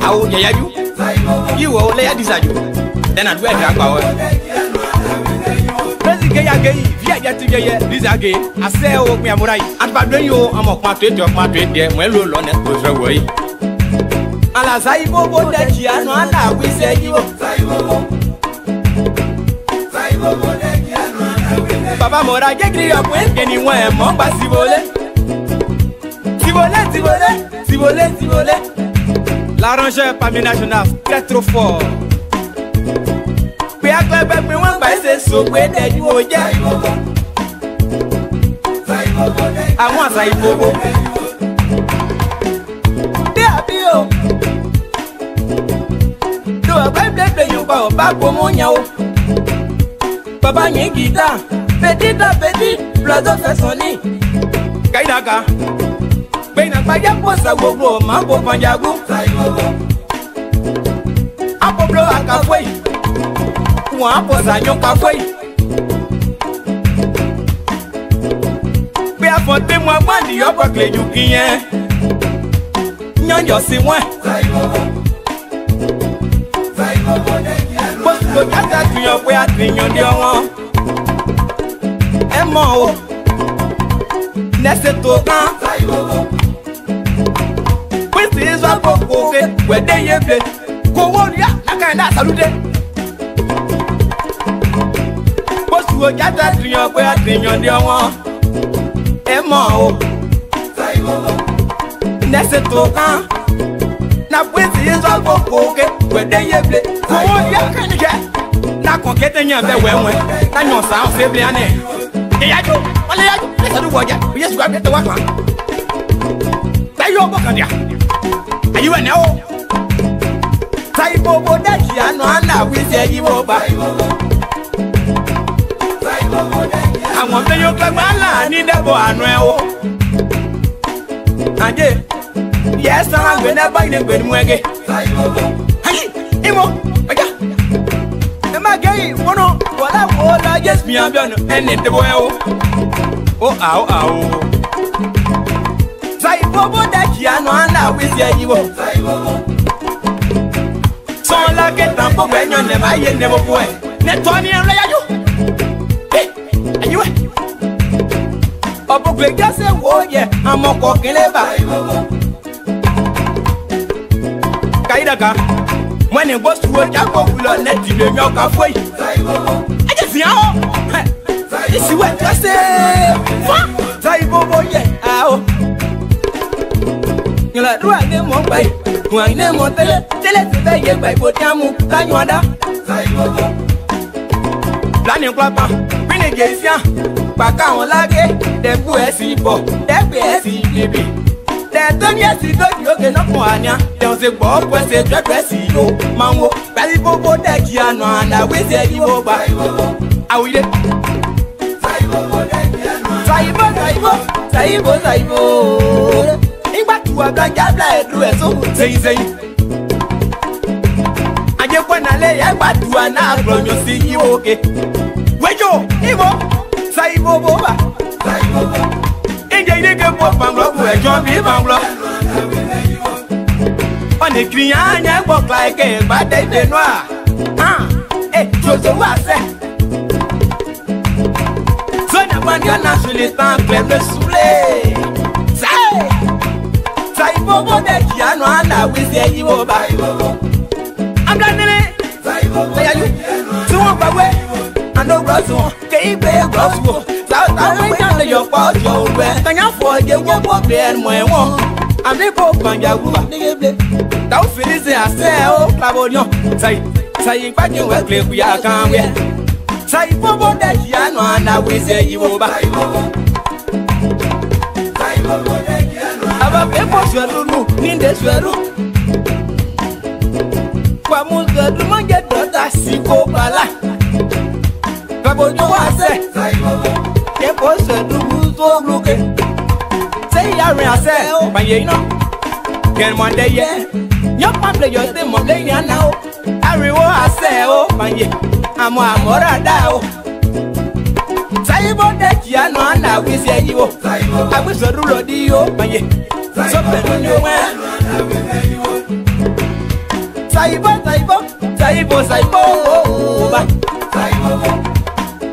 Awo ya you. You will lay a desire. Then I'd wear that power. President Gay, via get to this again. I say, oh, me, I'm right. And by doing you, I'm a part of my trade there. Well, on it goes away. Alas, I go that Giano, and we say you. Papa Mora, get me up when anywhere, Momba Sivole. L'arrangeur parmi national, très trop fort. Puis à club, mais on va essayer de sauver des jours. À moi, ça y faut. Bien, tu vas pas blé, you pas pour mon yao. Papa, n'y guitare, petit, l'oiseau fait son nid. Kaidaka. Bena paya posa gogo mambo panjagu Apo blo akafwe Wa posa nyoka fwe Be afonte mwa bandi yo pa kleju kiyen Nyonjo si mwen Posto kata tuyo kwe atinyon di ongo Emo o Nese tokan Is a coco, where they have it. Go on, yeah, I can't salute it. What's what you got to your way? I think you're the one. Emo, Nesetoka. Now, with is a coco, where they have it. Go on, yeah, can you get? Now, getting your way when I know sound safely on it. Hey, I do. Let's do what you just grab it to work. Say your book on ya. Are you an owl? Taibo Bodakiano, and I will say you over. I want to you come on, need a boy and well. And yes, I'm going to buy them when we get. Hey, Imo, am I gay? One of what I want, I guess me, I'm done, and it well. Oh, ow. Bobo that Giano and I will say you. So like it, Tampo, when you never boy. Netoni and Layo. Hey, are you? Opo Gregor say, oh, yeah, I'm a cooking ever. Kaidaka, when it was to work, I go to let you know your halfway. I just know. This is what I say. Taibo, yeah. You like do I get more by one name on tele by Potamu, Tanyada. Planning Papa, Renegation, Bacao Lage, the Buesipo, the BSCB. The 10 years ago, you get up one, there was a Bob was a Dressio, Mango, Palipo, Takiano, and I will say you over. I will. Saibo. Back to a black guy, say, I just want to lay a back to an hour from your see you okay. Where you, Ivo, Saibo Boba, and they didn't get more bungalow where John B. Bungalow. On the green, I walk like a bad day, they noir. It was a was so now when you're naturally time, claim the soule. Bobo that Giano and I will say you over. I'm done in it. Where are you? So on my way. I know Russell. Gave a gospel. South Africa, your fault, your way. Thank you for your work there and my one. I'm the Pope and Yaguba. Don't finish it. I say, oh, Clavodio. Say, back in where we are coming. Say, Bobo that Giano and I will say you over. Aba pepo swelu ninde swelu Kwa mungu mange dota siko bala Kabo jowa se Pepo swelu muzo bluke Say ya re ase Panye ino Ken mwande ye Nyo pample yo se mwande ya nao Ari wo ase o Panye Amo amora da o Saibo de Giano and I will say you I wish a rule of the Panye. So,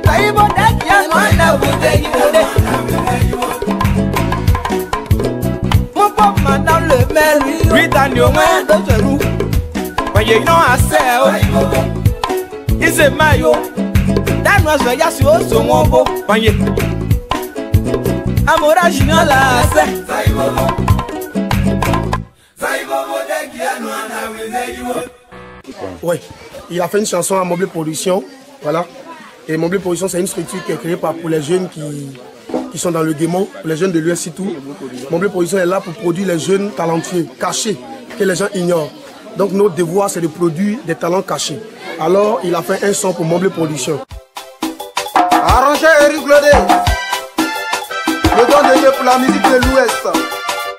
Saibo, that young man that will take you there. Mon pop man dans le mail, Britannia, man, dans le roux. When you know I say, it's a mayo. That was why you so mobile. When you Amora Chinola, Oui, il a fait une chanson à Mobile Production, voilà. Et Mobile Production, c'est une structure qui est créée pour les jeunes qui sont dans le guémon, pour les jeunes de l'US et tout. Mobile Production est là pour produire les jeunes talentueux, cachés, que les gens ignorent. Donc notre devoir, c'est de produire des talents cachés. Alors, il a fait un son pour Mobile Production. Arrangé Eric Glodé, le don de Dieu pour la musique de l'Ouest.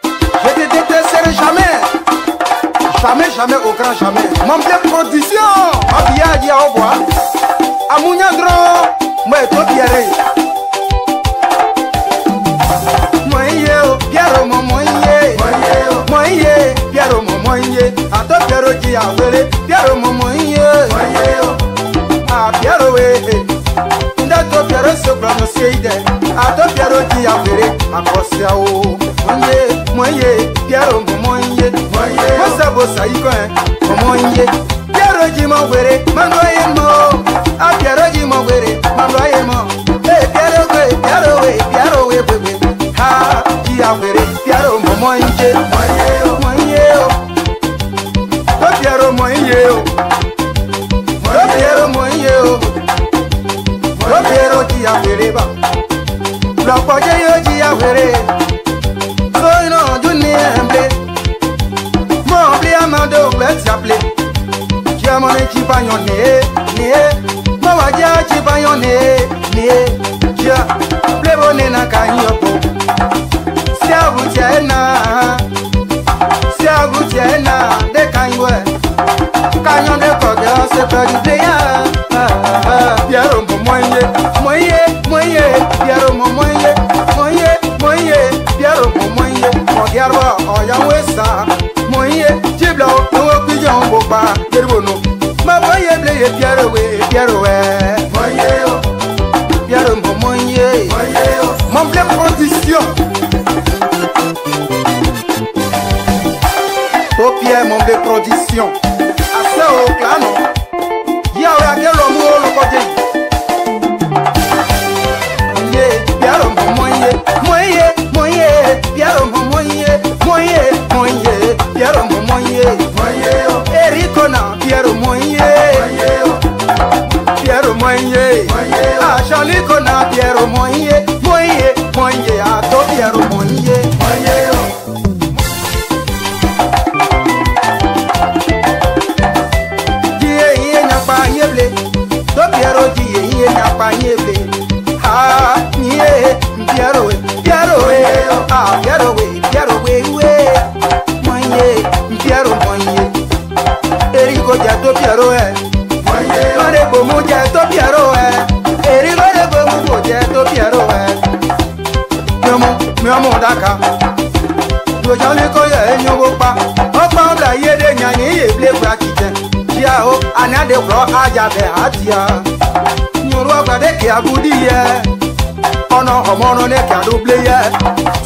Je te détesterai jamais. Jamais, au grand jamais. Mobile Production, Abia Dia Oboa, Amunyandro, moi et toi Pierre. Moye, Pierre, moye, Pierre, moye, à toi Pierre Dia Vele, Pierre, moye, ah Pierre, Ndato Pierre se prononcé, à toi Pierre Dia Vele, à Cossiao, moye, Pierre, moye. Mosa bosa iko omoye Pierre ji mo were mandoye mo a Pierre ji mo were mandoye mo Pierre we ha ji a were Pierre mo moye o to Pierre moye o Pierre ji a were ba lo poje yo ji a were so no duni embe Amado, let's appeler. Jamone Chipayone, Mawaja Chipayone, Ja, Plebone Nakayopo, Siabutiana, de Kanywe, Kanyon de Koga, Sepadi, Piero Moye, Piero Moye, Piero Moye, Mogarwa, or Yawesa. Moye, Jiblo, no pigeon boba, Yeruno. Ma boye play Pierre away, Pierre Moye, Mobile Production. Topia Mobile Production. Assez au clano. Y'a quel homme le côté. Pierre Moye, Pierre Moye. Pierre moye, Ericona, Pierre moye, ah Jean-Lucona, Pierre moye, ah to Pierre moye, Die n'a pas yeble, to Pierre die n'a pas yeble, ah Pierre ah Pierre Pierre moye, Erico jato Pierre Mare bomu jato Pierre Erico de bomu jato Pierre Miomo daka Dojale ko ye nyobo pa Opa bla yede nyani ye ble kwa kije Chia o anade bro aja be atia Nyoro agbade ke abudi ye Ono homono ne ka double ye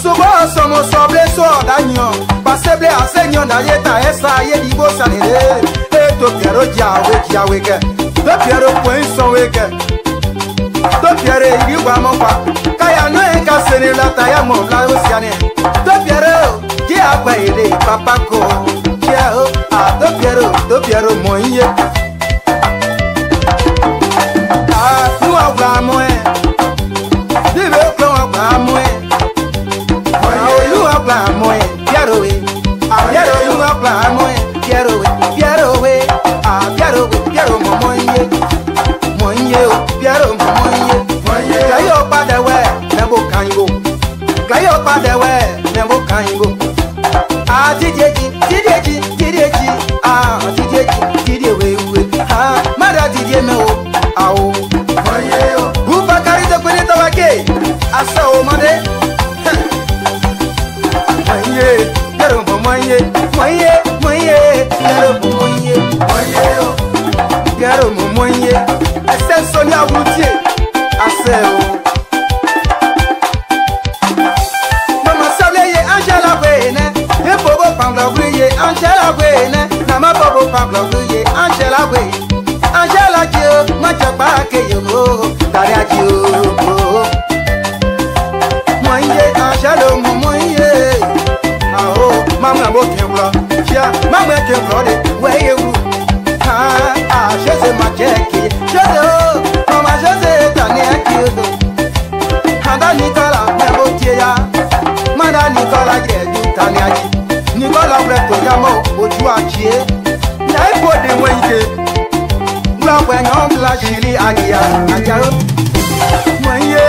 Sobo somo soble so danyo Paseble asenyo na yeta esa ye dibo sanere to Pierre dia weke to Pierre point son weke to Pierre iriwa mo pa kaya no e ka sene la taya mo la osiane to Pierre ki agba ede papa ko kia o a to Pierre moye ah nu agba mo e dibe ko agba mo e nu agba mo e Pierre we a Pierre nu agba mo e Pierre we Pierre moye, Gayo padewe, nebo kango. Gayo padewe, nebo kango. Ah, tideji, ah, tideji, ah, mara tidie me o, ao. Buba karito kwenye tawake, asa o mande. Pierre moye, Pierre moye. Pierre Momoye, Esse Sonia Routier, Assez. Mama Sableye, Angela Wene, et Bobo Panglavouye, Angela Wene, Nama Bobo Panglavouye, Angela Wene, Angela Dio, Manchapa Keyo, Daria Dio. Moye, Angela Momoye, oh, Mama Bokembla, Chia, Mama Kemblode, where you ah, je sais ma Jackie, je Mama, je sais Tania Dio, Handa Nicola, Memotia. Mada Nicola Gedu Taniaji Nicola Breto Yamo Ojuachie Naipo de Wenge Mlawe Nyomla Shili Agia Ajaro Moye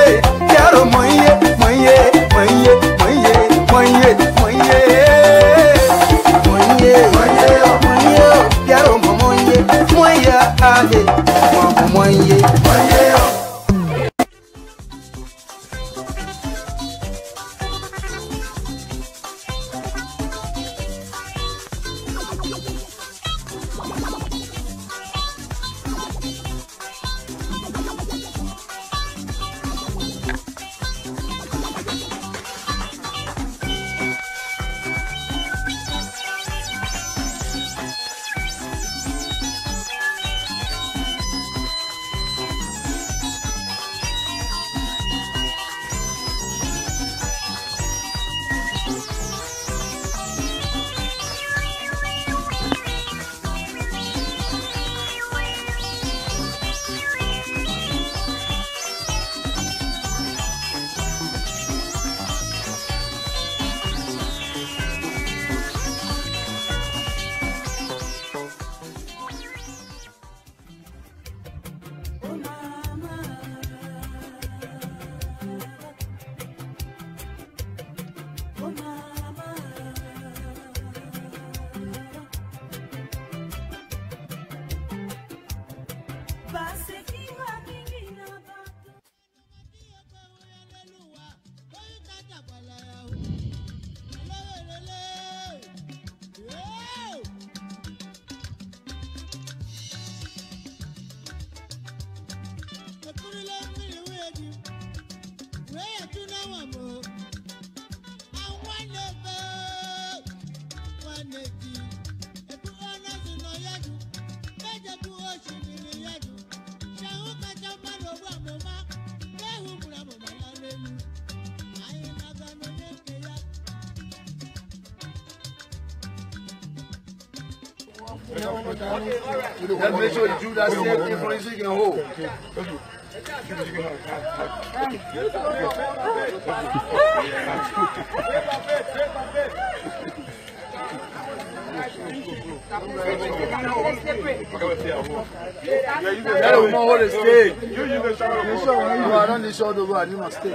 Piero Moye Moye Moye Moye Moye Moye Moye Moye Moye Piero Moye Moye Ade Moye Moye Let's make sure you do that same thing for you so you can hold. Yeah, we won't hold it straight. I don't need shoulder roll, you must stay.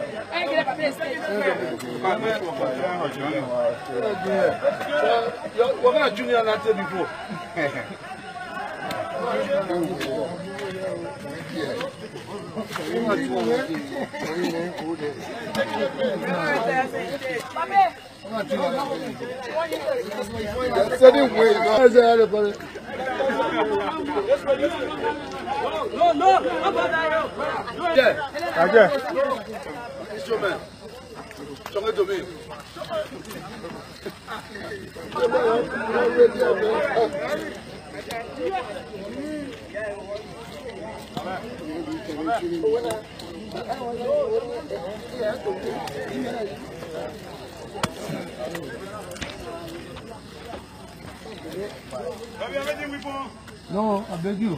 What kind of junior not there before? No, I beg you.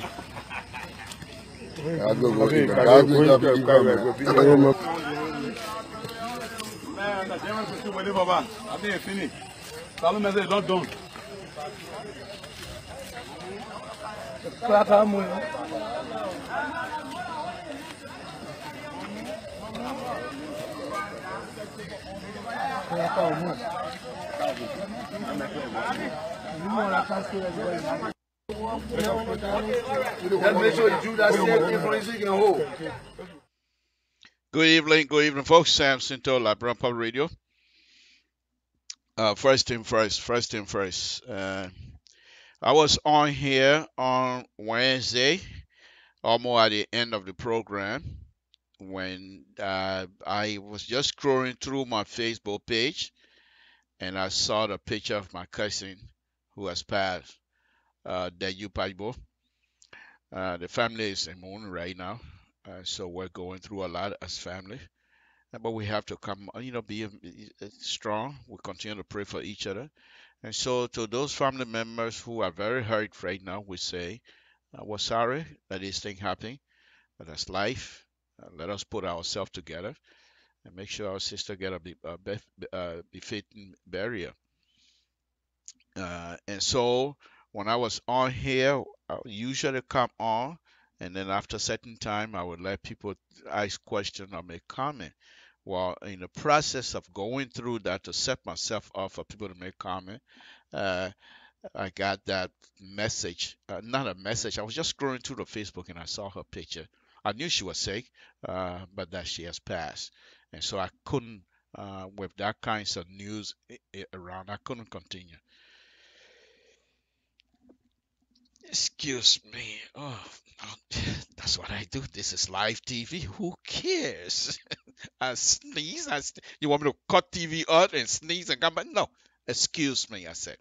Man, I didn't finish. Salome said, don't done. Let's make sure you do that same thing for you so you can hold. Good evening, folks. Sam Sinto, LIBERIA Public Radio. First thing first. I was on here on Wednesday almost at the end of the program when I was just scrolling through my Facebook page and I saw the picture of my cousin who has passed, Deju Paibo. The family is in mourning right now, so we're going through a lot as family. But we have to come, be strong. We continue to pray for each other. And so, to those family members who are very hurt right now, we say, we're sorry that this thing happened, but that's life. Let us put ourselves together and make sure our sister get a befitting burial. And so, when I was on here, I would usually come on, and then after a certain time, I would let people ask questions or make comment. Well, in the process of going through that to set myself up for people to make comment, uh, I got that message. Not a message. I was just scrolling through the Facebook and I saw her picture. I knew she was sick, but that she has passed. And so I couldn't, with that kinds of news around, I couldn't continue. Excuse me. Oh, that's what I do. This is live TV. Who cares? I sneeze. You want me to cut TV out and sneeze and come back? No. Excuse me, I said.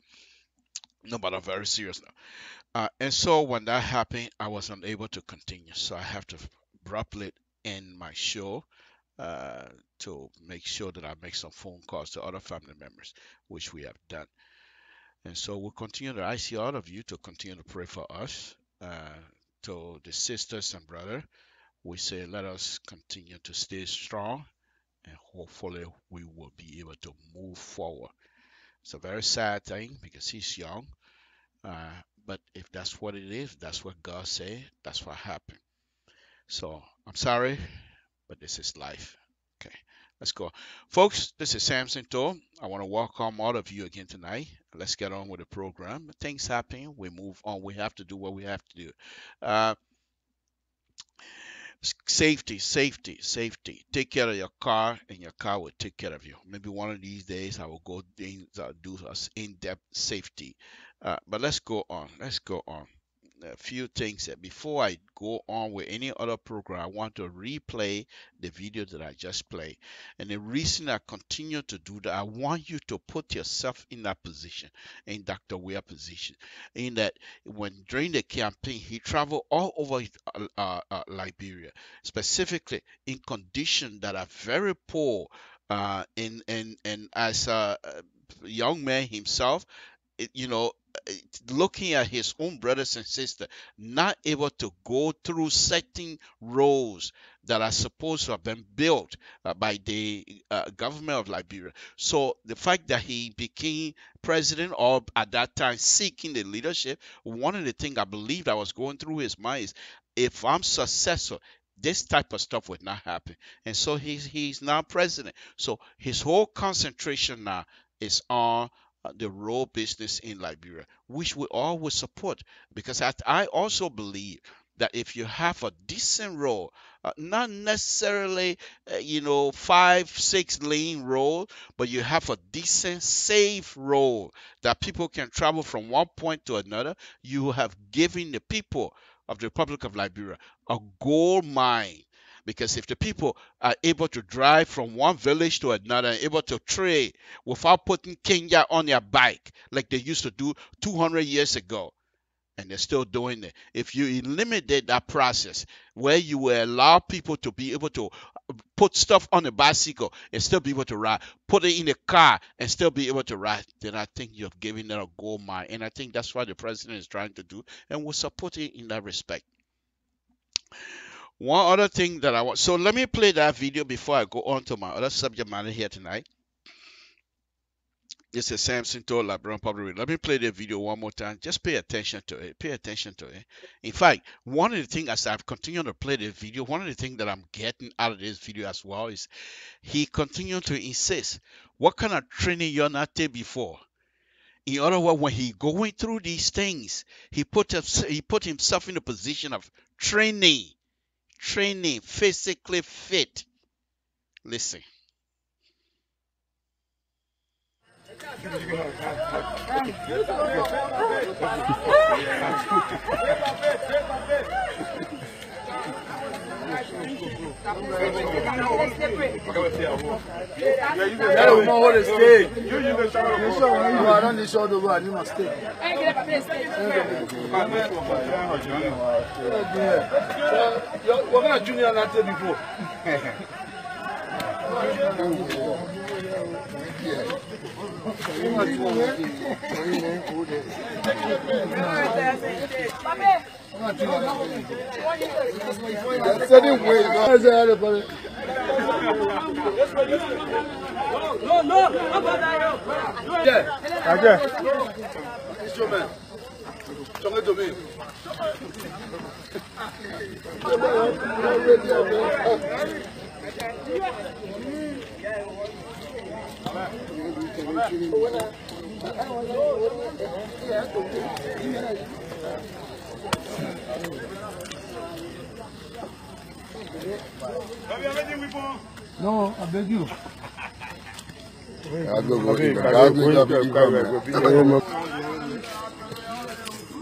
No, but I'm very serious now. And so when that happened, I was unable to continue. So I have to abruptly end my show to make sure that I make some phone calls to other family members, which we have done. And so we'll continue to, I see all of you to continue to pray for us, to the sisters and brother. We say, let us continue to stay strong and hopefully we will be able to move forward. It's a very sad thing because he's young, but if that's what it is, that's what God said, that's what happened. So I'm sorry, but this is life. Okay, let's go. Folks, this is Samson Tour. I want to welcome all of you again tonight. Let's get on with the program. Things happen, we move on. We have to do what we have to do. Safety. Take care of your car, and your car will take care of you. Maybe one of these days I will go do us in-depth safety. But let's go on. A few things that before I go on with any other program, I want to replay the video that I just played. And the reason I continue to do that, I want you to put yourself in that position, in Dr. Weir's position, in that when during the campaign, he traveled all over Liberia, specifically in conditions that are very poor. And as a young man himself, looking at his own brothers and sisters not able to go through certain roads that are supposed to have been built by the government of Liberia. So the fact that he became president, or at that time seeking the leadership, one of the things I believe that was going through his mind is, if I'm successful, this type of stuff would not happen. And so he's now president. So his whole concentration now is on the road business in Liberia, which we all will support, because I also believe that if you have a decent road, not necessarily 5-6 lane road, but you have a decent safe road that people can travel from one point to another, you have given the people of the Republic of Liberia a gold mine. Because if the people are able to drive from one village to another, able to trade without putting Kenya on their bike like they used to do 200 years ago, and they're still doing it. If you eliminate that process where you will allow people to be able to put stuff on a bicycle and still be able to ride, put it in a car and still be able to ride, then I think you're giving them a gold mine. And I think that's what the president is trying to do, and we'll support it in that respect. One other thing that I want, so let me play that video before I go on to my other subject matter here tonight. This is Samson told LIBERIA Public. Let me play the video one more time. Just pay attention to it. Pay attention to it. In fact, one of the things, as I've continued to play the video, one of the things that I'm getting out of this video as well is he continued to insist, what kind of training you're not there before? In other words, when he going through these things, he put himself in a position of training, physically fit. Listen. hold the stage. No, I don't need show the road. You must stay. We're gonna junior that before. No, I beg you.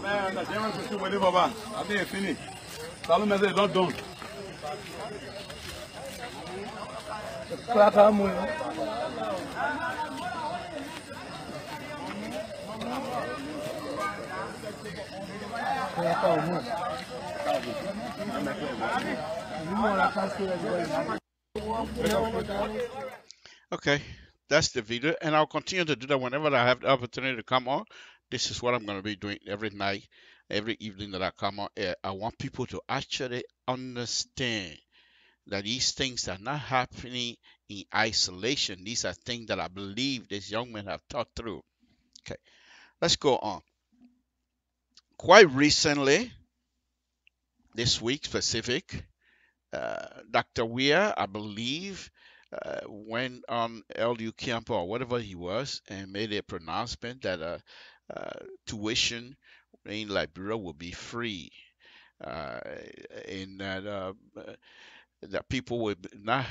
Man, I didn't finish. Salome is not done. Okay, that's the video, and I'll continue to do that whenever I have the opportunity to come on. This is what I'm going to be doing every night, every evening that I come on air. I want people to actually understand that these things are not happening in isolation. These are things that I believe these young men have thought through. Okay, let's go on. Quite recently, this week specific, Dr. Weir, I believe, went on LU camp or whatever he was and made a pronouncement that tuition in Liberia will be free, and that people will not,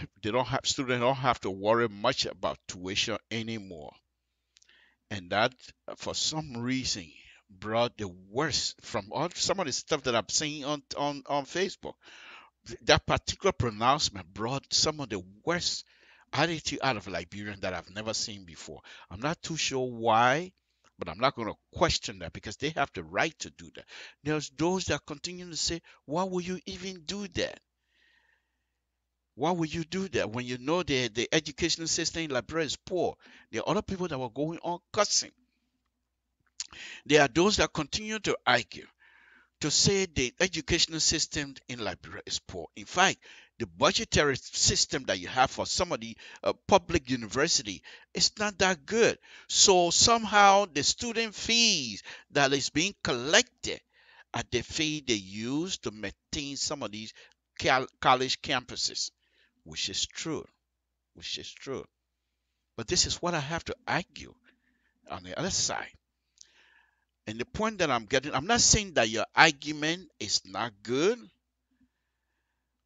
students don't have to worry much about tuition anymore, and that for some reason brought the worst from all some of the stuff that I'm seeing on Facebook. That particular pronouncement brought some of the worst attitude out of Liberian that I've never seen before. I'm not too sure why, but I'm not going to question that because they have the right to do that. There's those that continue to say, why would you even do that? Why would you do that when you know the educational system in Liberia is poor? There are other people that were going on cussing. There are those that continue to argue to say the educational system in Liberia is poor. In fact, the budgetary system that you have for some of the public university is not that good. So somehow the student fees that is being collected are the fee they use to maintain some of these college campuses, which is true. But this is what I have to argue on the other side. And the point that I'm getting, I'm not saying that your argument is not good,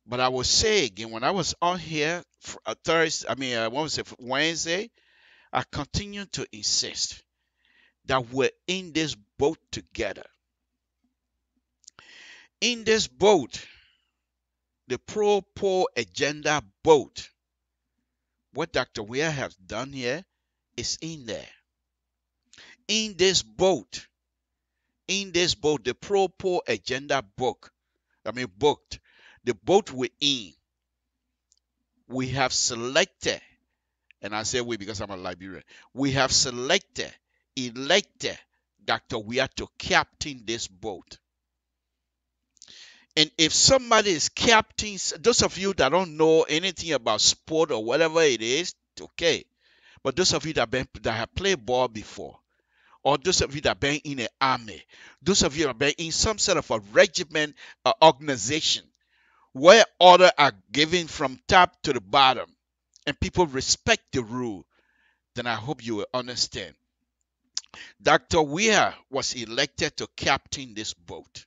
but I will say again, when I was on here for Wednesday, I continue to insist that we're in this boat together. In this boat, the pro-poor agenda boat, what Dr. Weir has done here is in there. In this boat, the pro-poor agenda booked, the boat we're in, we have selected, and I say we because I'm a Liberian, we have elected Dr. Weir to captain this boat. And if somebody is captain, those of you that don't know anything about sport or whatever it is, okay. But those of you that have played ball before, or those of you that have been in an army, those of you that have been in some sort of a regiment organization, where orders are given from top to the bottom, and people respect the rule, then I hope you will understand. Dr. Weir was elected to captain this boat.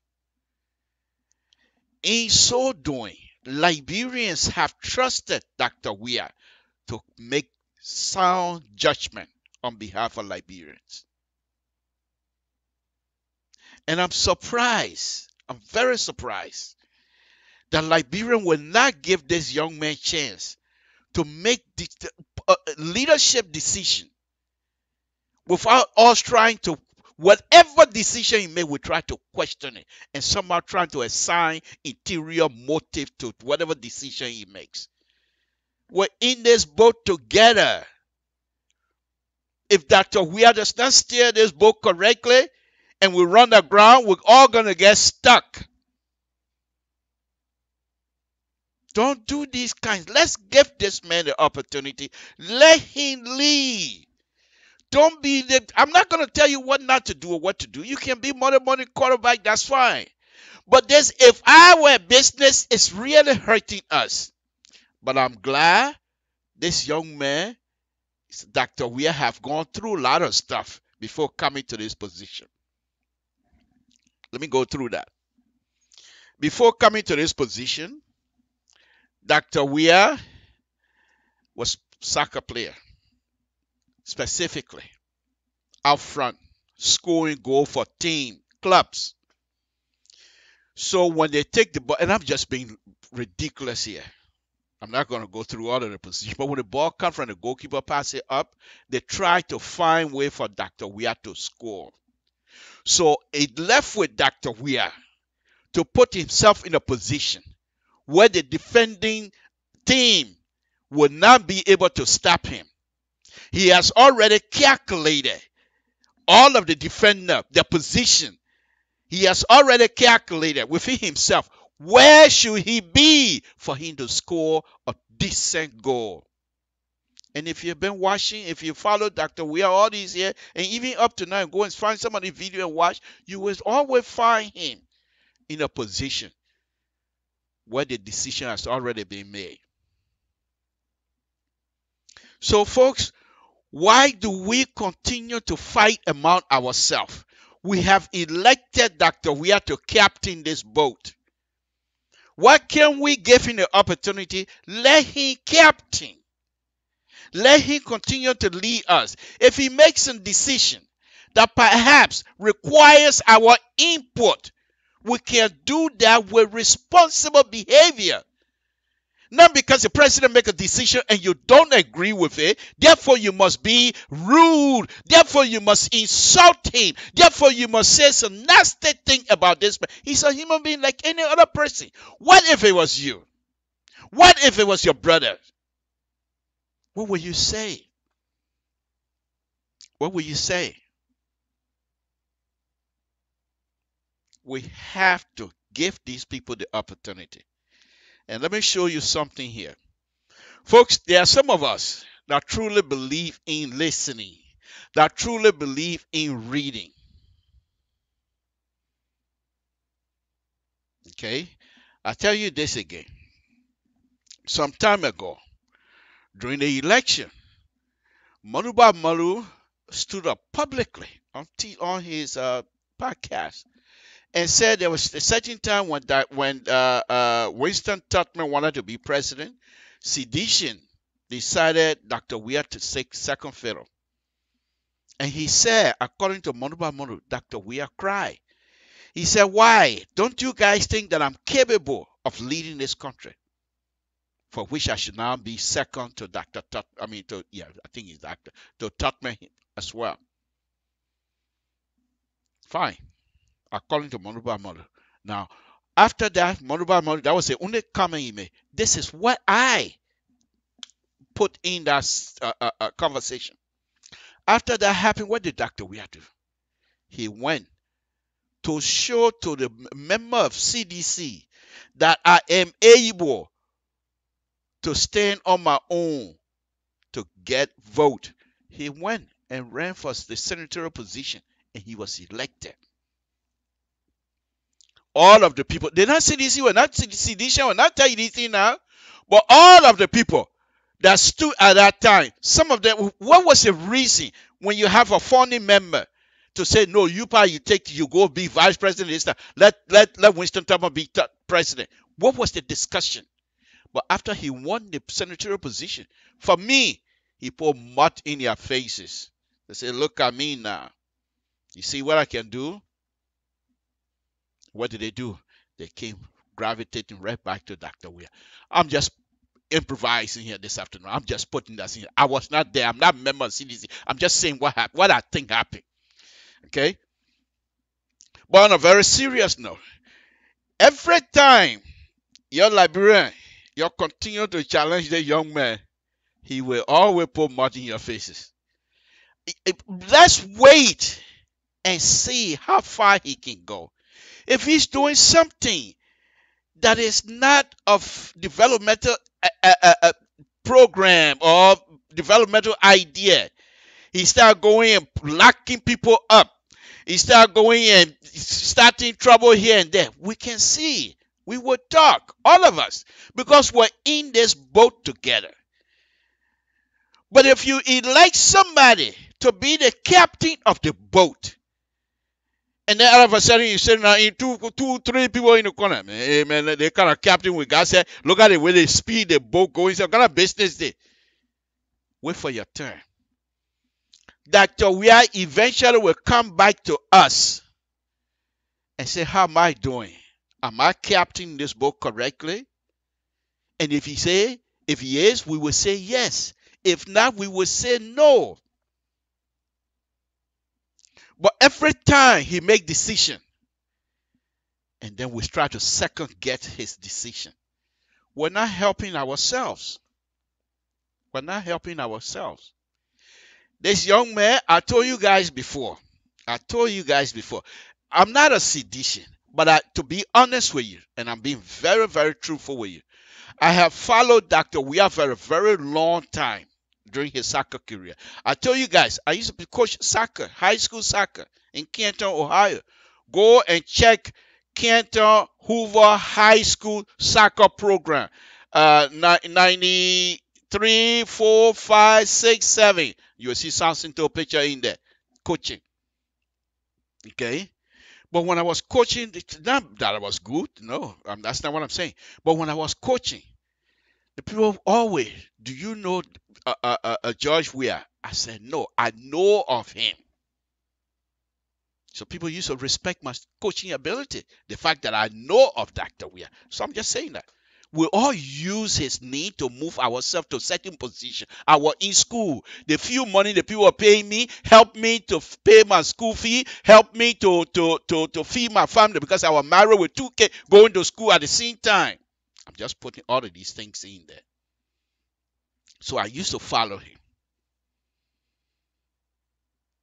In so doing, Liberians have trusted Dr. Weir to make sound judgment on behalf of Liberians. And I'm surprised, I'm very surprised, that Liberian will not give this young man chance to make the leadership decision without us trying to, whatever decision he made, we try to question it and somehow trying to assign interior motive to whatever decision he makes. We're in this boat together. If Dr. Weir does not steer this boat correctly and we run aground, we're all going to get stuck. Don't do these kinds. Let's give this man the opportunity. Let him lead. Don't be the, I'm not going to tell you what not to do or what to do. You can be money quarterback, that's fine. But this, if our business is really hurting us. But I'm glad this young man, Dr. Weir, have gone through a lot of stuff before coming to this position. Let me go through that. Before coming to this position, Dr. Weir was soccer player, specifically out front, scoring goal for team, clubs. So when they take the ball, and I'm just being ridiculous here. I'm not going to go through all of the positions, but when the ball comes from the goalkeeper, pass it up, they try to find way for Dr. Weir to score. So it left with Dr. Weir to put himself in a position where the defending team will not be able to stop him. He has already calculated all of the defender, the position. He has already calculated within himself where should he be for him to score a decent goal. And if you've been watching, if you follow Dr. Weir all these years, and even up to now, go and find some of the video and watch, you will always find him in a position where the decision has already been made. So folks, why do we continue to fight among ourselves? We have elected Dr. Weir to captain this boat. Why can't we give him the opportunity? Let him captain. Let him continue to lead us. If he makes a decision that perhaps requires our input, we can do that with responsible behavior. Not because the president makes a decision and you don't agree with it, therefore you must be rude, therefore you must insult him, therefore you must say some nasty thing about this man. He's a human being like any other person. What if it was you? What if it was your brother? What will you say? What will you say? We have to give these people the opportunity. And let me show you something here. Folks, there are some of us that truly believe in listening, that truly believe in reading. Okay? I'll tell you this again. Some time ago, during the election, Manuba Malu stood up publicly on his podcast and said there was a certain time when Winston Tubman wanted to be president, sedition decided Dr. Weir to take second fiddle. And he said, according to Manuba Malu, Dr. Weir cried. He said, why? Don't you guys think that I'm capable of leading this country? For which I should now be second to Dr. Tubman, to Tubman as well. Fine. According to Manuba Malu. Now, after that, Manuba Malu, that was the only comment he made. This is what I put in that conversation. After that happened, what did Dr. Weir do? He went to show to the member of CDC that I am able to stand on my own to get vote. He went and ran for the senatorial position and he was elected. All of the people, they're not CDC, we're not CDC, we're not telling you anything now, but all of the people that stood at that time, some of them, what was the reason when you have a founding member to say, no, you go be vice president, let Winston Tubman be president? What was the discussion? But after he won the senatorial position, for me, he put mud in their faces. They said, look at me now. You see what I can do? What did they do? They came gravitating right back to Dr. Weir. I'm just improvising here this afternoon. I'm just putting that in. I was not there. I'm not a member of CDC. I'm just saying what happened, what I think happened. Okay? But on a very serious note, every time your librarian, you continue to challenge the young man, he will always put mud in your faces. Let's wait and see how far he can go. If he's doing something that is not of developmental program or developmental idea, he start going and locking people up. He start going and starting trouble here and there. We can see. We will talk, all of us, because we're in this boat together. But if you elect somebody to be the captain of the boat, and then all of a sudden you sit now in two, three people in the corner, man, they kind of captain with God said, look at the way they speed the boat going. So what kind of business they? Wait for your turn. Dr. Weir eventually will come back to us and say, how am I doing? Am I captaining this boat correctly? And if he is, we will say yes. If not, we will say no. But every time he make decision, and then we try to second guess his decision, we're not helping ourselves. We're not helping ourselves. This young man, I told you guys before. I'm not a seditious, but to be honest with you, and I'm being very, very truthful with you, I have followed Dr. Weir for a very long time during his soccer career. I tell you guys, I used to coach soccer, high school soccer in Canton, Ohio. Go and check Canton Hoover High School soccer program. 93, 4, 5, 6, 7. You will see something to a picture in there. Coaching. Okay? But when I was coaching, it's not that I was good. No, that's not what I'm saying. But when I was coaching, the people always, do you know George Weir? I said, no, I know of him. So people used to respect my coaching ability. The fact that I know of Dr. Weir. So I'm just saying that. We all use his name to move ourselves to a certain position. I was in school. The few money the people were paying me helped me to pay my school fee, helped me to feed my family because I was married with 2 kids going to school at the same time. I'm just putting all of these things in there. So I used to follow him.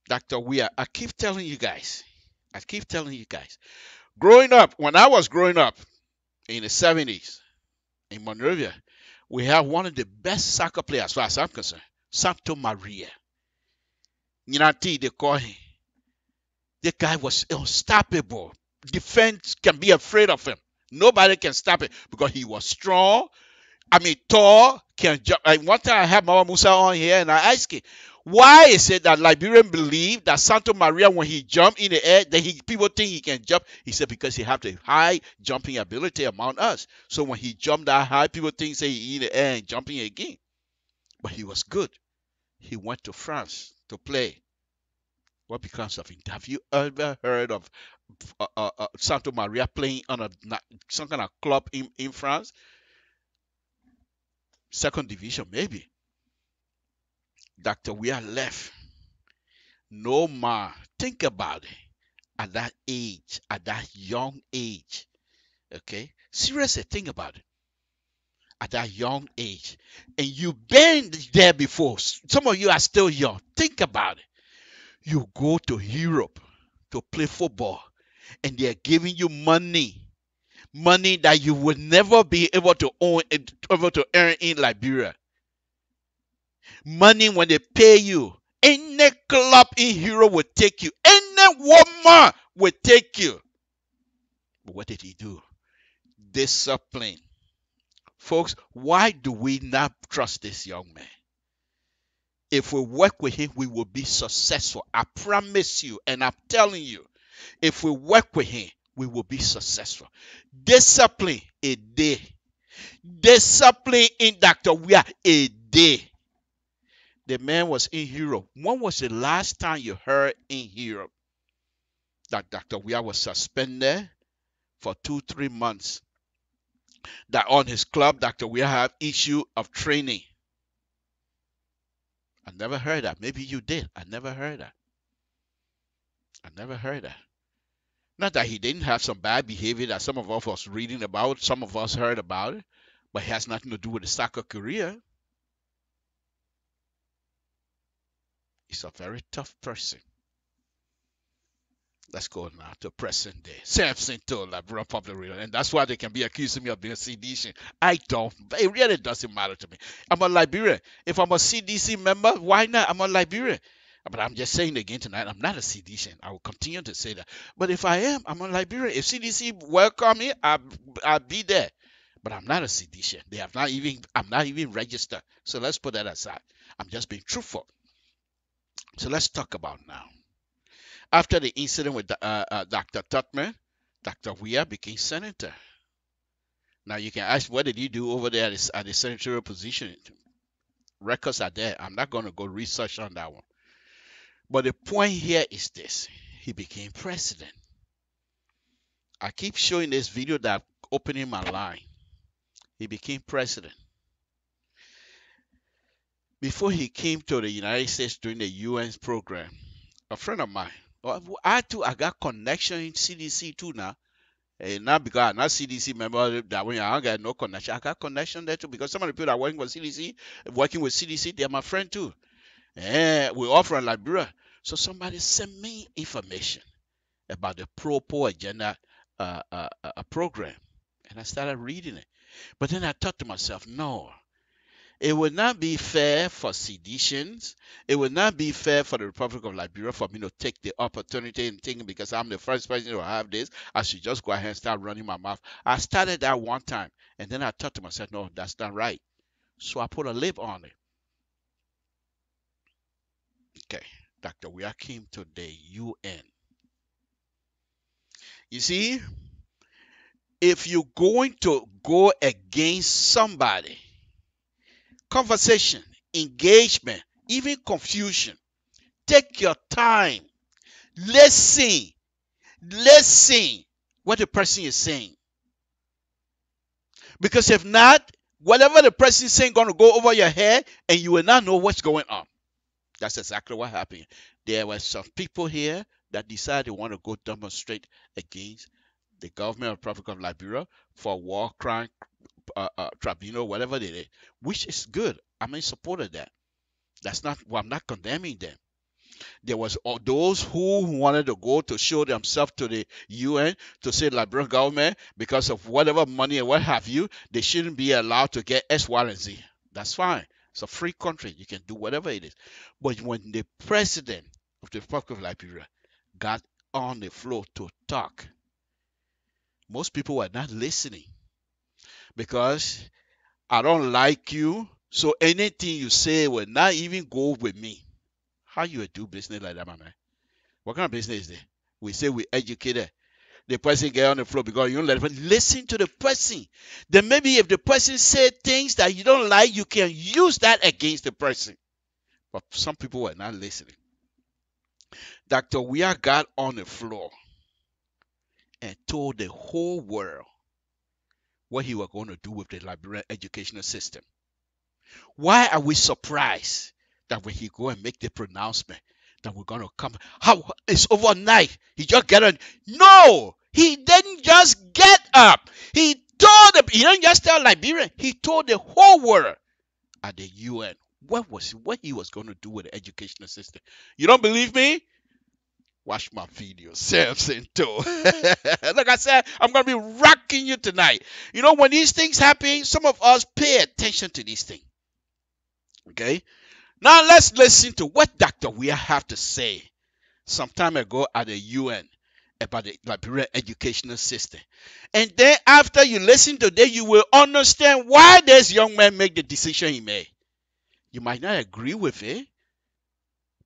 Dr. Weir, I keep telling you guys. Growing up, when I was growing up in the 70s in Monrovia, we have one of the best soccer players as far as I'm concerned, Santo Maria. Nyanti, they call him. The guy was unstoppable. Defense can be afraid of him. Nobody can stop it because he was strong. Tall, can jump. One time I had Mama Musa on here and I asked him, why is it that Liberian believe that Santo Maria, when he jumped in the air, that people think he can jump? He said because he have the high jumping ability among us. So when he jumped that high, people think say he in the air and jumping again. But he was good. He went to France to play. What becomes of him? Have you ever heard of Santo Maria playing on some kind of club in France? Second division, maybe. Dr. Weir left. No man. Think about it. At that age, at that young age. Okay? Seriously, think about it. At that young age. And you've been there before. Some of you are still young. Think about it. You go to Europe to play football. And they're giving you money. Money that you will never be able to earn in Liberia. Money when they pay you. Any club in Europe will take you. Any woman will take you. But what did he do? Discipline. Folks, why do we not trust this young man? If we work with him, we will be successful. I promise you, and I'm telling you, if we work with him, we will be successful. Discipline a day. Discipline in Dr. Weir a day. The man was in Europe. When was the last time you heard in Europe that Dr. Weir was suspended for 2-3 months that on his club, Dr. Weir have issue of training. I never heard that. Maybe you did. I never heard that. I never heard that. Not that he didn't have some bad behavior that some of us was reading about, some of us heard about it, but it has nothing to do with the soccer career. He's a very tough person. Let's go now to present day. Samson told Liberia Public Radio, and that's why they can be accusing me of being a sedition. I don't. It really doesn't matter to me. I'm a Liberian. If I'm a CDC member, why not? I'm a Liberian. But I'm just saying again tonight, I'm not a sedition. I will continue to say that. But if I am, I'm a Liberian. If CDC welcome me, I'll be there. But I'm not a sedition. I'm not even registered. So let's put that aside. I'm just being truthful. So let's talk about now. After the incident with Dr. Tutman, Dr. Weir became senator. Now you can ask, what did he do over there at the senatorial position? Records are there. I'm not going to go research on that one. But the point here is this. He became president. I keep showing this video that opening my line. He became president. Before he came to the United States during the UN program, a friend of mine, I got connection in CDC too now. And not because I'm not CDC member that way, I got no connection. I got connection there too because some of the people that are working with CDC, they're my friend too. And we offer in Liberia. So somebody sent me information about the Pro Agenda program. And I started reading it. But then I thought to myself, no. It would not be fair for seditions. It would not be fair for the Republic of Liberia for me to take the opportunity and think because I'm the first person to have this, I should just go ahead and start running my mouth. I started that one time, and then I thought to myself, no, that's not right. So I put a lid on it. Okay, Dr. Weir came to the UN. You see, if you're going to go against somebody, conversation, engagement, even confusion, take your time. Listen what the person is saying. Because if not, whatever the person is saying is going to go over your head and you will not know what's going on. That's exactly what happened. There were some people here that decided they want to go demonstrate against the government of the Republic of Liberia for war crime tribunal, whatever they did, which is good. I'm in support of that. That's not, well, I'm not condemning them. There was those who wanted to go to show themselves to the UN to say Liberian government, because of whatever money and what have you, they shouldn't be allowed to get S, Y, and Z. That's fine. It's a free country. You can do whatever it is. But when the president of the Republic of Liberia got on the floor to talk, most people were not listening because I don't like you, so anything you say will not even go with me. How you do business like that, my man? What kind of business is there? We say we educated. The person get on the floor because you don't let the person listen to the person. Then maybe if the person say things that you don't like, you can use that against the person. But some people were not listening. Dr. Weir got on the floor and told the whole world what he was going to do with the Liberian educational system. Why are we surprised that when he go and make the pronouncement that we're going to come, how it's overnight, he just get on? No, he didn't just get up. He he didn't just tell Liberia, he told the whole world at the UN what he was going to do with the educational system. You don't believe me? Watch my video. Samson too. Like I said, I'm going to be rocking you tonight. You know, when these things happen, some of us pay attention to these things. Okay? Now let's listen to what Dr. Weir have to say some time ago at the UN about the Liberian educational system. And then after you listen to that, you will understand why this young man made the decision he made. You might not agree with it,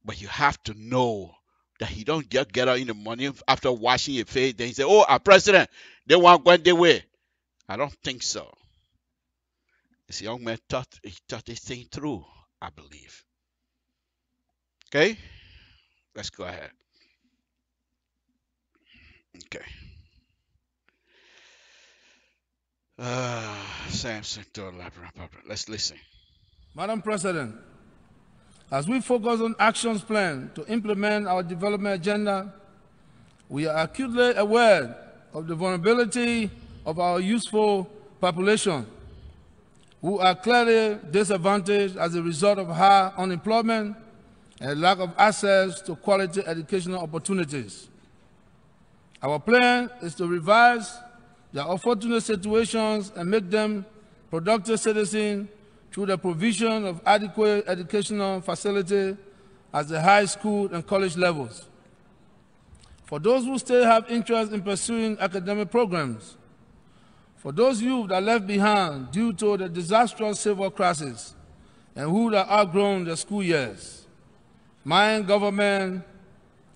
but you have to know that he don't just get out in the morning after washing your face, then he say, oh, our president, they want to go their way. I don't think so. This young man thought this thing through, I believe. Okay? Let's go ahead. Okay. Samson to LIBERIA. Let's listen. Madam President, as we focus on actions plan to implement our development agenda, we are acutely aware of the vulnerability of our youthful population, who are clearly disadvantaged as a result of high unemployment and lack of access to quality educational opportunities. Our plan is to revise their unfortunate situations and make them productive citizens through the provision of adequate educational facilities at the high school and college levels. For those who still have interest in pursuing academic programs, for those youth that are left behind due to the disastrous civil crisis and who have outgrown their school years, my government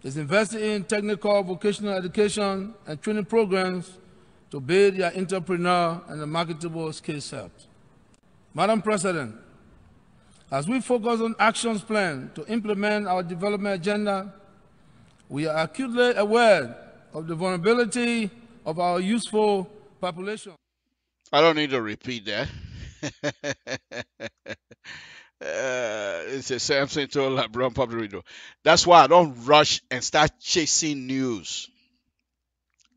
is investing in technical vocational education and training programs to build their entrepreneur and the marketable skill set. Madam President, as we focus on actions plan to implement our development agenda, we are acutely aware of the vulnerability of our youthful population. I don't need to repeat that. It's a Samson to LIBERIA Public Radio. That's why I don't rush and start chasing news.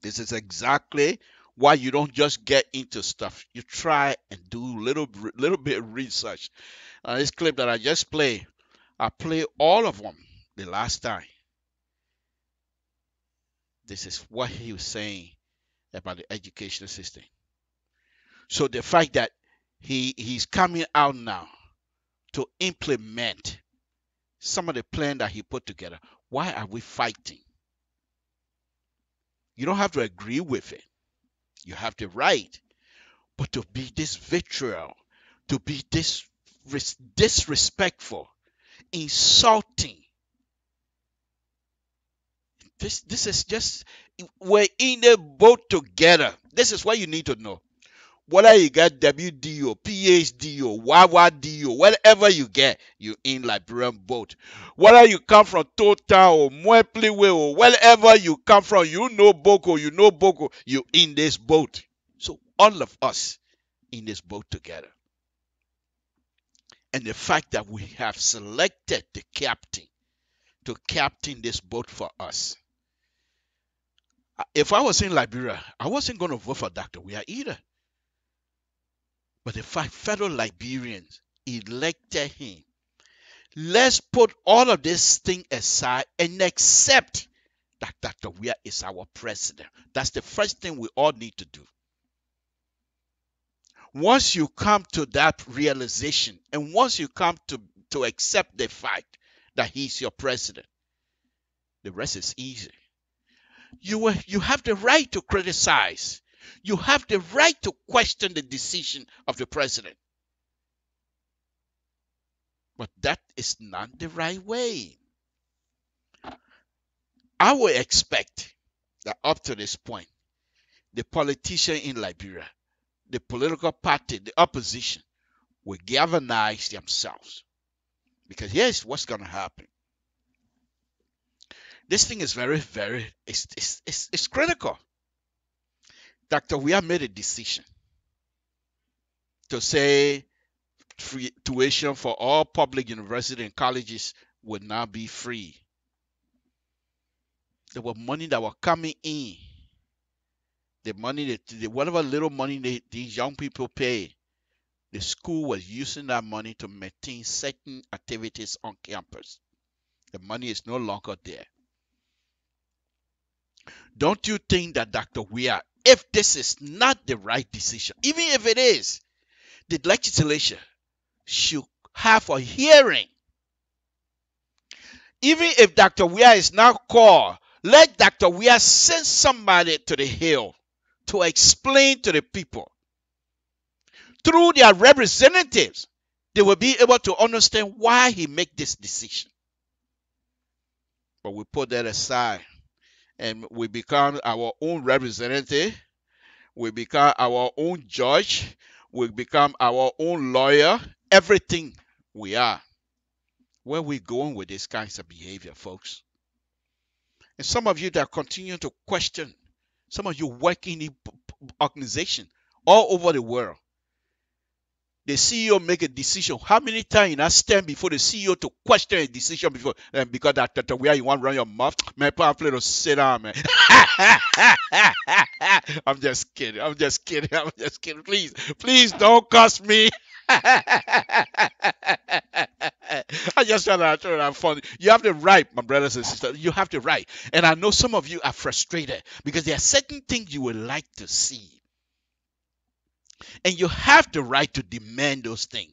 This is exactly why you don't just get into stuff. You try and do little bit of research. This clip that I just played, I played all of them the last time. This is what he was saying about the educational system. So the fact that he's coming out now to implement some of the plan that he put together, why are we fighting? You don't have to agree with it. You have the right. But to be this vitriol, to be this disrespectful, insulting, this is just, we're in the boat together. This is what you need to know. Whether you get WD or PhD or YYD or whatever you get, you're in Liberian boat. Whether you come from Total or Mwepliwe or wherever you come from, you know Boko, you're in this boat. So all of us in this boat together. And the fact that we have selected the captain to captain this boat for us. If I was in Liberia, I wasn't going to vote for Dr. Weah either. But the fact fellow Liberians elected him, let's put all of this thing aside and accept that Dr. Weah is our president. That's the first thing we all need to do. Once you come to that realization and once you come to accept the fact that he's your president, the rest is easy. You have the right to criticize. You have the right to question the decision of the president. But that is not the right way. I would expect that up to this point, the politician in Liberia, the political party, the opposition, will galvanize themselves. Because here's what's going to happen. This thing is very, it's critical. Dr. Weah made a decision to say free tuition for all public universities and colleges would now be free. There was money that was coming in. The money, whatever little money these young people pay, the school was using that money to maintain certain activities on campus. The money is no longer there. Don't you think that Dr. Weah, if this is not the right decision, even if it is, the legislature should have a hearing? Even if Dr. Weah is now called, let Dr. Weah send somebody to the Hill to explain to the people. Through their representatives, they will be able to understand why he made this decision. But we put that aside and we become our own representative. We become our own judge. We become our own lawyer. Everything we are. Where are we going with this kinds of behavior, folks? And some of you that continue to question, some of you work in the organization, all over the world. The CEO make a decision. How many times you not stand before the CEO to question a decision before? Because that where you want to run your mouth, man, probably to sit down, man. I'm just kidding. I'm just kidding. I'm just kidding. Please don't cuss me. I just trying to have fun. You have the right, my brothers and sisters. You have the right. And I know some of you are frustrated because there are certain things you would like to see. And you have the right to demand those things.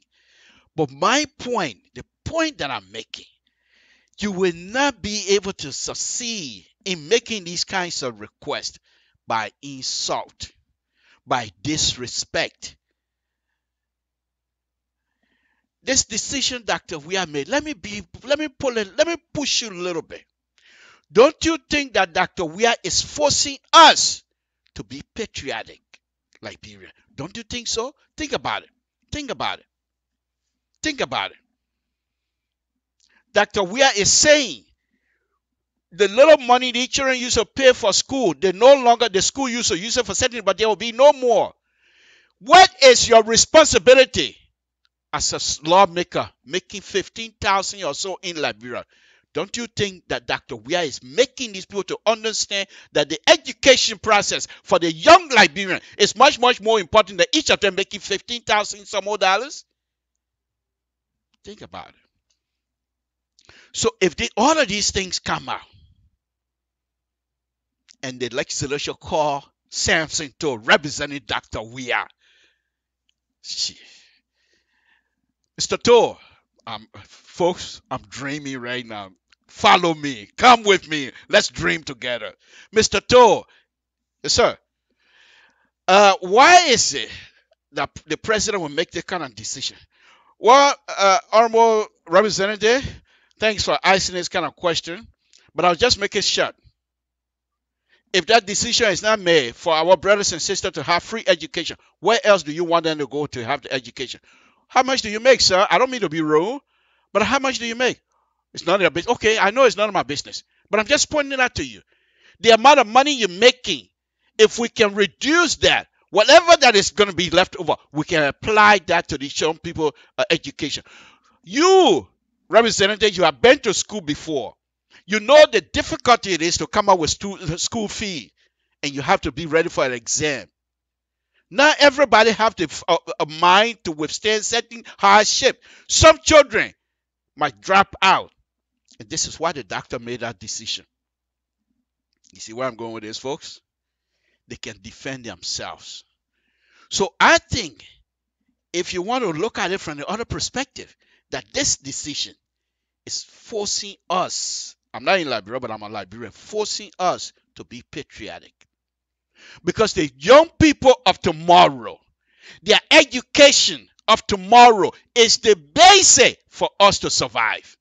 But my point, the point that I'm making, you will not be able to succeed in making these kinds of requests by insult, by disrespect. This decision, Dr. We have made, let me push you a little bit. Don't you think that Dr. Weah is forcing us to be patriotic, Liberia? Don't you think so? Think about it. Think about it. Think about it. Dr. Weah is saying the little money the children used to pay for school, they no longer, the school used to use it for something, but there will be no more. What is your responsibility as a lawmaker making 15,000 or so in Liberia? Don't you think that Dr. Weah is making these people to understand that the education process for the young Liberian is much, much more important than each of them making 15,000 some more dollars? Think about it. So if all of these things come out and the legislature call Samson to represent Dr. Weah, Mr. Tour, folks, I'm dreaming right now. Follow me. Come with me. Let's dream together. Mr. Tour, yes, sir. Why is it that the president will make this kind of decision? Well, Honorable Representative, thanks for asking this kind of question, but I'll just make it short. If that decision is not made for our brothers and sisters to have free education, where else do you want them to go to have the education? How much do you make, sir? I don't mean to be rude, but how much do you make? It's none of your business. Okay, I know it's none of my business, but I'm just pointing it out to you. The amount of money you're making, if we can reduce that, whatever that is going to be left over, we can apply that to the young people education. You, representative, you have been to school before. You know the difficulty it is to come up with school fee, and you have to be ready for an exam. Not everybody have a mind to withstand certain hardship. Some children might drop out. And this is why the doctor made that decision. You see where I'm going with this, folks? They can defend themselves. So I think if you want to look at it from the other perspective, that this decision is forcing us, I'm not in Liberia, but I'm a Liberian, forcing us to be patriotic. Because the young people of tomorrow, their education of tomorrow is the basic for us to survive.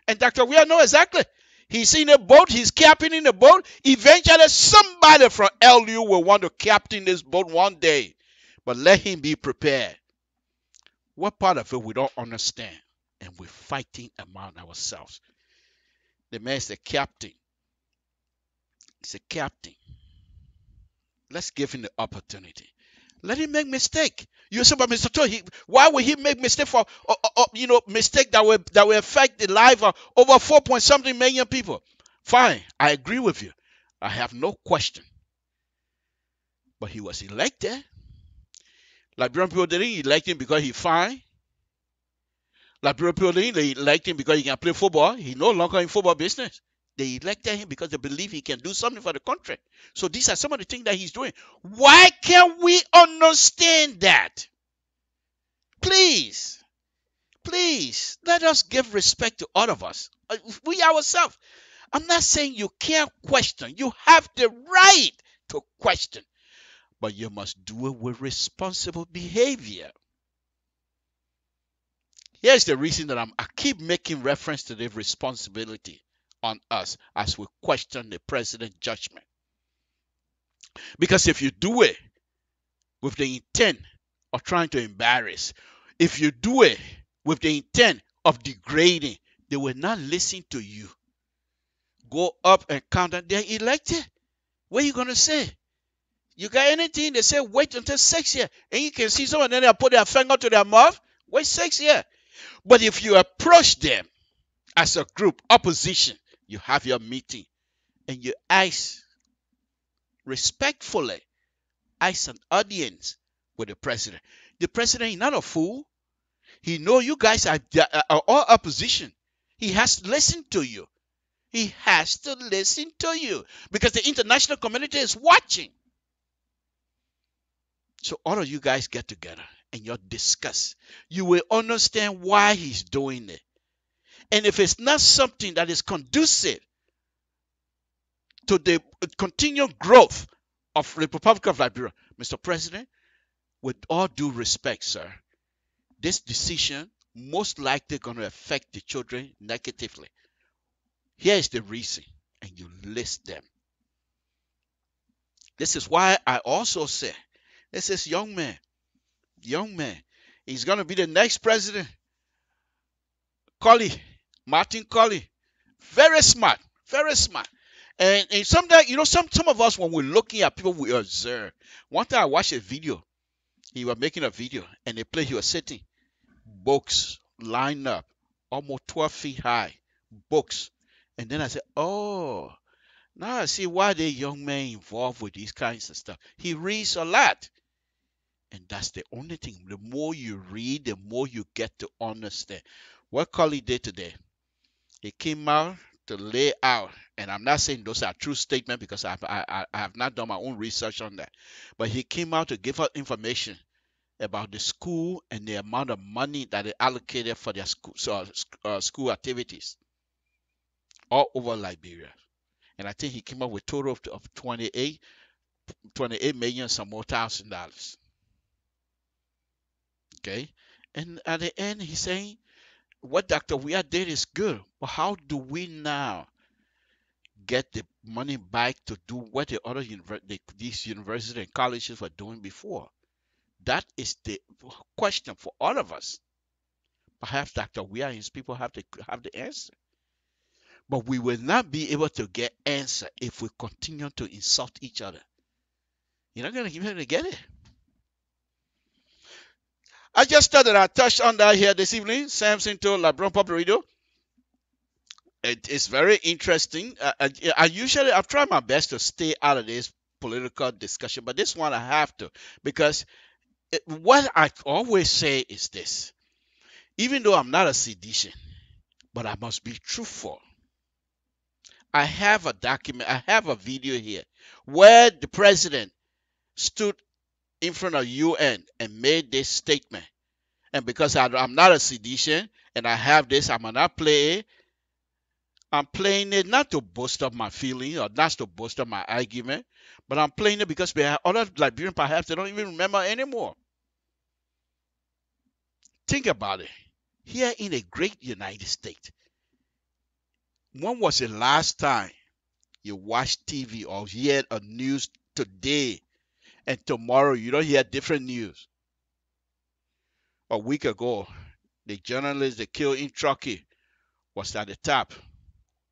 And Dr. Weah knows exactly. He's in a boat. He's captaining the boat. Eventually, somebody from LU will want to captain this boat one day. But let him be prepared. What part of it we don't understand? And we're fighting among ourselves. The man is the captain. He's a captain. Let's give him the opportunity. Let him make mistake. You say, but Mr. Toy, why would he make mistake for mistake that will affect the life of over 4-point-something million people? Fine, I agree with you. I have no question. But he was elected. Liberian people didn't elect him because he's fine. Liberian people didn't elect him because he can play football. He's no longer in football business. They elected him because they believe he can do something for the country. So these are some of the things that he's doing. Why can't we understand that? Please, let us give respect to all of us. We ourselves. I'm not saying you can't question. You have the right to question. But you must do it with responsible behavior. Here's the reason that I keep making reference to the responsibility on us as we question the president's judgment. Because if you do it with the intent of trying to embarrass, if you do it with the intent of degrading, they will not listen to you. Go up and counter. They're elected. What are you going to say? You got anything? They say wait until 6 years. And you can see some of them, they put their finger to their mouth. Wait 6 years. But if you approach them as a group, opposition, you have your meeting and you ask respectfully, ask an audience with the president. The president is not a fool. He know you guys are all opposition. He has to listen to you. He has to listen to you because the international community is watching. So all of you guys get together and you discuss. You will understand why he's doing it. And if it's not something that is conducive to the continued growth of the Republic of Liberia, Mr. President, with all due respect, sir, this decision most likely going to affect the children negatively. Here is the reason, and you list them. This is why I also say, this is young man, he's going to be the next president. Martin Colley, very smart. And sometimes, some of us, when we're looking at people, we observe. One time I watched a video. He was making a video, and he was sitting. Books lined up, almost 12 feet high. Books. And then I said, oh, now I see why the young man involved with these kinds of stuff. He reads a lot. And that's the only thing. The more you read, the more you get to understand. What Colley did today, he came out to lay out, and I'm not saying those are true statements because I have not done my own research on that, but he came out to give us information about the school and the amount of money that they allocated for their school activities all over Liberia. And I think he came up with a total of 28 million some more $1,000. Okay. And at the end, he's saying, what Dr. Weah did is good, but how do we now get the money back to do what the other these universities and colleges were doing before? That is the question for all of us. Perhaps Dr. Weah and his people have the answer. But we will not be able to get answer if we continue to insult each other. You're not going to be able to get it. I just thought that I touched on that here this evening. Samson to LeBron Public Radio. It is very interesting. I've tried my best to stay out of this political discussion, but this one I have to, because what I always say is this: even though I'm not a seditious, but I must be truthful. I have a document, I have a video here where the president stood in front of UN and made this statement. And because I'm not a seditious and I have this, I'm not play it. I'm playing it not to boast of my feelings or not to boast of my argument, but I'm playing it because there are other Liberians perhaps they don't even remember anymore. Think about it. Here in a great United States, when was the last time you watched TV or heard a news today and tomorrow you don't hear different news? A week ago, the journalist that killed in Truckee was at the top.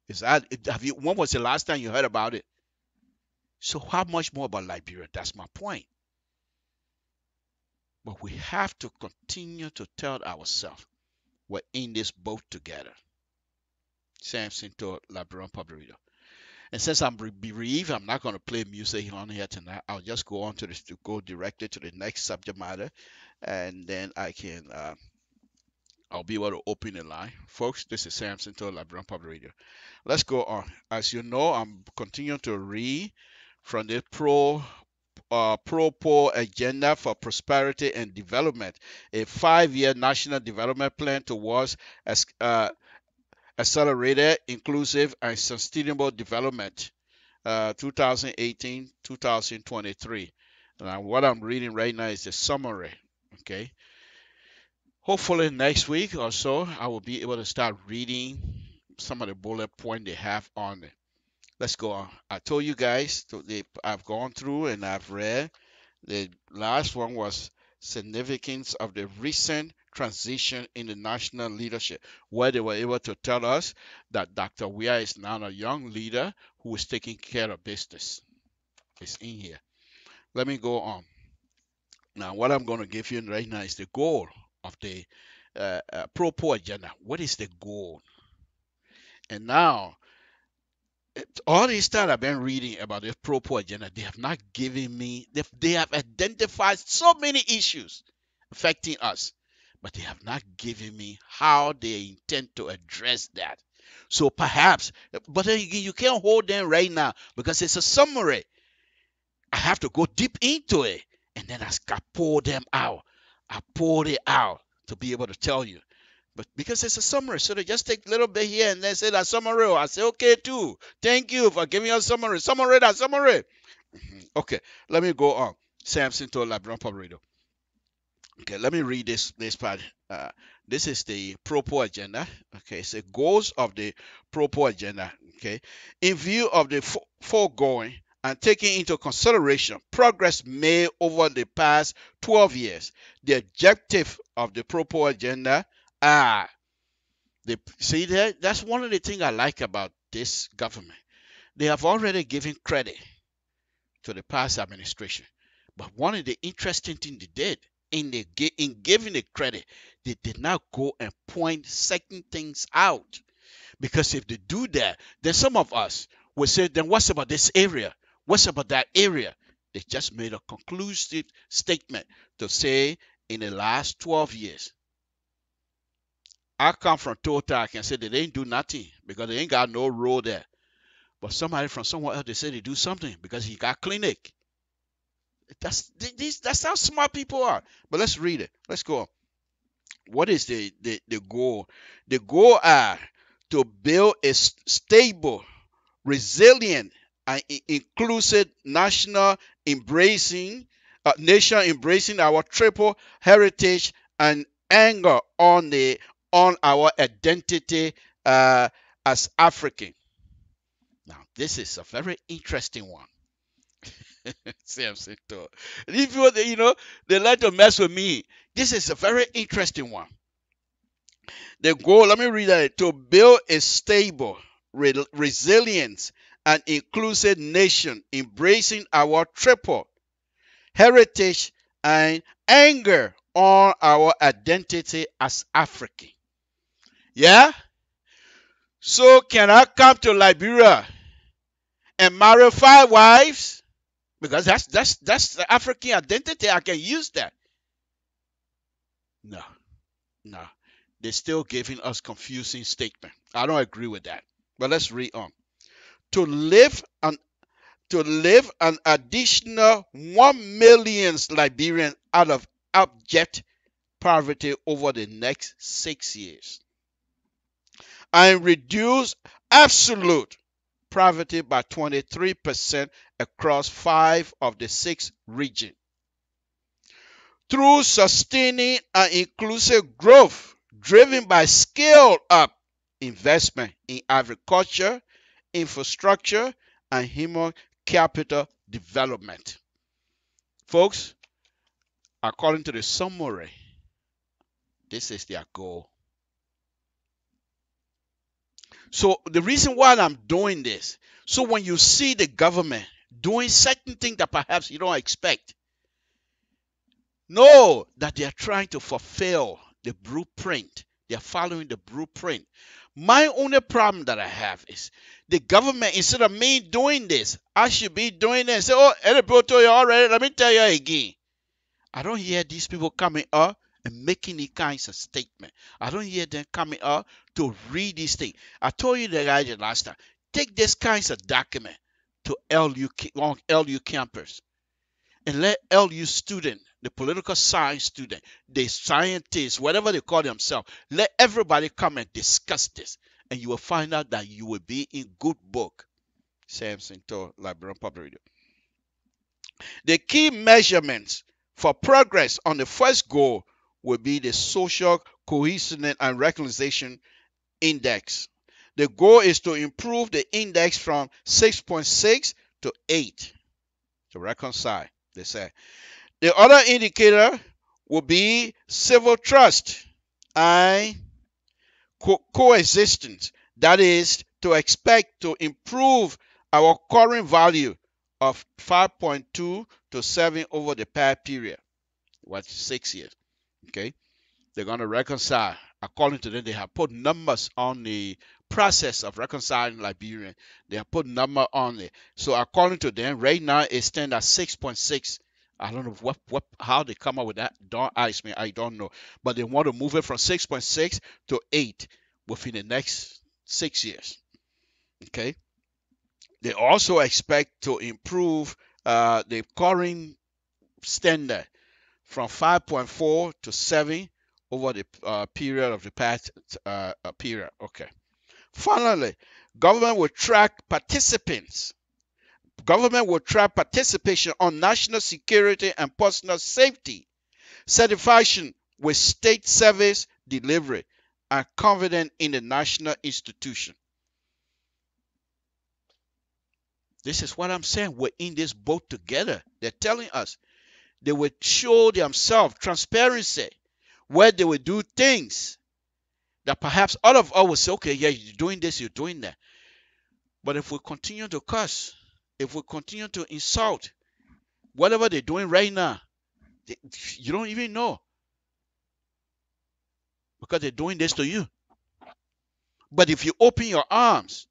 When was the last time you heard about it? So how much more about Liberia? That's my point. But we have to continue to tell ourselves we're in this boat together. Samson to Liberia Public Radio. And since I'm bereaved, I'm not going to play music on here tonight. I'll just go on to go directly to the next subject matter, and then I'll be able to open the line. Folks, this is Samson to Liberia Public Radio. Let's go on. As you know, I'm continuing to read from the Pro-Poor Agenda for Prosperity and Development, a 5-year national development plan towards accelerated, inclusive, and sustainable development, 2018-2023. Now, what I'm reading right now is the summary. Okay. Hopefully next week or so, I will be able to start reading some of the bullet points they have on it. Let's go on. I told you guys I've gone through and I've read. The last one was significance of the recent transition in the national leadership, where they were able to tell us that Dr. Weah is now a young leader who is taking care of business. It's in here. let me go on. Now, what I'm going to give you right now is the goal of the Pro-Poor agenda. What is the goal? And now, all this time I've been reading about the Pro-Poor agenda, they have not given me, they have identified so many issues affecting us, but they have not given me how they intend to address that. So perhaps, but then again, you can't hold them right now because it's a summary. I have to go deep into it, and then I pull them out. I pulled it out to be able to tell you. But because it's a summary, so they just take a little bit here and then say that summary. I say, okay, too. Thank you for giving us summary. Summary that summary. Okay, let me go on. Samson to LIBERIA Public Radio. Okay, let me read this part. This is the Pro-Poor agenda. Okay, it's the goals of the Pro-Poor agenda. Okay, in view of the foregoing and taking into consideration progress made over the past 12 years, the objective of the Pro-Poor agenda are see that's one of the things I like about this government. They have already given credit to the past administration, but one of the interesting things they did in giving the credit, they did not go and point certain things out. Because if they do that, then some of us will say, then what's about this area? What's about that area? They just made a conclusive statement to say in the last 12 years. I come from Total, I can say they didn't do nothing because they ain't got no road there. But somebody from somewhere else, they say they do something because he got clinic. That's how smart people are. But let's read it. Let's go. What is the goal? The goal are to build a stable, resilient, and inclusive nation embracing our triple heritage and anger on our identity as African. Now, this is a very interesting one. If they like to mess with me, this is a very interesting one. The goal, let me read that, to build a stable, resilient, and inclusive nation, embracing our triple heritage and anger on our identity as African. Yeah? So can I come to Liberia and marry 5 wives? Because that's the African identity. I can use that. No. They're still giving us confusing statement. I don't agree with that. But let's read on. To live an additional 1 million Liberians out of abject poverty over the next 6 years, and reduce absolute poverty by 23% across 5 of the 6 regions. Through sustaining and inclusive growth driven by scaled-up investment in agriculture, infrastructure, and human capital development. Folks, according to the summary, this is their goal. So the reason why I'm doing this, so when you see the government doing certain things that perhaps you don't expect, know that they are trying to fulfill the blueprint. They are following the blueprint. My only problem that I have is the government, instead of me doing this, I should be doing this. Say, oh, people told you already. Let me tell you again. I don't hear these people coming up and making these kinds of statements. I don't hear them coming up to read these things. I told you the guys last time. Take these kinds of documents to LU campus and let LU student, the political science student, the scientists, whatever they call themselves, let everybody come and discuss this. And you will find out that you will be in good book. Samson to LIBERIA Public Radio. The key measurements for progress on the first goal will be the social cohesion and reconciliation index. The goal is to improve the index from 6.6 to 8 to reconcile, they say. The other indicator will be civil trust and coexistence. That is to expect to improve our current value of 5.2 to to 7 over the past period. What, 6 years? Okay, they're going to reconcile. According to them, they have put numbers on the process of reconciling Liberian. They have put number on it. So according to them, right now it stands at 6.6. I don't know how they come up with that. Don't ask me. I don't know. But they want to move it from 6.6 to 8 within the next 6 years. Okay. They also expect to improve the current standard from 5.4 to 7 over the period of the past period. Okay. Finally, government will track participants. Government will track participation on national security and personal safety, certification with state service delivery, and confidence in the national institution. This is what I'm saying. We're in this boat together. They're telling us they will show themselves transparency, where they will do things that perhaps all of us will say, okay, yeah, you're doing this, you're doing that. But if we continue to curse, if we continue to insult, whatever they're doing right now, you don't even know, because they're doing this to you. But if you open your arms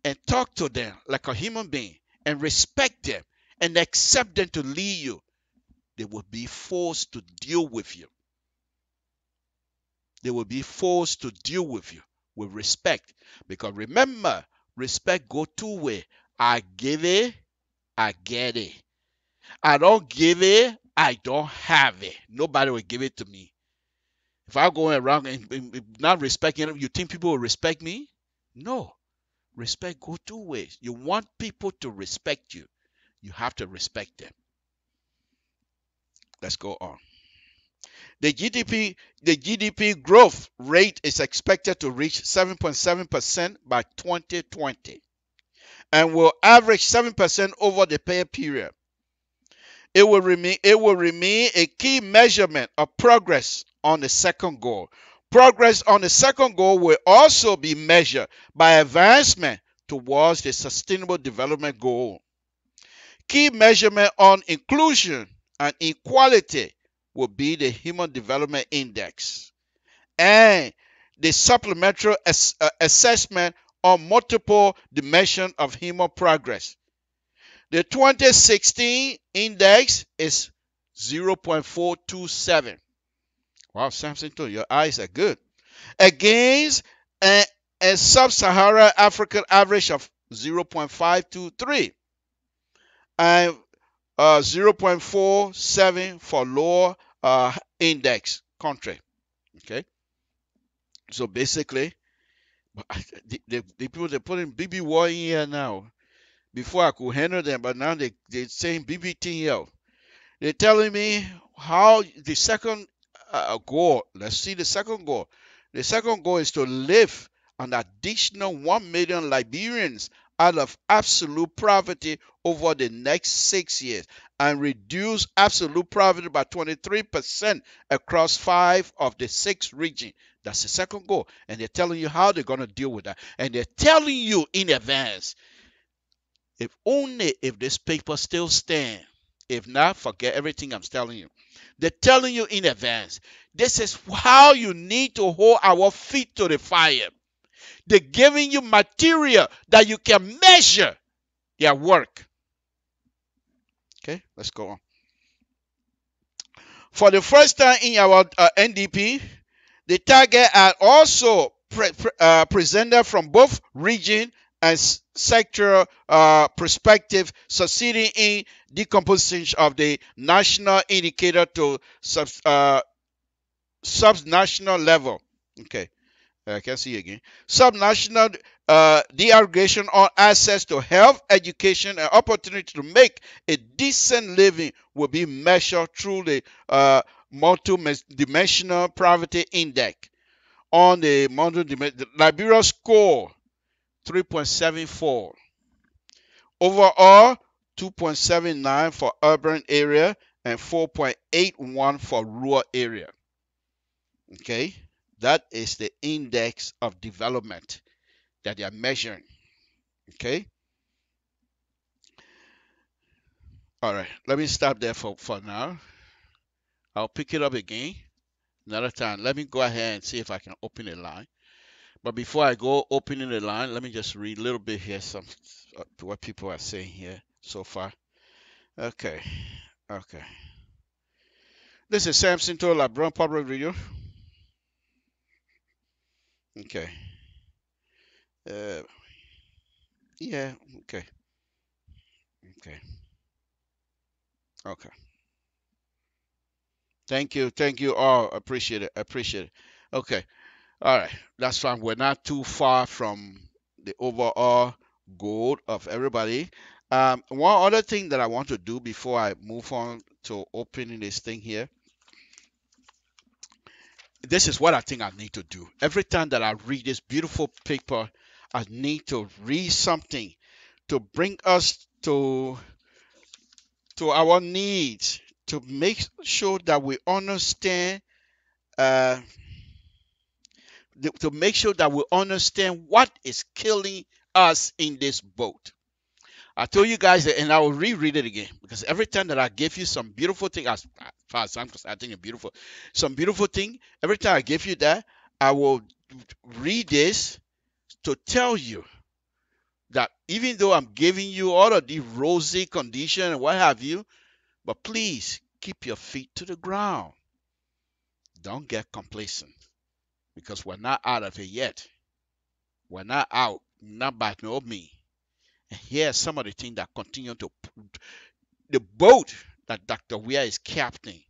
and talk to them like a human being and respect them and accept them to lead you, they will be forced to deal with you. They will be forced to deal with you with respect. Because remember, respect go two ways. I give it, I get it. I don't give it, I don't have it. Nobody will give it to me. If I go around and not respecting it, you think people will respect me? No. Respect go two ways. You want people to respect you, you have to respect them. Let's go on. The GDP growth rate is expected to reach 7.7% by 2020 and will average 7% over the pay period. It will remain a key measurement of progress on the second goal. Progress on the second goal will also be measured by advancement towards the Sustainable Development Goal. Key measurement on inclusion and equality will be the Human Development Index and the supplementary assessment on multiple dimensions of human progress. The 2016 index is 0.427. Wow, Samson, your eyes are good. Against a sub-Saharan African average of 0.523 and 0.47 for lower index country. Okay, so basically, the people they put in BB1 here now. Before I could handle them, but now they're saying BBT here. They're telling me how the second goal. Let's see the second goal. The second goal is to lift an additional 1 million Liberians out of absolute poverty over the next 6 years and reduce absolute poverty by 23% across 5 of the 6 regions. That's the second goal. And they're telling you how they're going to deal with that. And they're telling you in advance, if only if this paper still stands. If not, forget everything I'm telling you. They're telling you in advance. This is how you need to hold our feet to the fire. They're giving you material that you can measure their work. Okay, let's go on. For the first time in our NDP, the target are also presented from both region and sectoral perspective, succeeding in decomposition of the national indicator to subnational level. Okay, I can see again. Subnational de-aggregation on access to health, education, and opportunity to make a decent living will be measured through the multi-dimensional poverty index. On the Liberia score 3.74. Overall, 2.79 for urban area and 4.81 for rural area. Okay, that is the index of development that they are measuring. Okay. All right, let me stop there for now. I'll pick it up again another time. Let me go ahead and see if I can open a line. But before I go opening the line, let me just read a little bit here, some what people are saying here so far. Okay, okay. This is Samson to LeBron Public Radio. Okay. Uh, yeah. Okay. Okay. Okay. Thank you all. Appreciate it. Appreciate it. Okay. All right. That's fine. We're not too far from the overall goal of everybody. One other thing that I want to do before I move on to opening this thing here. This is what I think I need to do. Every time that I read this beautiful paper, I need to read something to bring us to our needs, to make sure that we understand uh, to make sure that we understand what is killing us in this boat. I told you guys that, and I will reread it again, because every time that I give you some beautiful thing, as far as I'm concerned, I think it's beautiful, some beautiful thing, every time I give you that, I will read this to tell you that even though I'm giving you all of the rosy condition and what have you, but please keep your feet to the ground. Don't get complacent, because we're not out of it yet. We're not out, not by no means. And here's some of the things that continue to the boat that Dr. Weir is captaining.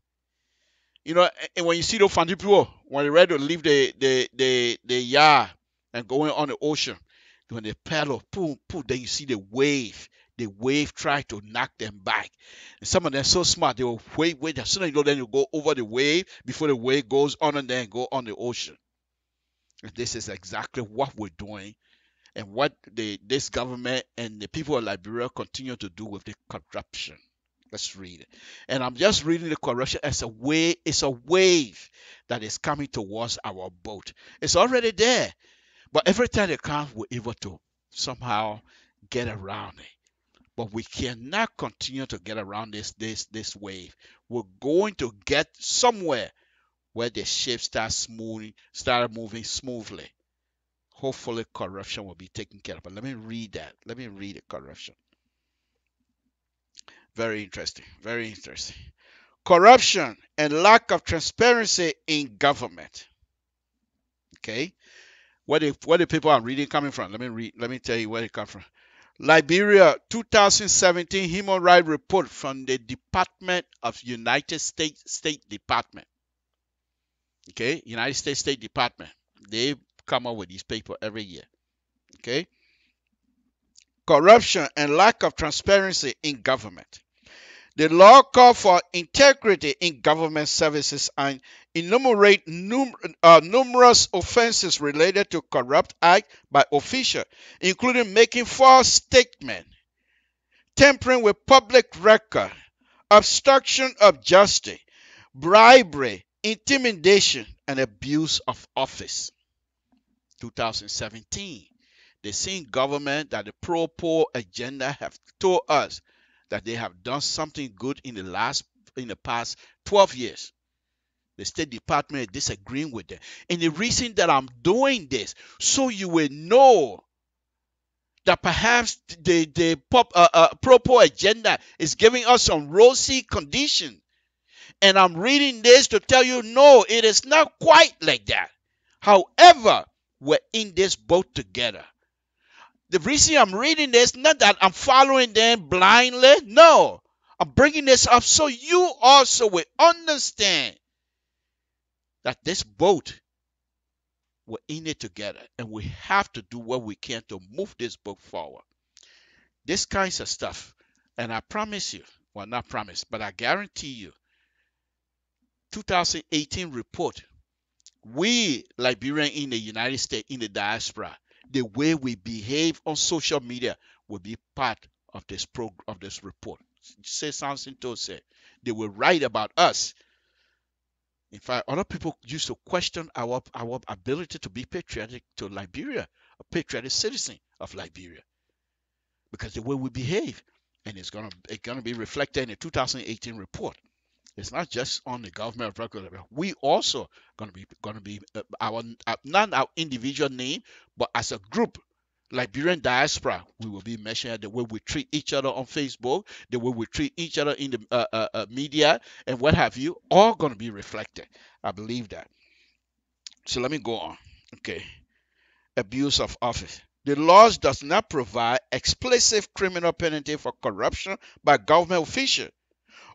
You know, and when you see those funny people, when they're ready to leave the yard and going on the ocean, when they paddle, boom, boom, then you see the wave. The wave try to knock them back. And some of them so smart, they will wait. As soon as you know, then you go over the wave before the wave goes on and then go on the ocean. And this is exactly what we're doing, and what this government and the people of Liberia continue to do with the corruption. Let's read it. And I'm just reading the corruption as a way. It's a wave that is coming towards our boat. It's already there. But every time it comes, we're able to somehow get around it. But we cannot continue to get around this wave. We're going to get somewhere where the ship start moving smoothly. Hopefully corruption will be taken care of. But let me read that. Let me read the corruption. Very interesting. Very interesting. Corruption and lack of transparency in government. Okay. Where the people I'm reading coming from? Let me tell you where it comes from. Liberia 2017 Human Rights Report from the Department of United States State Department. Okay, United States State Department. They come up with these papers every year. Okay. Corruption and lack of transparency in government. The law calls for integrity in government services and enumerate numerous offenses related to corrupt act by officials, including making false statements, tampering with public record, obstruction of justice, bribery, intimidation, and abuse of office. 2017. The same government that the pro-poor agenda have told us that they have done something good in the past 12 years. The State Department is disagreeing with them. And the reason that I'm doing this, so you will know that perhaps the pro-poor agenda is giving us some rosy condition. And I'm reading this to tell you, no, it is not quite like that. However, we're in this boat together. The reason I'm reading this, not that I'm following them blindly. No, I'm bringing this up so you also will understand that this boat, we're in it together, and we have to do what we can to move this boat forward. This kinds of stuff, and I promise you, well, not promise, but I guarantee you, 2018 report, we Liberian in the United States, in the diaspora, the way we behave on social media will be part of this report. Say something to say. They will write about us. In fact, other people used to question our ability to be patriotic to Liberia, a patriotic citizen of Liberia, because the way we behave. and it's gonna be reflected in the 2018 report. It's not just on the government of record level. We also gonna be our not our individual name, but as a group, Liberian diaspora, we will be mentioning the way we treat each other on Facebook, the way we treat each other in the media, and what have you, all gonna be reflected. I believe that. So let me go on. Okay, abuse of office. The laws does not provide explicit criminal penalty for corruption by government officials.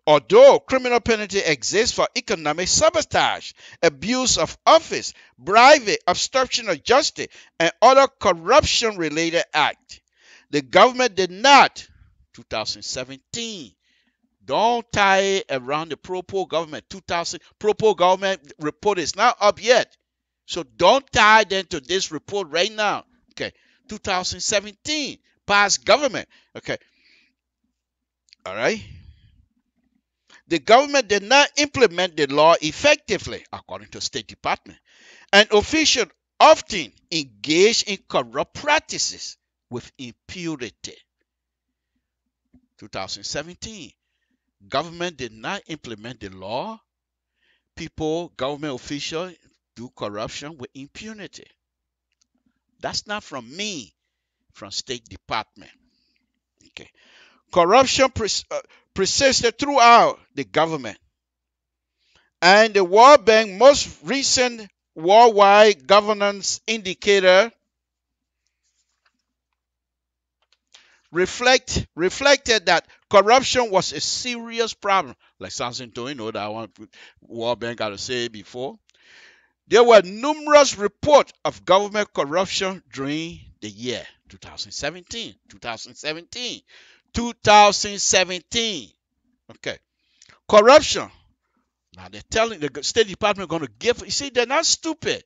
Although criminal penalty exists for economic sabotage, abuse of office, bribery, obstruction of justice, and other corruption-related acts, the government did not, 2017, don't tie it around the pro-poor government. 2000 pro-poor government report is not up yet. So don't tie them to this report right now. Okay, 2017, past government. Okay, all right. The government did not implement the law effectively, according to State Department, and officials often engage in corrupt practices with impunity. 2017, government did not implement the law. Government officials do corruption with impunity. That's not from me, from State Department. Okay. Corruption persisted throughout the government. And the World Bank most recent worldwide governance indicator reflected that corruption was a serious problem. Like something to that World Bank got to say before. There were numerous reports of government corruption during the year 2017. 2017. Okay. Corruption. Now they're telling the State Department going to give. You see, they're not stupid.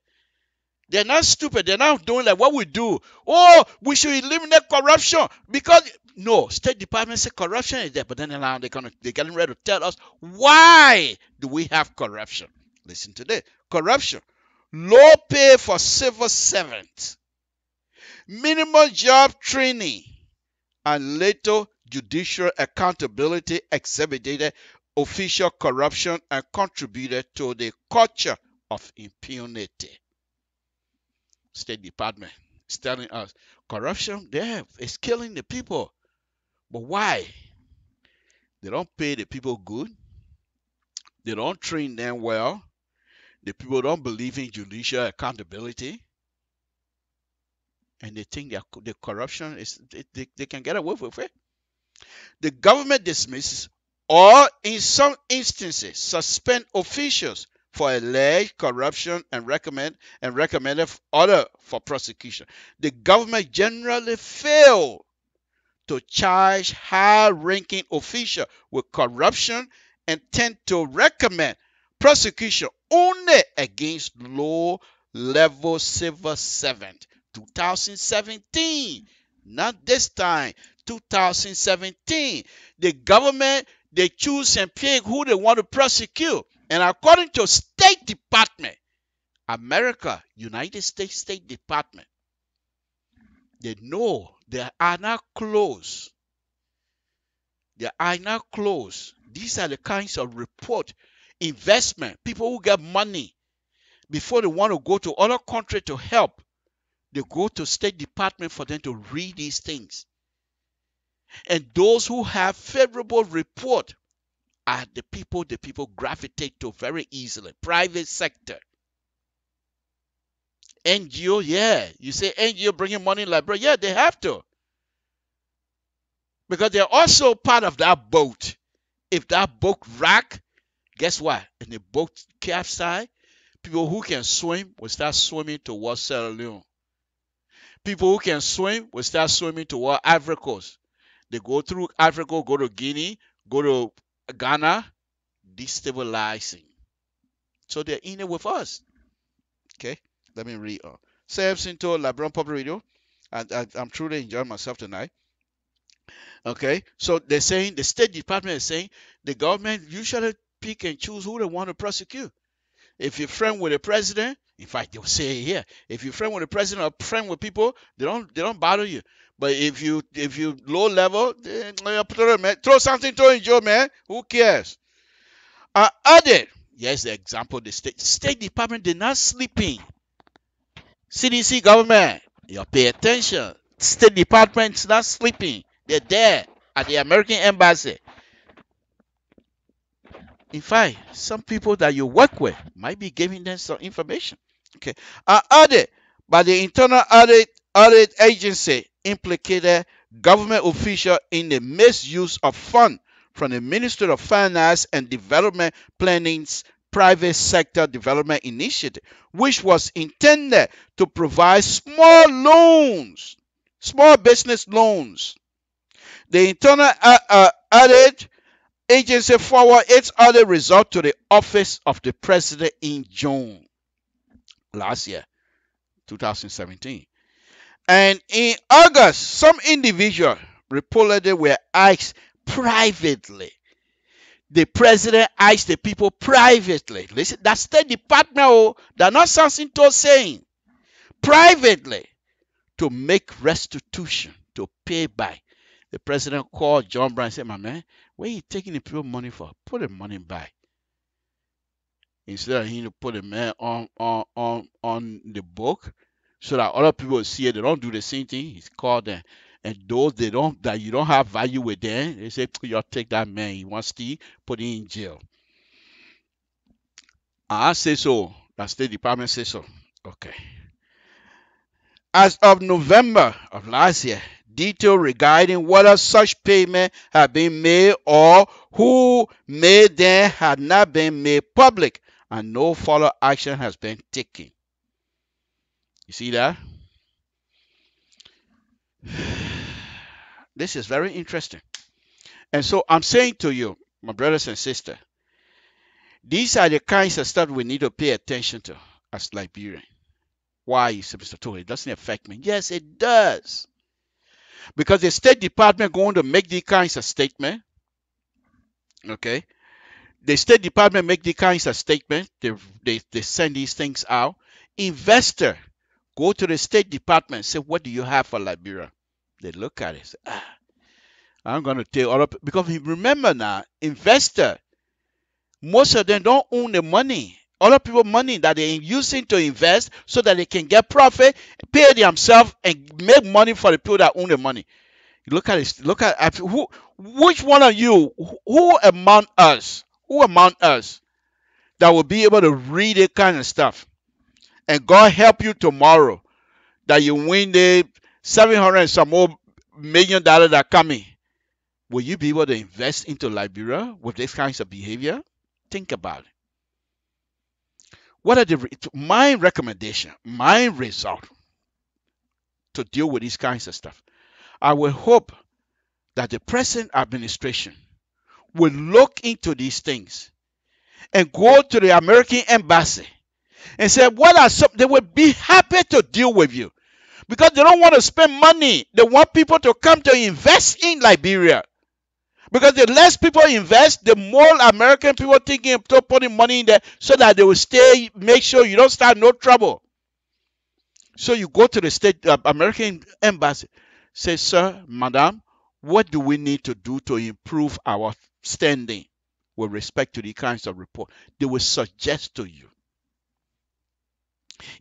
They're not doing like what we do. Oh, we should eliminate corruption because no, State Department said corruption is there, but then now they're getting ready to tell us why do we have corruption. Listen to this. Corruption. Low pay for civil servants. Minimum job training. And little judicial accountability exhibited official corruption and contributed to the culture of impunity. State Department is telling us corruption there is killing the people. But why? They don't pay the people good. They don't train them well. The people don't believe in judicial accountability. And they think that the corruption is they can get away with it. The government dismisses or in some instances suspend officials for alleged corruption and recommended order for prosecution. The government generally fail to charge high-ranking officials with corruption and tend to recommend prosecution only against low-level civil servants. 2017, not this time. 2017, the government, they choose and pick who they want to prosecute. And according to State Department, United States State Department, they know they are not close. They are not close. These are the kinds of report, investment, people who get money before they want to go to other country to help. They go to State Department for them to read these things. And those who have favorable report are the people gravitate to very easily. Private sector. NGO, yeah. You say NGO bringing money in Liberia. Yeah, they have to. Because they're also part of that boat. If that boat wreck, guess what? And the boat capsize, people who can swim will start swimming towards Sierra Leone. People who can swim will start swimming toward Ivory Coast. They go through Africa, go to Guinea, go to Ghana, destabilizing. So they're in it with us. Okay, let me read on. Samson told Liberian Public Radio, and I'm truly enjoying myself tonight. Okay, so they're saying, the State Department is saying, the government usually pick and choose who they want to prosecute. If you're friend with the president In fact, they'll say here, if you're friend with the president or friend with people, they don't bother you. But if you low level, throw something to enjoy, man. Who cares? Added, here's the example: the State Department did not sleeping. CDC government, you pay attention. State Department's not sleeping. They're there at the American embassy. In fact, some people that you work with might be giving them some information. Okay. Audit by the Internal Audit Agency implicated government official in the misuse of funds from the Ministry of Finance and Development Planning's Private Sector Development Initiative, which was intended to provide small business loans. The Internal Audit Agency forwarded its audit result to the Office of the President in June last year, 2017. And in August, some individuals reportedly were asked privately. The president asked the people privately. Listen, that's State Department, they're not something to saying. Privately, to make restitution, to pay back. The president called John Brown and said, my man, where you taking the people money for? Put the money back. Instead of him to put the man on the book so that other people see it, they don't do the same thing. He's called them. And those that you don't have value with them, they say, you take that man, he wants to put him in jail. I say so. The State Department says so. Okay. As of November of last year, detail regarding whether such payment had been made or who made them had not been made public, and no follow action has been taken. You see that? This is very interesting. And so I'm saying to you, my brothers and sisters, these are the kinds of stuff we need to pay attention to as Liberians. Why, Mr. Tory? It doesn't affect me. Yes, it does. Because the State Department going to make these kinds of statements. Okay? The State Department make these kinds of statements. They send these things out. Investor go to the State Department and say, what do you have for Liberia? They look at it. Say, I'm going to tell all of it. Because remember now, investor, most of them don't own the money. Other people money that they're using to invest so that they can get profit, pay themselves, and make money for the people that own the money. Look at it. Look at who. Which one of you? Who among us? Who among us that will be able to read that kind of stuff? And God help you tomorrow that you win the $700 and some more million that are coming. Will you be able to invest into Liberia with this kinds of behavior? Think about it. What are my recommendation, my result to deal with these kinds of stuff? I will hope that the present administration will look into these things and go to the American embassy and say, what are some, they will be happy to deal with you because they don't want to spend money. They want people to come to invest in Liberia. Because the less people invest, the more American people thinking of putting money in there so that they will stay, make sure you don't start no trouble. So you go to the state American embassy, say, sir, madam, what do we need to do to improve our standing with respect to the kinds of report? They will suggest to you.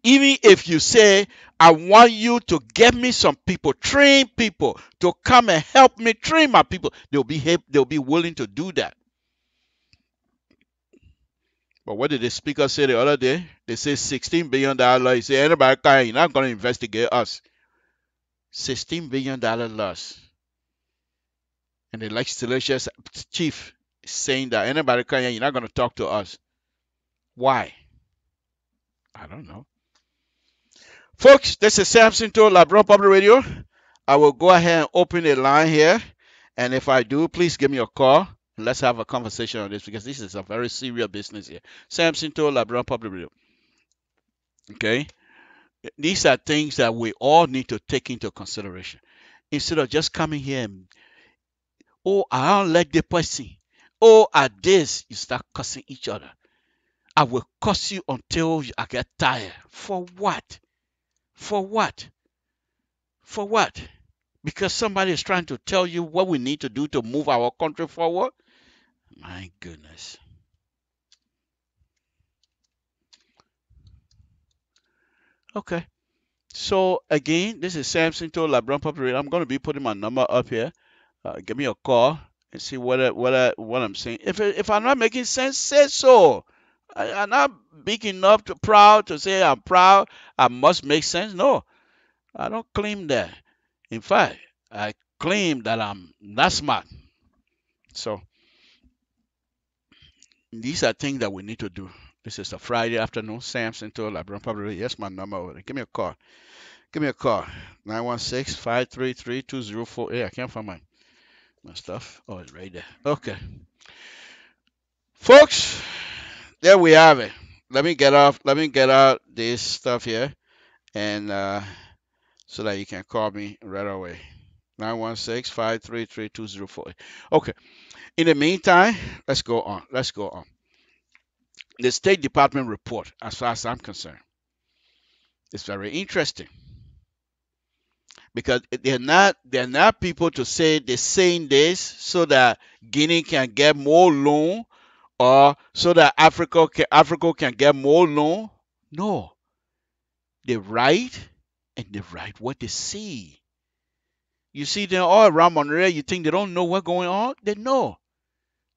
Even if you say, I want you to get me some people, train people to come and help me train my people, they'll be willing to do that. But what did the speaker say the other day? They say $16 billion. He said, anybody can, you're not going to investigate us. $16 billion loss. And the legislature chief is saying that anybody can, you're not going to talk to us. Why? I don't know. Folks, this is Samson to LIBERIA Public Radio. I will go ahead and open a line here. And if I do, please give me a call. Let's have a conversation on this because this is a very serious business here. Samson to LIBERIA Public Radio. Okay? These are things that we all need to take into consideration. Instead of just coming here and, oh, I don't like the person. Oh, at this, you start cussing each other. I will curse you until I get tired. For what? For what? For what? Because somebody is trying to tell you what we need to do to move our country forward? My goodness. Okay. So again, this is Samson to LeBron Populator. I'm going to be putting my number up here. Give me a call and see what I'm saying. If I'm not making sense, say so. I'm not big enough to proud to say I'm proud. I must make sense. No, I don't claim that. In fact, I claim that I'm not smart. So these are things that we need to do. This is a Friday afternoon. Samson to LeBron Populator. Yes, my number over there. Give me a call. Give me a call. 916-533-2048. I can't find my stuff. Oh, it's right there. Okay. Folks, there we have it. Let me get out this stuff here and so that you can call me right away. 916-533-2048. Okay. In the meantime, let's go on. The State Department report, as far as I'm concerned, is very interesting because they're not people to say they're saying this so that Guinea can get more loan or so that Africa can get more loan. No, they write and they write what they see. You see them all around Monterey. You think they don't know what's going on? They know.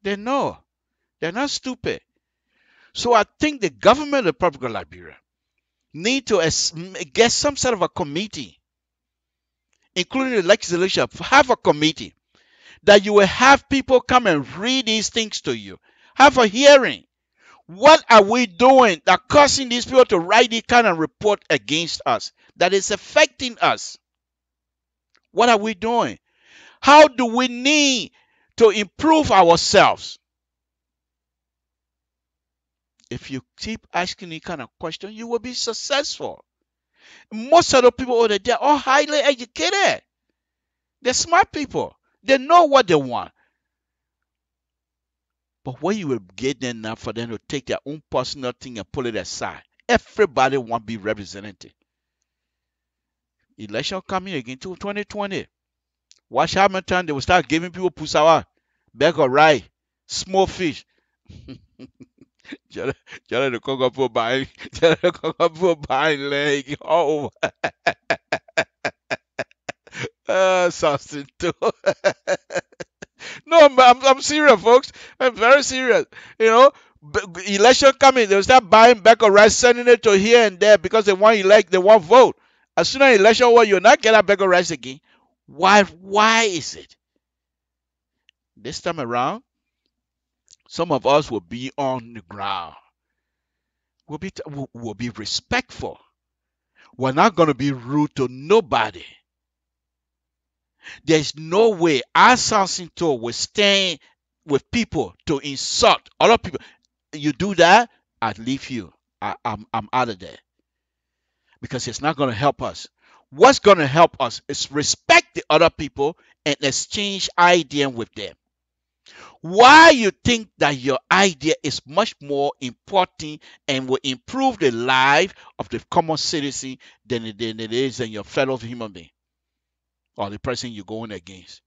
They know. They're not stupid. So I think the government of the Republic of Liberia need to get some sort of a committee, including the legislature, have a committee that you will have people come and read these things to you. Have a hearing. What are we doing that causing these people to write this kind of report against us that is affecting us? What are we doing? How do we need to improve ourselves? If you keep asking these kind of questions, you will be successful. Most of the people over there, they're all highly educated. They're smart people. They know what they want. But when you will get them now for them to take their own personal thing and pull it aside, everybody want to be represented. Election coming again to 2020. Watch how many times they will start giving people pusawa, bag of rice, small fish. Jala the Congo buying, Jala the Congo buying leg. Oh, something too. No, I'm serious, folks. I'm very serious. You know, election coming, they'll start buying back of rice, sending it to here and there because they want elect, they want vote. As soon as election over, you'll not get a bag of rice again. Why is it? This time around, some of us will be on the ground. We'll be respectful. We're not going to be rude to nobody. There's no way Asasinto will stand with people to insult other people. You do that, I'd leave you. I'm out of there because it's not going to help us. What's going to help us is respect the other people and exchange ideas with them. Why you think that your idea is much more important and will improve the life of the common citizen than it is in your fellow human being or the person you're going against?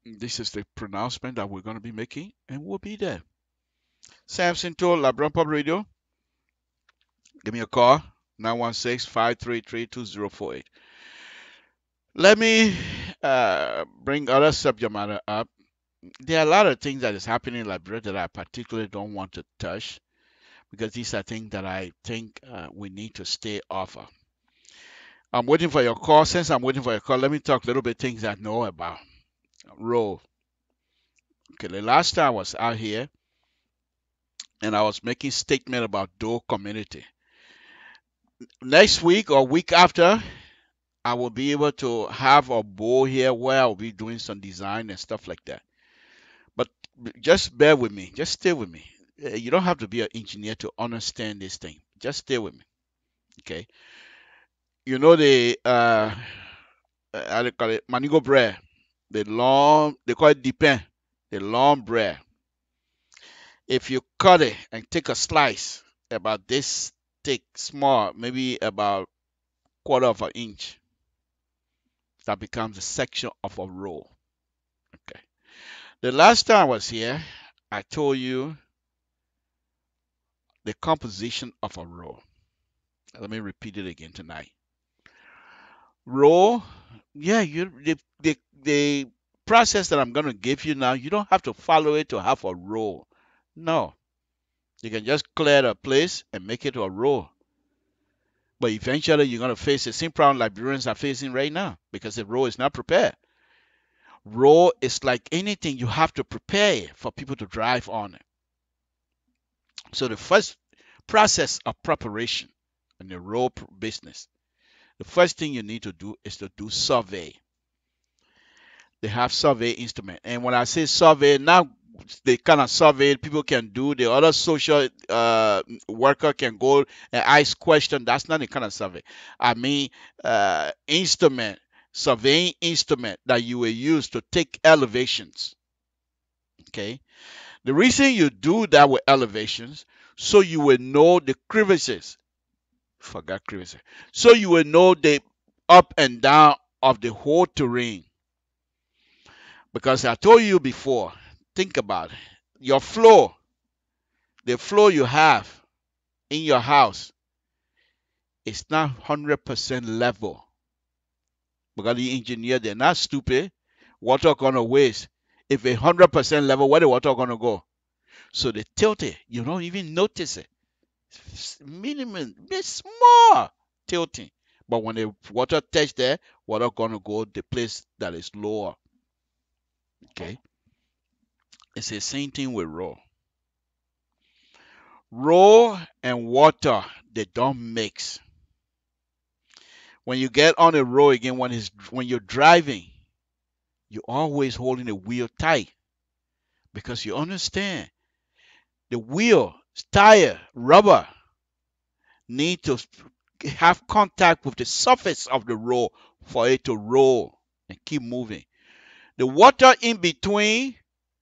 This is the pronouncement that we're going to be making, and we'll be there. Samson told LeBron Pub Radio. Give me a call, 916-533-2048. Let me bring other subject matter up. There are a lot of things that is happening in Liberia that I particularly don't want to touch because these are things that I think we need to stay off of. I'm waiting for your call. Since I'm waiting for your call, let me talk a little bit things I know about. Roll. Okay, the last time I was out here and I was making statement about Dole community. Next week or week after, I will be able to have a bowl here where I'll be doing some design and stuff like that. But just bear with me. Just stay with me. You don't have to be an engineer to understand this thing. Just stay with me. Okay. You know the how they call it, manigo bread, the long, they call it dipin, the long bread. If you cut it and take a slice about this thick, small, maybe about quarter of an inch, that becomes a section of a roll. Okay. The last time I was here, I told you the composition of a roll. Let me repeat it again tonight. Roll, yeah, the process that I'm going to give you now, you don't have to follow it to have a roll. No, you can just clear the place and make it a roll. But eventually, you're going to face the same problem Liberians are facing right now because the roll is not prepared. Roll is like anything, you have to prepare for people to drive on it. So the first process of preparation in the roll business, the first thing you need to do is to do survey. They have survey instrument, and when I say survey, now the kind of survey people can do, the other social worker can go and ask question. That's not the kind of survey. I mean, instrument, surveying instrument that you will use to take elevations. Okay, the reason you do that with elevations, so you will know the crevices. Forgot crevices. So you will know the up and down of the whole terrain. Because I told you before, think about it. Your floor, the floor you have in your house, is not 100% level. Because the engineer, they're not stupid. Water gonna waste. If it's 100% level, where the water gonna go? So they tilt it. You don't even notice it. Minimum, it's small tilting. But when the water touch there, water gonna go the place that is lower. Okay. It's the same thing with roll. Roll and water, they don't mix. When you get on a road again, when you're driving, you're always holding the wheel tight because you understand the wheel, tire, rubber need to have contact with the surface of the road for it to roll and keep moving. The water in between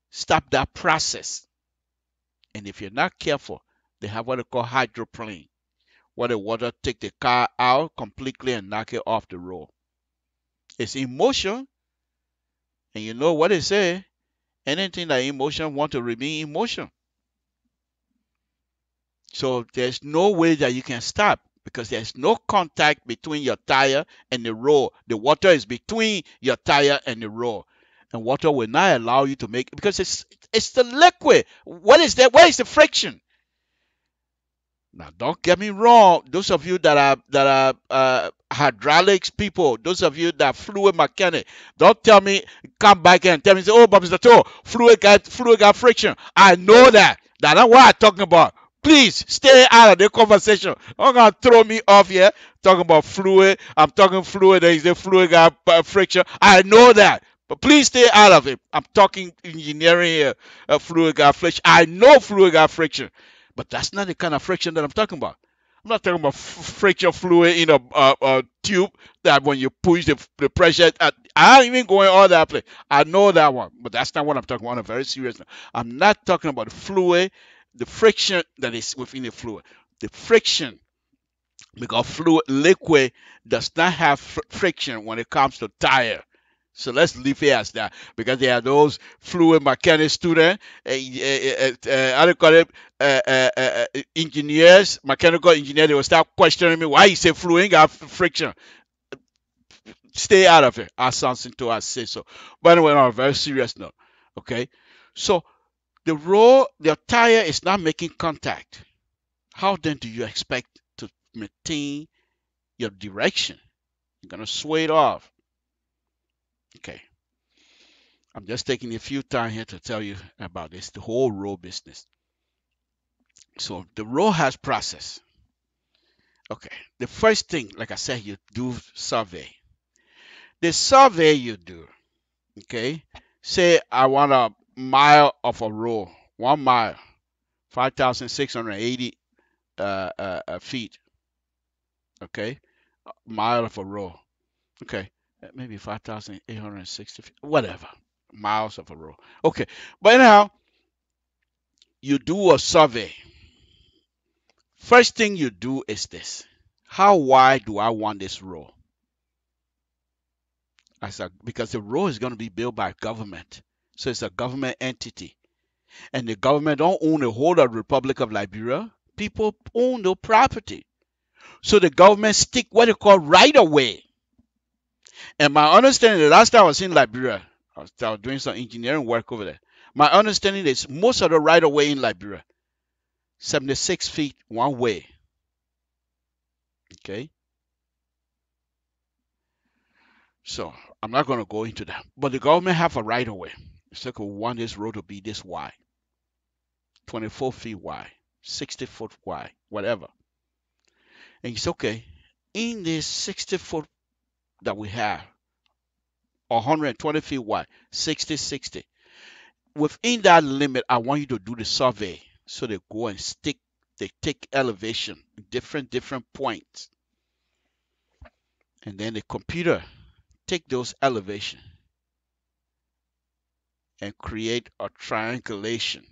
stop that process. And if you're not careful, they have what they call hydroplane, where the water take the car out completely and knock it off the road. It's in motion, and you know what they say, anything that in motion want to remain in motion. So there's no way that you can stop because there's no contact between your tire and the road. The water is between your tire and the road. And water will not allow you to make, because it's the liquid. What is that? Where is the friction? Now, don't get me wrong. Those of you that are hydraulics people, those of you that fluid mechanic, don't tell me, come back and tell me, say, oh, but Mr. Toe, fluid got friction. I know that. That's not what I'm talking about. Please stay out of the conversation. Don't gonna throw me off here talking about fluid. I'm talking fluid. There is a fluid got friction. I know that. But please stay out of it. I'm talking engineering here. Fluid got friction. I know fluid got friction. But that's not the kind of friction that I'm talking about. I'm not talking about friction fluid in a tube that when you push the pressure, I ain't even going all that place. I know that one, but that's not what I'm talking about. I'm very serious now. I'm not talking about the fluid, the friction that is within the fluid. The friction, because fluid liquid does not have friction when it comes to tire. So let's leave it as that, because there are those fluid mechanics students, how do you call it, engineers, mechanical engineers. They will start questioning me why you say fluid ain't got friction. Stay out of it. I sound to I say so. But anyway, on a very serious note, okay. So the tire is not making contact. How then do you expect to maintain your direction? You're gonna sway it off. Okay. I'm just taking a few time here to tell you about this, the whole roll business. So the roll has process. Okay. The first thing, like I said, you do survey. The survey you do, okay. Say I want a mile of a roll, 1 mile, 5,680 feet. Okay. A mile of a roll. Okay. Maybe 5,860 feet, whatever. Miles of a roll. Okay. But anyhow, you do a survey. First thing you do is this. How wide do I want this road? Because the road is going to be built by government. So it's a government entity. And the government don't own the whole of the Republic of Liberia. People own the property. So the government stick what they call right of way. And my understanding, the last time I was in Liberia, I was doing some engineering work over there. My understanding is most of the right of way in Liberia, 76 feet one way. Okay. So I'm not going to go into that. But the government have a right of way. It's like we want this road to be this wide, 24 feet wide, 60-foot wide, whatever. And it's okay. In this 60-foot that we have, 120 feet wide, 60-60. Within that limit, I want you to do the survey. So they go and they take elevation, different points. And then the computer take those elevation and create a triangulation.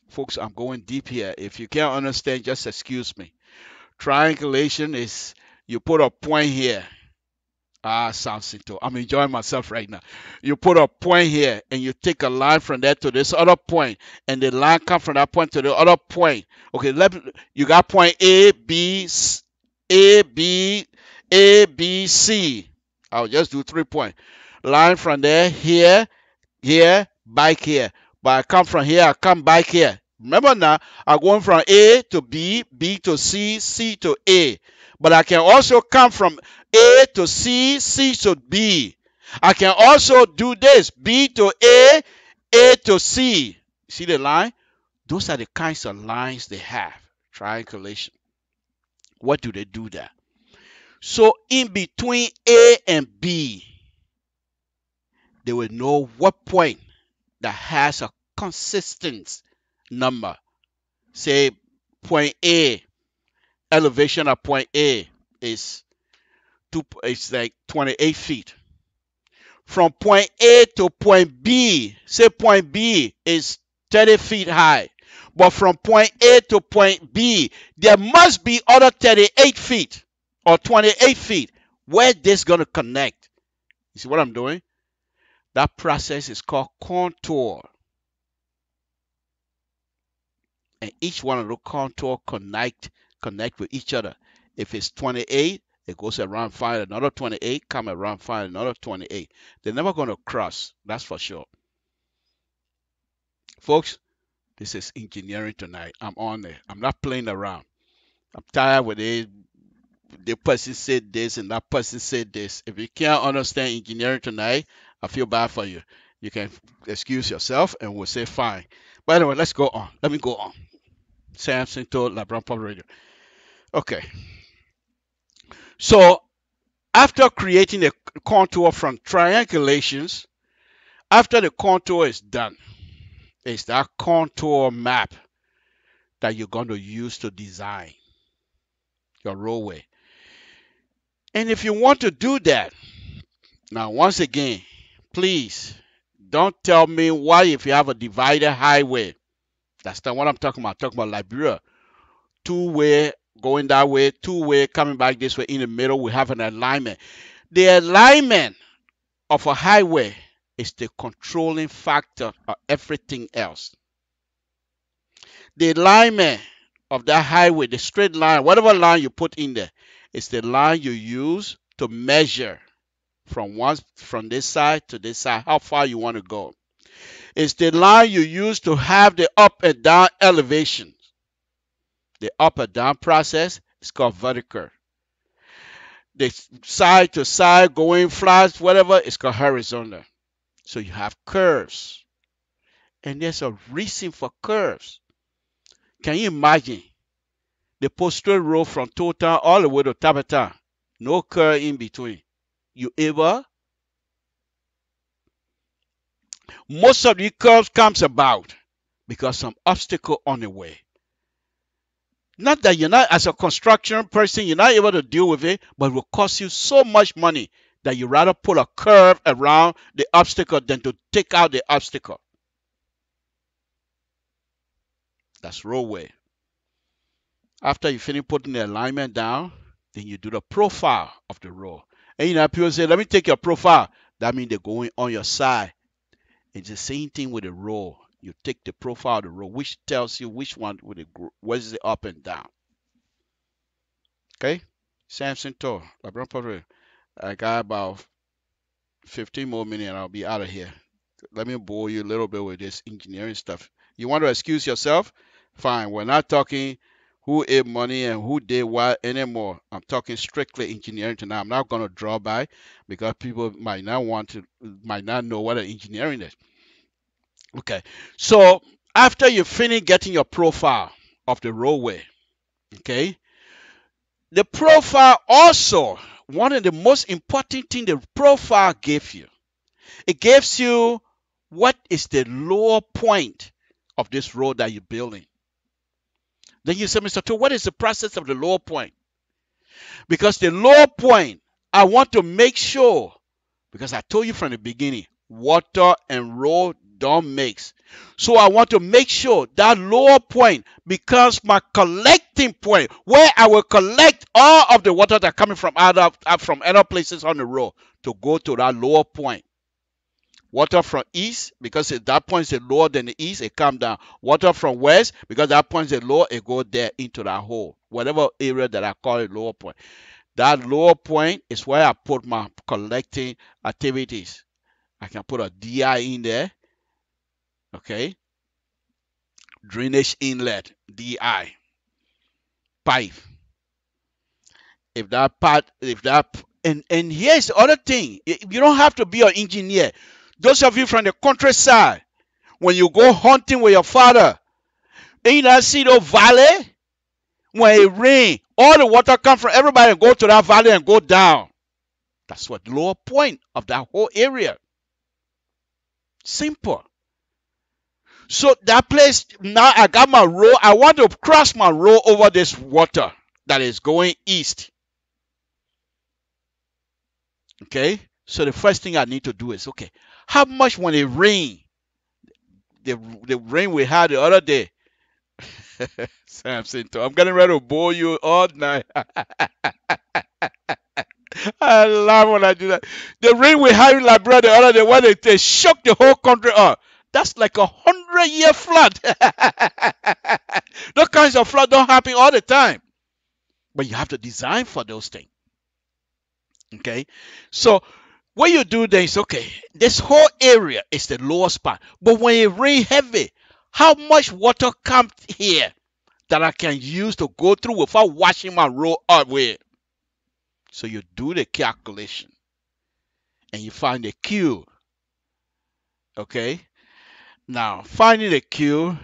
Folks, I'm going deep here. If you can't understand, just excuse me. Triangulation is you put a point here. Sounds simple. I'm enjoying myself right now. You put a point here and you take a line from there to this other point, and the line comes from that point to the other point. Okay, you got point A, B, C. I'll just do 3 points. Line from there, here, back here. But I come from here, I come back here. Remember now, I'm going from A to B, B to C, C to A. But I can also come from A to C, C to B. I can also do this, B to A to C. See the line? Those are the kinds of lines they have, triangulation. What do they do there? So in between A and B, they will know what point that has a consistent number. Say point A, elevation of point A is like 28 feet. From point A to point B, say point B is 30 feet high. But from point A to point B, there must be other 38 feet or 28 feet. Where this going to connect? You see what I'm doing? That process is called contour. And each one of the contour connect with each other. If it's 28, it goes around, find another 28, come around, find another 28. They're never going to cross, that's for sure. Folks, this is engineering tonight. I'm on it. I'm not playing around. I'm tired with it. The person said this and that person said this. If you can't understand engineering tonight, I feel bad for you. You can excuse yourself and we'll say fine. But anyway, let's go on. Let me go on. Samson told LeBron Public Radio. Okay. So after creating a contour from triangulations, after the contour is done, it's that contour map that you're going to use to design your roadway. And if you want to do that, now once again, please don't tell me why if you have a divided highway. That's not what I'm talking about. I'm talking about Liberia. Two-way going that way, two-way coming back this way. In the middle, we have an alignment. The alignment of a highway is the controlling factor of everything else. The alignment of that highway, the straight line, whatever line you put in there, is the line you use to measure from this side to this side, how far you want to go. It's the line you use to have the up and down elevation. The up and down process is called vertical. The side to side going flat, whatever, is called horizontal. So you have curves. And there's a reason for curves. Can you imagine the postal road from Total all the way to Tabata? No curve in between. You ever? Most of the curves comes about because some obstacle on the way. Not that you're not, as a construction person, you're not able to deal with it, but it will cost you so much money that you rather put a curve around the obstacle than to take out the obstacle. That's roadway. After you finish putting the alignment down, then you do the profile of the road. And you know, people say, let me take your profile. That means they're going on your side. It's the same thing with the road. You take the profile of the road, which tells you which one with the where's it up and down. Okay? Samson Tor, I got about 15 more minutes and I'll be out of here. Let me bore you a little bit with this engineering stuff. You want to excuse yourself? Fine. We're not talking who ate money and who did what anymore. I'm talking strictly engineering tonight. I'm not going to draw by because people might not know what engineering is. Okay. So after you finish getting your profile of the roadway, okay, the profile also, one of the most important things the profile gives you, it gives you what is the lower point of this road that you're building. Then you say, Mr. Toh, what is the process of the lower point? Because the lower point, I want to make sure, because I told you from the beginning, water and road don't mix. So I want to make sure that lower point becomes my collecting point, where I will collect all of the water that coming from other places on the road to go to that lower point. Water from east, because at that point is lower than the east, it come down. Water from west, because that point is lower, it go there into that hole. Whatever area that I call it lower point. That lower point is where I put my collecting activities. I can put a DI in there. Okay. Drainage inlet, DI. Pipe. And here's the other thing. You don't have to be an engineer. Those of you from the countryside, when you go hunting with your father, and you not see the valley, when it rain, all the water come from everybody and go to that valley and go down. That's what the lower point of that whole area. Simple. So that place, now I got my road. I want to cross my road over this water that is going east. Okay. So the first thing I need to do is, okay, how much when it rain, the rain we had the other day, Samson, I'm getting ready to bore you all night. I love when I do that. The rain we had in LIBERIA the other day, when they shook the whole country up. That's like 100-year flood. Those kinds of flood don't happen all the time. But you have to design for those things. Okay? So what you do then is, okay, this whole area is the lower spot. But when it rain heavy, how much water comes here that I can use to go through without washing my road away? So you do the calculation and you find the Q. Okay? Now, finding the Q,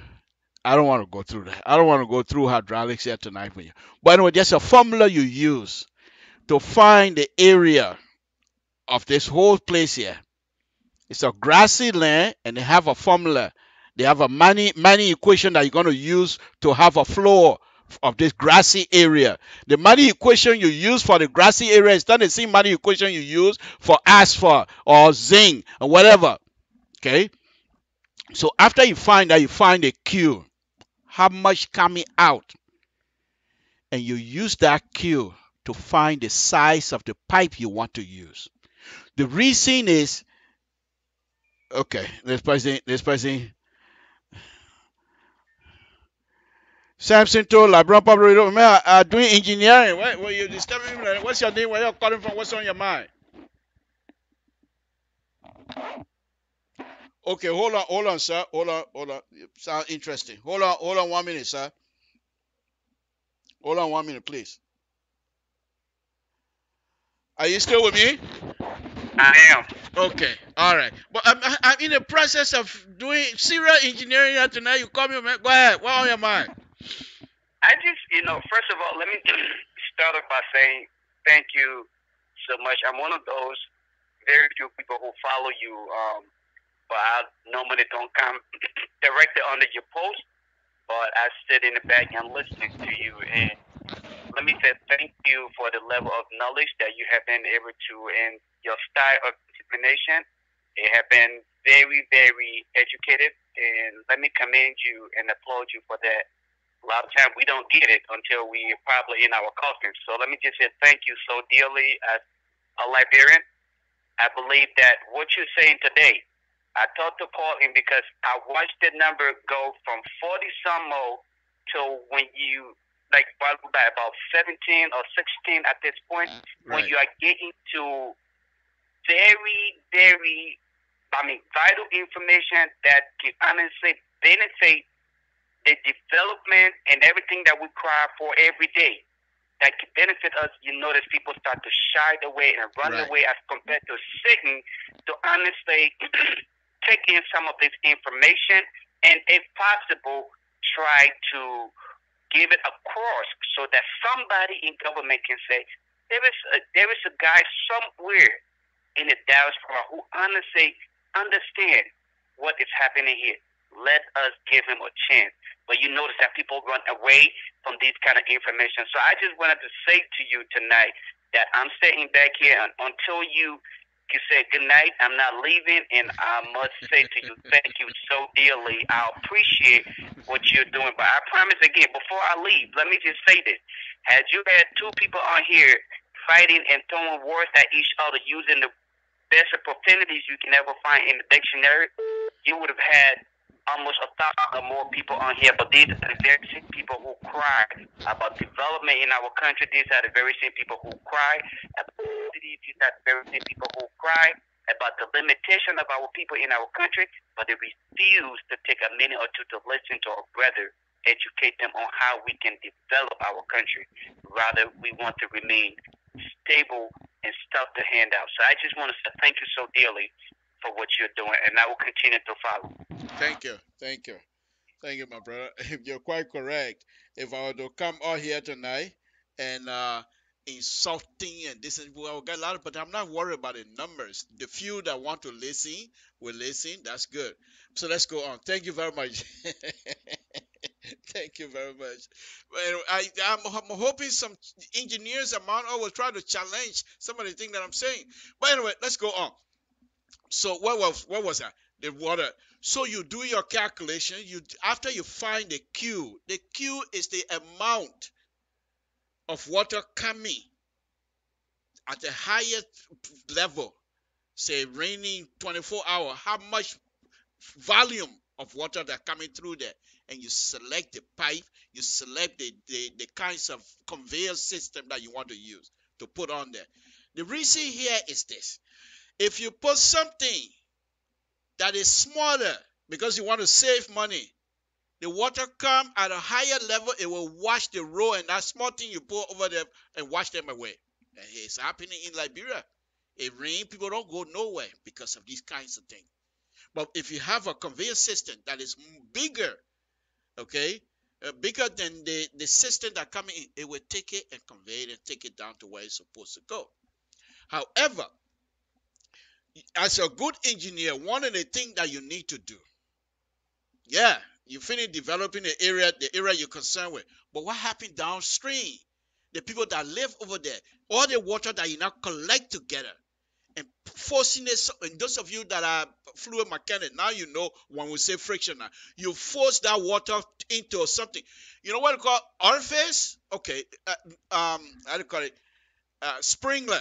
I don't want to go through that. I don't want to go through hydraulics here tonight for you. But anyway, there's a formula you use to find the area of this whole place here. It's a grassy land and they have a formula. They have a many equation that you're going to use to have a flow of this grassy area. The money equation you use for the grassy area is not the same money equation you use for asphalt or zinc or whatever. Okay? So after you find that, you find the Q. How much coming out? And you use that Q to find the size of the pipe you want to use. The reason is, okay, this person. Samson told LeBron probably doing engineering. What you disturbing me? What's your name? Where you're calling from? What's on your mind? Okay, hold on, sir. Hold on. Sound interesting. Hold on 1 minute, sir. Hold on 1 minute, please. Are you still with me? I am. Okay, all right. But I'm in the process of doing serial engineering here tonight. You call me, man. Go ahead. What's on your mind? I just, first of all, let me start off by saying thank you so much. I'm one of those very few people who follow you, but I normally don't come directly under your post, but I sit in the back and listening to you. And let me say thank you for the level of knowledge that you have been able to, and your style of explanation. It have been very, very educated. and let me commend you and applaud you for that. A lot of times we don't get it until we are probably in our coffins. So let me just say thank you so dearly as a Liberian. I believe that what you're saying today, I talked to Portland because I watched the number go from 40 some more to when you, like, probably by about 17 or 16 at this point, when you are getting to very, very, vital information that can honestly benefit the development and everything that we cry for every day. That can benefit us. You notice people start to shy away and run away as compared to sitting to honestly take in some of this information and, if possible, try to give it across so that somebody in government can say there is a guy somewhere in the diaspora who honestly understand what is happening here. Let us give him a chance. But you notice that people run away from these kind of information. So I just wanted to say to you tonight that I'm sitting back here and until you can say good night, I'm not leaving. And I must say to you, thank you so dearly. I appreciate what you're doing. But I promise again, before I leave, let me just say this. Had you had two people on here fighting and throwing words at each other using the best of profanities you can ever find in the dictionary, you would have had almost 1,000 or more people on here. But these are the very same people who cry about development in our country. These are the very same people who cry about cities. These are the very same people who cry about the limitation of our people in our country, but they refuse to take a minute or two to listen to our brother, educate them on how we can develop our country. Rather, we want to remain stable and stuff to hand out. So I just want to say thank you so dearly for what you're doing, and I will continue to follow. Thank you. Thank you. Thank you, my brother. You're quite correct. If I were to come out here tonight and insulting and this, well, I'll get a lot of, but I'm not worried about the numbers. The few that want to listen will listen. That's good. So let's go on. Thank you very much. Thank you very much. Well, I'm hoping some engineers at Mount O will try to challenge some of the things that I'm saying. But anyway, let's go on. So what was that? The water. So you do your calculation. After you find the Q is the amount of water coming at the highest level. Say raining 24 hours. How much volume of water that coming through there? And you select the pipe. You select the kinds of conveyor system that you want to use to put on there. The reason here is this. If you put something that is smaller because you want to save money, the water come at a higher level, it will wash the road and that small thing you put over there and wash them away. And it's happening in Liberia. It rains, people don't go nowhere because of these kinds of things. But if you have a conveyor system that is bigger, okay, bigger than the system that coming in, it will take it and convey it and take it down to where it's supposed to go. However, as a good engineer, one of the things that you need to do, you finish developing the area you're concerned with. But what happened downstream? The people that live over there, all the water that you now collect together and forcing it. And those of you that are fluid mechanic, now you know when we say friction, now you force that water into something. You know what we call orifice? Okay, how do you call it? Sprinkler.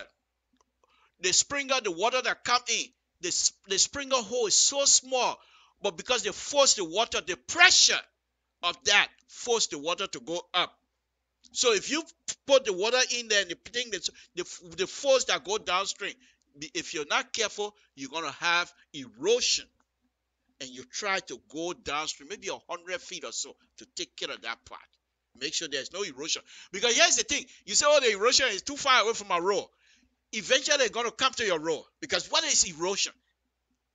The sprinkler, the water that come in, the sprinkler hole is so small, but because they force the water, the pressure of that force the water to go up. So if you put the water in there and the thing that's the force that go downstream, if you're not careful, you're gonna have erosion, and you try to go downstream, maybe 100 feet or so, to take care of that part. Make sure there's no erosion. Because here's the thing: you say, "Oh, the erosion is too far away from my road." Eventually, they're going to come to your road. Because what is erosion?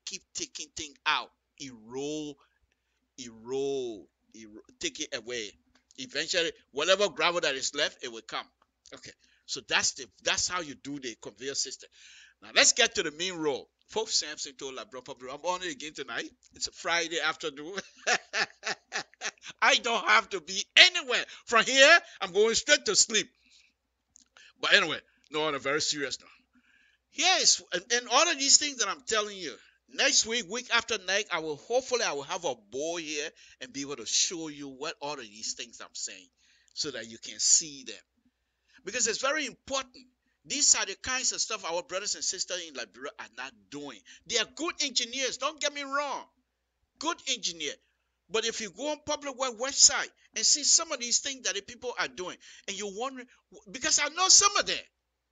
Keep taking things out. Erode, take it away. Eventually, whatever gravel that is left, it will come. Okay, so that's how you do the conveyor system. Now, let's get to the main road. Pope Samson told I'm on it again tonight. It's a Friday afternoon. I don't have to be anywhere. From here, I'm going straight to sleep. But anyway, no, on a very serious note. Here is, and all of these things that I'm telling you, Next week, week after next, I will have a board here and be able to show you what all of these things I'm saying so that you can see them. Because it's very important. These are the kinds of stuff our brothers and sisters in Liberia are not doing. They are good engineers, don't get me wrong. Good engineer. But if you go on public website and see some of these things that the people are doing, and you're wondering, because I know some of them.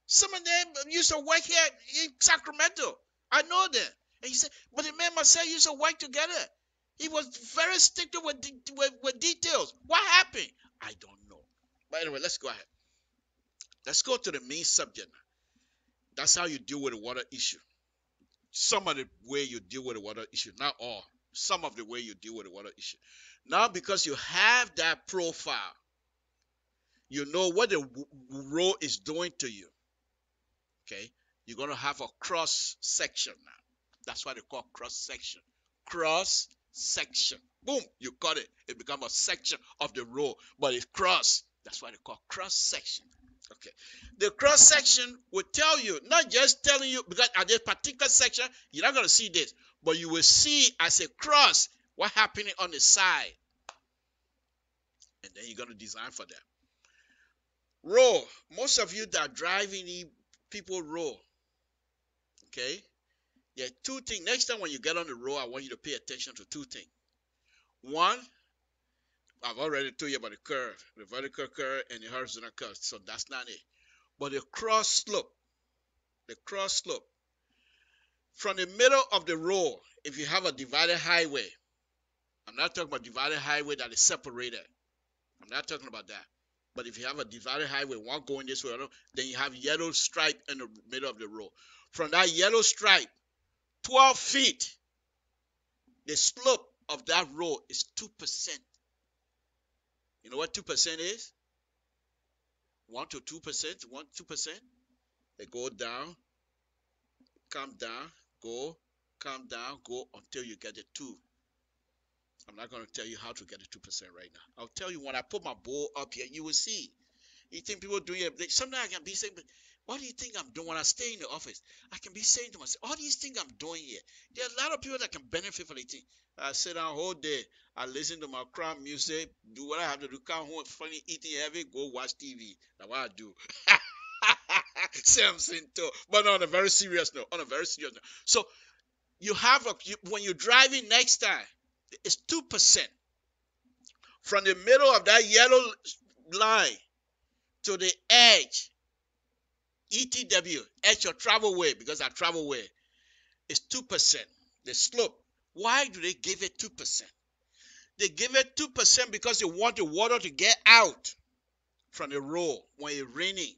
Some of them used to work here in Sacramento. I know them. And he said, but the man must say used to work together. He was very strict with details. What happened? I don't know. But anyway, let's go ahead. Let's go to the main subject. That's how you deal with the water issue. Some of the way you deal with the water issue, not all. Some of the way you deal with the water issue. Now, because you have that profile, you know what the road is doing to you. Okay, you're going to have a cross section now. That's why they call cross section. Cross section. Boom, you got it. It becomes a section of the road, but it's cross. That's why they call cross section. Okay, the cross section will tell you, not just telling you, because at this particular section, you're not going to see this, but you will see as a cross what happening on the side. And then you're going to design for that. Road. Most of you that are driving, people road. Okay? There are two things. Next time when you get on the road, I want you to pay attention to two things. One, I've already told you about the curve, the vertical curve and the horizontal curve. So that's not it. But the cross slope. The cross slope. From the middle of the road, if you have a divided highway, I'm not talking about divided highway that is separated. I'm not talking about that. But if you have a divided highway, one going this way, then you have yellow stripe in the middle of the road. From that yellow stripe, 12 feet, the slope of that road is 2%. You know what 2% is? 1 to 2%, 1 to 2%. They go down, come down, go, come down, go until you get the 2. I'm not going to tell you how to get the 2% right now. I'll tell you when I put my bowl up here, you will see. You think people doing it? Sometimes I can be saying, but what do you think I'm doing when I stay in the office? I can be saying to myself, all these things I'm doing here, there are a lot of people that can benefit from the thing. I sit down whole day, I listen to my crowd music, do what I have to do, come home, funny, eating heavy, go watch TV. That's what I do. Something too. But on a very serious note, So you have when you're driving next time, it's 2%. From the middle of that yellow line to the edge, ETW, edge or travel way, because I travel way, is 2%. The slope. Why do they give it 2%? They give it 2% because they want the water to get out from the road when it's raining.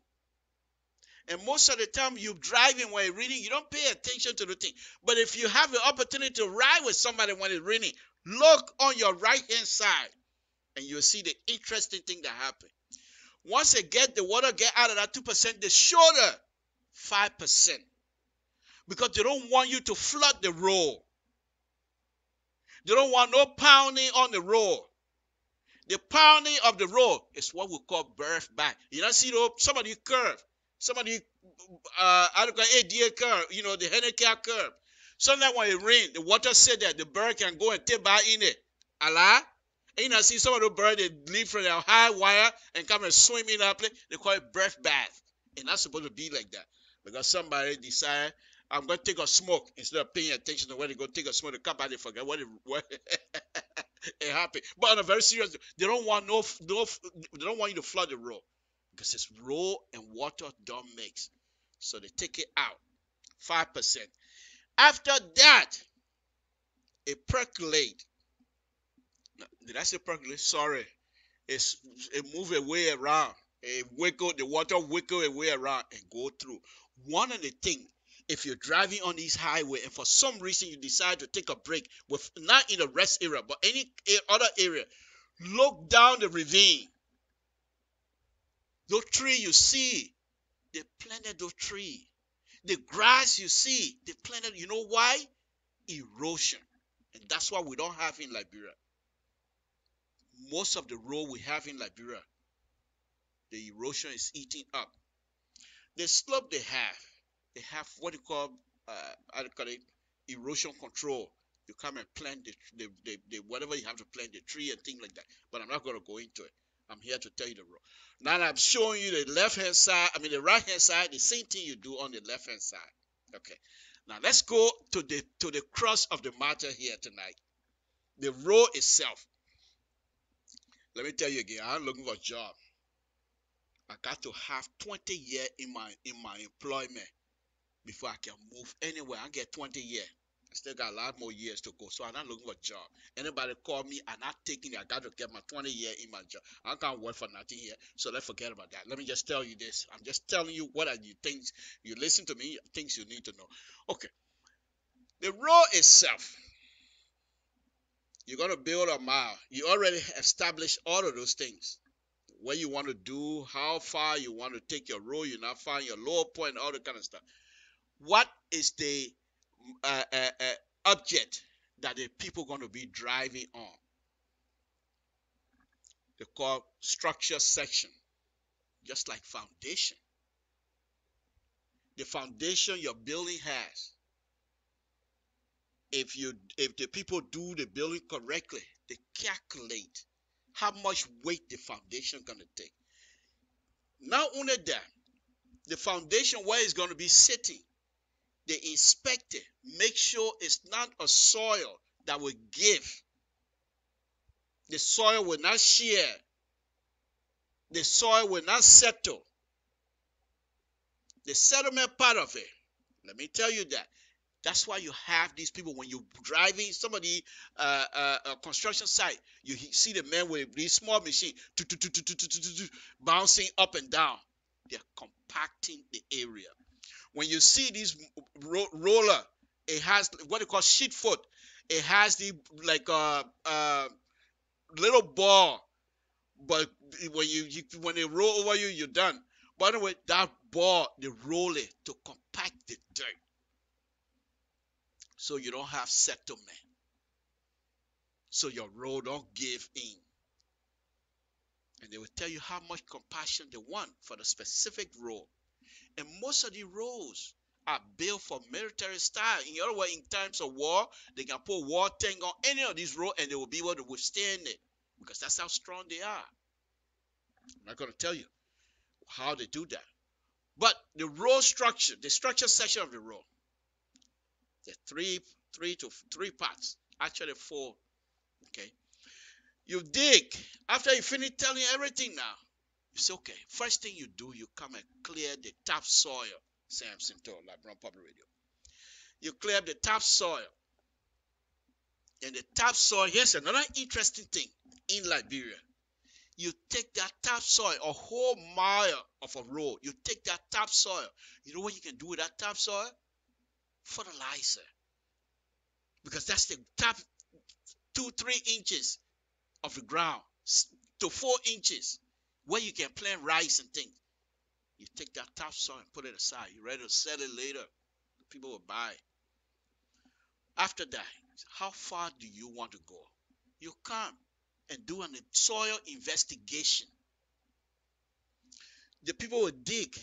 And most of the time you're driving when it's raining, you don't pay attention to the thing. But if you have the opportunity to ride with somebody when it's raining, look on your right-hand side and you'll see the interesting thing that happens. Once they get the water get out of that 2%, the shoulder 5. Because they don't want you to flood the road. They don't want no pounding on the road. The pounding of the road is what we call birth back. You don't see some of these curve. Some of these ADA curve, the Henneke curve. Sometimes when it rains, the water sit there, the bird can go and take back in it. Allah. And you see some of the birds, they leave from their high wire and come and swim in that place. They call it birth bath. And that's supposed to be like that. Because somebody decided, I'm going to take a smoke instead of paying attention to where they go take a smoke. They come back and forget what it happened. But on a very serious note, they don't want they don't want you to flood the road. Because it's road and water don't mix. So they take it out. 5%. After that, it percolates. Did I say percolate? Sorry. It move away around. The water wiggle away around and go through. One of the things, if you're driving on this highway and for some reason you decide to take a break, not in a rest area, but any other area, look down the ravine. Those trees you see, they planted those trees. The grass you see, they planted. You know why? Erosion. And that's what we don't have in Liberia. Most of the road we have in Liberia, the erosion is eating up. The slope they have what you call, erosion control. You come and plant the whatever you have to plant, the tree and things like that. But I'm not going to go into it. I'm here to tell you the role. Now I'm showing you the left-hand side, the right-hand side, the same thing you do on the left-hand side. Okay. Now let's go to the crux of the matter here tonight. The role itself. Let me tell you again, I'm looking for a job. I got to have 20 years in my employment before I can move anywhere. I get 20 years. I still got a lot more years to go, so I'm not looking for a job. Anybody call me, I'm not taking it. I got to get my 20 years in my job. I can't work for nothing here, so let's forget about that. Let me just tell you this. I'm just telling you what are the things you listen to me, things you need to know. Okay. The role itself. You're going to build a mile. You already established all of those things. What you want to do, how far you want to take your road, you're not finding your lower point, all that kind of stuff. What is the object that the people are going to be driving on? They call structure section, just like foundation. The foundation your building has, if the people do the building correctly, they calculate how much weight the foundation going to take. Not only that, the foundation where it's going to be sitting, they inspect it, make sure it's not a soil that will give. The soil will not shear. The soil will not settle. The settlement part of it, let me tell you that. That's why you have these people when you're driving somebody a construction site. You see the men with these small machines bouncing up and down. They're compacting the area. When you see this roller, it has what they call sheet foot. It has the like little ball, but when they roll over you, you're done. By the way, that ball, they roll it to compact the dirt, so you don't have settlement, so your road don't give in. And they will tell you how much compaction they want for the specific road. And most of the roads are built for military style. In other words, in times of war, they can put war tank on any of these roads and they will be able to withstand it, because that's how strong they are. I'm not going to tell you how they do that. But the road structure, the structure section of the road, there are three parts. Actually 4. Okay. You dig. After you finish telling everything now, you say, okay, first thing you do, you come and clear the topsoil. Samson told Liberia Public Radio. You clear the topsoil. And the topsoil, here's another interesting thing in Liberia. You take that topsoil, a whole mile of a road, you take that topsoil. You know what you can do with that topsoil? Fertilizer. Because that's the top 2-3 inches of the ground to 4 inches where you can plant rice and things. You take that topsoil and put it aside. You're ready to sell it later. People will buy. After that, how far do you want to go? You come and do a soil investigation. The people will dig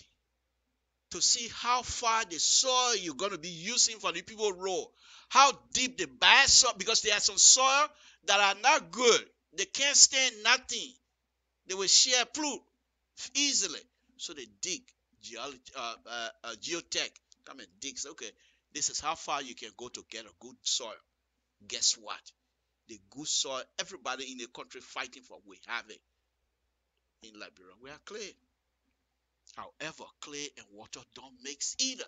to see how far the soil you're going to be using for the people row. How deep the bad soil, because there are some soil that are not good. They can't stand nothing. They will share plume easily. So they dig. Geotech come and dig. Say, okay, this is how far you can go to get a good soil. Guess what? The good soil, everybody in the country fighting for, we have it. In Liberia, we are clay. However, clay and water don't mix either.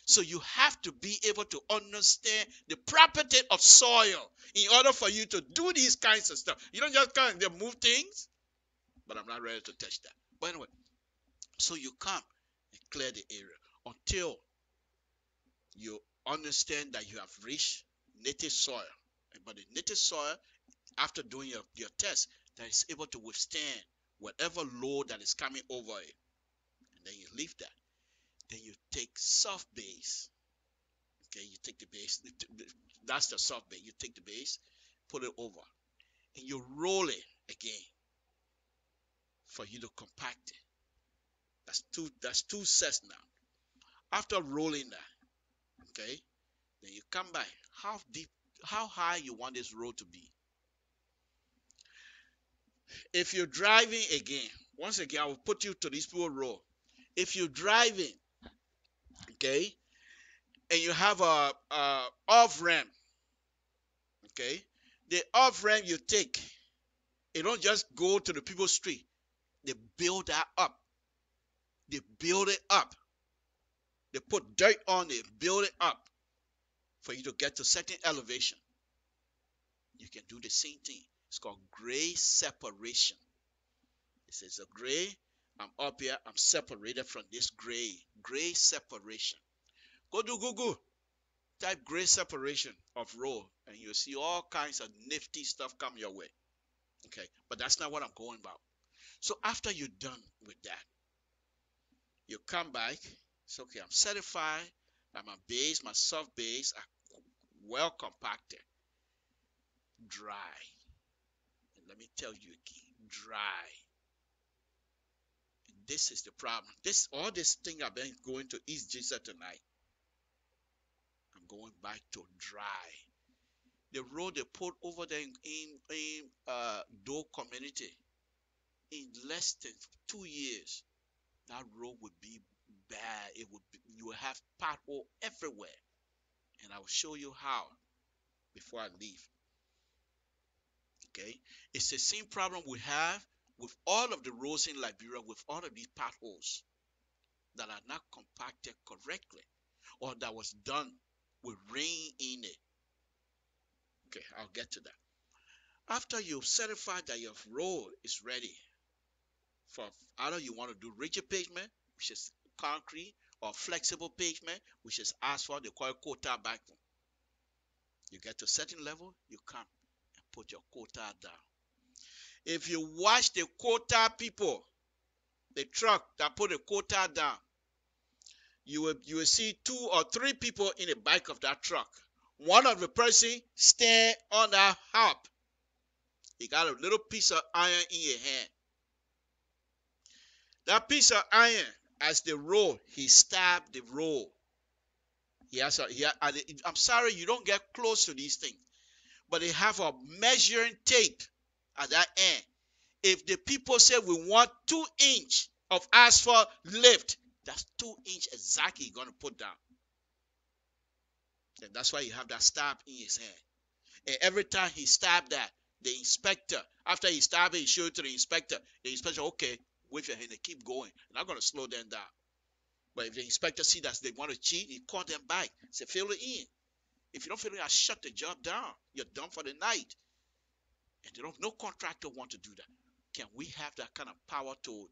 So you have to be able to understand the property of soil in order for you to do these kinds of stuff. You don't just kind of move things, but I'm not ready to touch that. But anyway, so you come and clear the area until you understand that you have reached native soil. But the native soil, after doing your test, that is able to withstand whatever load that is coming over it. And then you leave that. Then you take soft base. Okay, you take the base. That's the soft base. You take the base, put it over, and you roll it again for you to compact it. That's two sets now. After rolling that, okay, Then you come back. How deep, how high you want this road to be? If you're driving again, once again, I will put you to this poor road. If you're driving, okay, and you have a off ramp, okay, the off ramp you take, it don't just go to the people's street. They build that up. They build it up. They put dirt on it, build it up for you to get to certain elevation. You can do the same thing. It's called grade separation. It says a grade. I'm up here. I'm separated from this grade. Grade separation. Go to Google. Type grade separation of road, and you'll see all kinds of nifty stuff come your way. Okay, but that's not what I'm going about. So after you're done with that, you come back. It's okay. I'm certified that my base, my soft base, are well compacted, dry. And let me tell you again, dry. And this is the problem. All this thing I've been going to East Jesus tonight. I'm going back to dry. The road they put over there in Doe community, in less than 2 years, that road would be bad. It would be, you will have pothole everywhere. And I will show you how before I leave. Okay? It's the same problem we have with all of the roads in Liberia, with all of these potholes that are not compacted correctly, or that was done with rain in it. Okay, I'll get to that. After you've certified that your road is ready for either you want to do rigid pavement, which is concrete, or flexible pavement, which is asphalt, they call it quota backbone. You get to a certain level, you come and put your quota down. If you watch the quota people, the truck that put the quota down, you will see 2 or 3 people in the back of that truck. One of the person stand on that hop. He got a little piece of iron in your hand. That piece of iron, as the roll, he stabbed the roll. I'm sorry you don't get close to these things, but they have a measuring tape at that end. If the people say we want 2 inch of asphalt lift, that's 2 inch exactly you're going to put down. And that's why you have that stab in his hand. And every time he stabbed that, the inspector, after he stabbed it, he showed it to the inspector. The inspector, okay, wave your hand and keep going. I'm not going to slow them down. But if the inspector see that they want to cheat, he call them back. Say, fill it in. If you don't fill it in, I shut the job down. You're done for the night. And no contractor want to do that. Can we have that kind of power to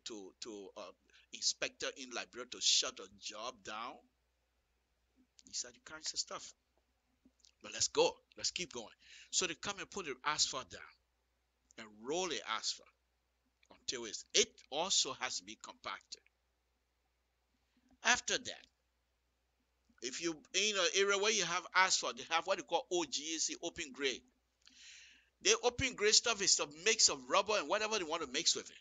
inspector in Liberia to shut a job down? These are the kinds of stuff. But let's go. Let's keep going. So they come and put the asphalt down and roll the asphalt until it also has to be compacted. After that, if you in an area where you have asphalt, they have what they call OGAC, open grade. The open grade stuff is a mix of rubber and whatever they want to mix with it.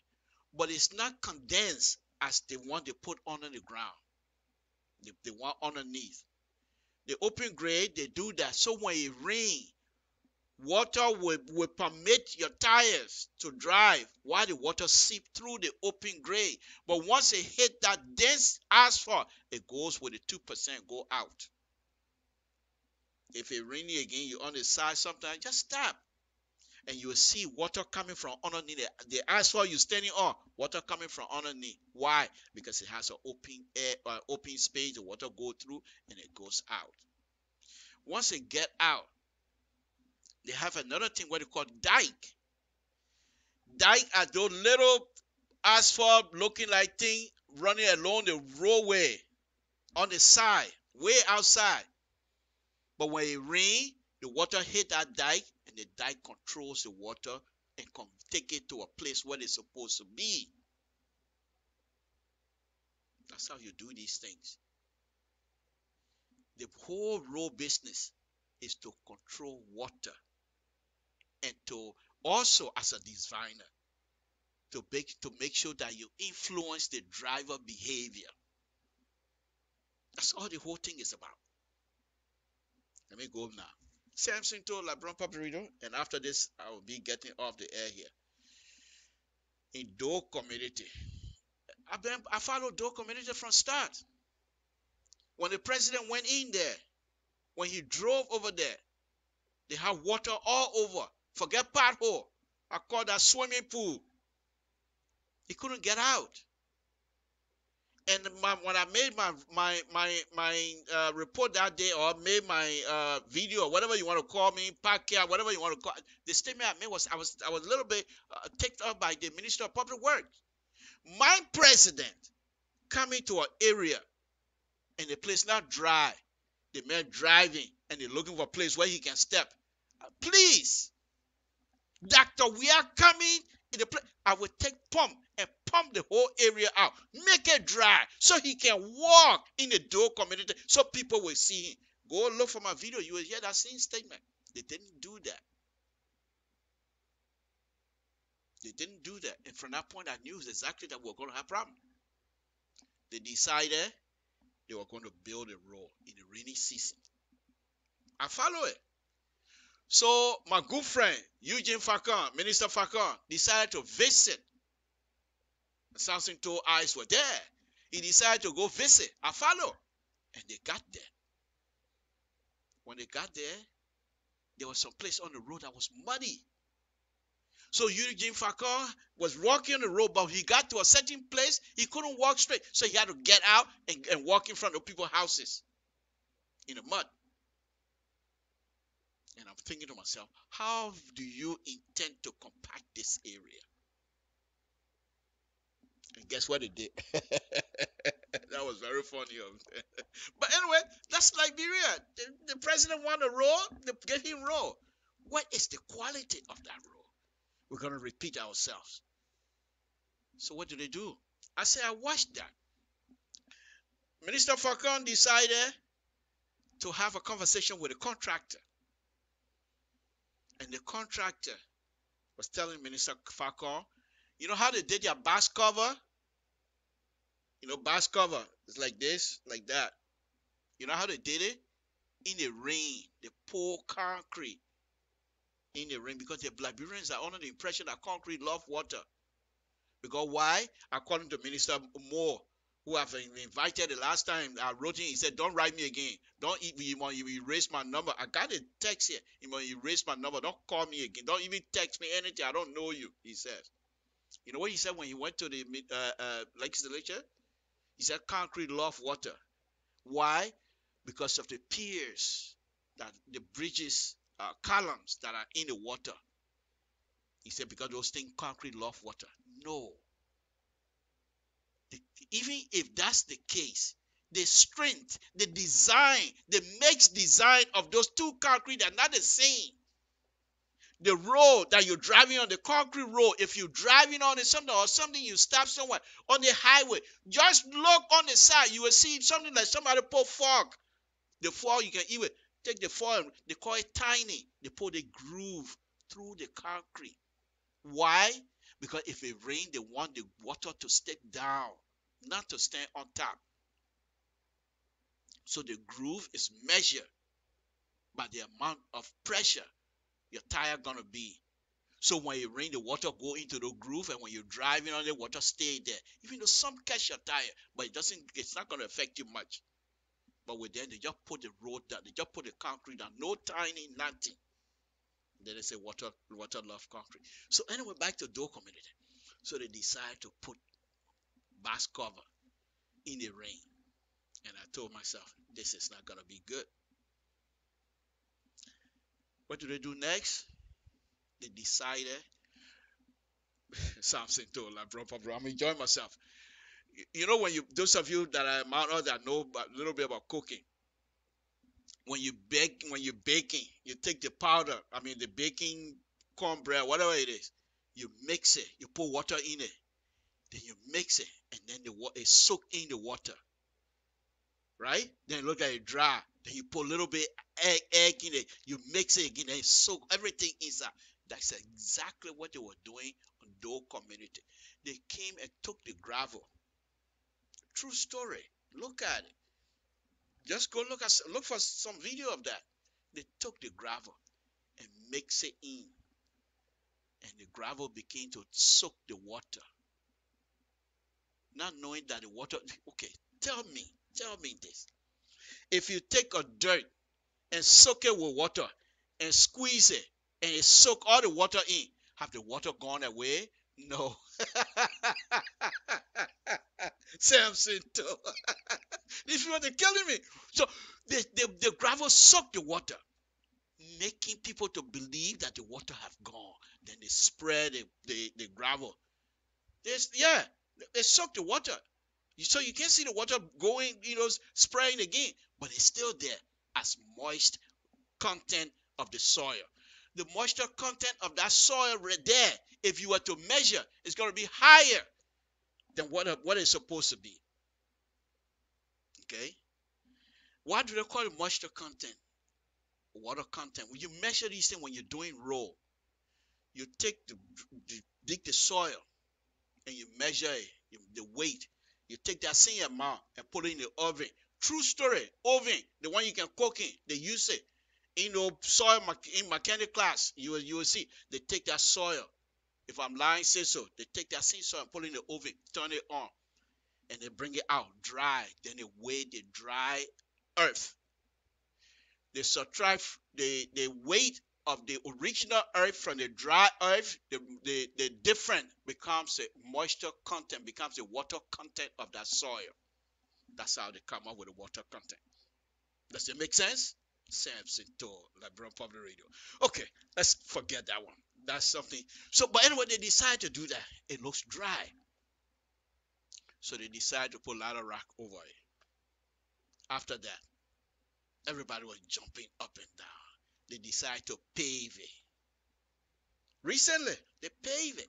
But it's not condensed as the one they put under the ground. The one underneath. The open grade, they do that. So when it rains, water will permit your tires to drive while the water seep through the open grade. But once it hit that dense asphalt, it goes with the 2% go out. If it rainy again, you're on the side, sometimes just stop. And you will see water coming from underneath the asphalt you're standing on. Water coming from underneath. Why? Because it has an open space. The water go through and it goes out. Once it get out, they have another thing what they call dike. Dike are those little asphalt looking like thing running along the roadway on the side, way outside. But when it rains, the water hit that dike, and the dike controls the water and take it to a place where it's supposed to be. That's how you do these things. The whole road business is to control water and to also, as a designer, to make sure that you influence the driver behavior. That's all the whole thing is about. Let me go now. Samson told LeBron Paparito, and after this, I will be getting off the air here. In Doe community, I followed Doe community from start. When the president went in there, when he drove over there, they have water all over. Forget pothole. I call that swimming pool. He couldn't get out. And when I made my report that day, or made my video, or whatever you want to call me, podcast, whatever you want to call it, the statement I made was I was a little bit ticked off by the Minister of Public Works. My president coming to an area and the place not dry, the man driving and they're looking for a place where he can step. Please, doctor, we are coming in the place. I will take pump and pump the whole area out, make it dry so he can walk in the Doe community so people will see him. Go look for my video, you will hear that same statement. They didn't do that. They didn't do that. And from that point, I knew exactly that we were going to have a problem. They decided they were going to build a road in the rainy season. I follow it. So my good friend, Eugene Facon, Minister Facon, decided to visit. Samson told eyes were there. He decided to go visit. I follow. And they got there. When they got there, there was some place on the road that was muddy. So Eugene Facon was walking on the road, but he got to a certain place, he couldn't walk straight. So he had to get out and walk in front of people's houses in the mud. And I'm thinking to myself, how do you intend to compact this area? And guess what they did? That was very funny. But anyway, that's Liberia. The president wanted a road, they gave him road. What is the quality of that road? We're going to repeat ourselves. So what do? I say, I watched that. Minister Falcon decided to have a conversation with a contractor. And the contractor was telling Minister Falcon, you know how they did their bus cover? You know, bus cover is like this, like that. You know how they did it? In the rain, they pour concrete in the rain because the Liberians are under the impression that concrete love water. Because why? According to Minister Moore, who I've invited the last time, I wrote him, he said, don't write me again. Don't even erase my number. I got a text here. You want to erase my number. Don't call me again. Don't even text me anything. I don't know you, he says. You know what he said when he went to the legislature? He said, concrete love water. Why? Because of the piers, that the bridges, columns that are in the water. He said, because those things, concrete love water. No. Even if that's the case, the strength, the design, the mixed design of those two concrete are not the same. The road that you're driving on, the concrete road, if you're driving on it something you stop somewhere on the highway, just look on the side, you will see something like somebody put fog. The fog, you can even take the fog, they call it tiny. They put a groove through the concrete. Why? Because if it rains, they want the water to stay down, not to stand on top. So the groove is measured by the amount of pressure your tire gonna be. So when it rains, the water go into the groove, and when you're driving on the water stay there. Even though some catch your tire, but it's not gonna affect you much. But with them, they just put the road down, they just put the concrete down, no tiny, nothing. Then they say water love concrete. So anyway, back to Doe community. So they decide to put bus cover in the rain. And I told myself, this is not gonna be good. What do they do next? They decided, Samson told I'm enjoying myself. You know, those of you that are out that know a little bit about cooking, when you're baking, you take the powder, the baking cornbread, whatever it is, you mix it, you put water in it, then you mix it, and then it soak in the water, right? Then look at it dry, then you put a little bit egg in it, you mix it again, and soak everything inside. That's exactly what they were doing on Doe community. They came and took the gravel. True story. Look at it. Just go look for some video of that. They took the gravel and mix it in, and the gravel began to soak the water. Not knowing that the water, okay, tell me this. If you take a dirt and soak it with water and squeeze it and it soak all the water in, have the water gone away? No. Samson too. These people are killing me. So the gravel soaked the water, making people to believe that the water have gone. Then they spread the gravel. They soak the water. So you can't see the water going, spraying again, but it's still there as moist content of the soil. The moisture content of that soil right there, if you were to measure, it's going to be higher than what it's supposed to be. Okay? Why do they call it moisture content? Water content. When you measure these things when you're doing roll, you take dig the soil and you measure it, the weight. You take that same amount and put it in the oven. True story, oven, the one you can cook in, they use it. Soil in mechanic class, you will see, they take that soil. If I'm lying, say so. They take that same soil and put it in the oven, turn it on, and they bring it out dry. Then they weigh the dry earth. They subtract the weight of the original earth from the dry earth. The difference becomes the moisture content, becomes the water content of that soil. That's how they come up with the water content. Does it make sense? Samson to Liberian Public Radio. Okay, let's forget that one. That's something. So, but anyway, they decide to do that. It looks dry. So they decide to put a lot of rock over it. After that, everybody was jumping up and down. They decide to pave it. Recently, they pave it.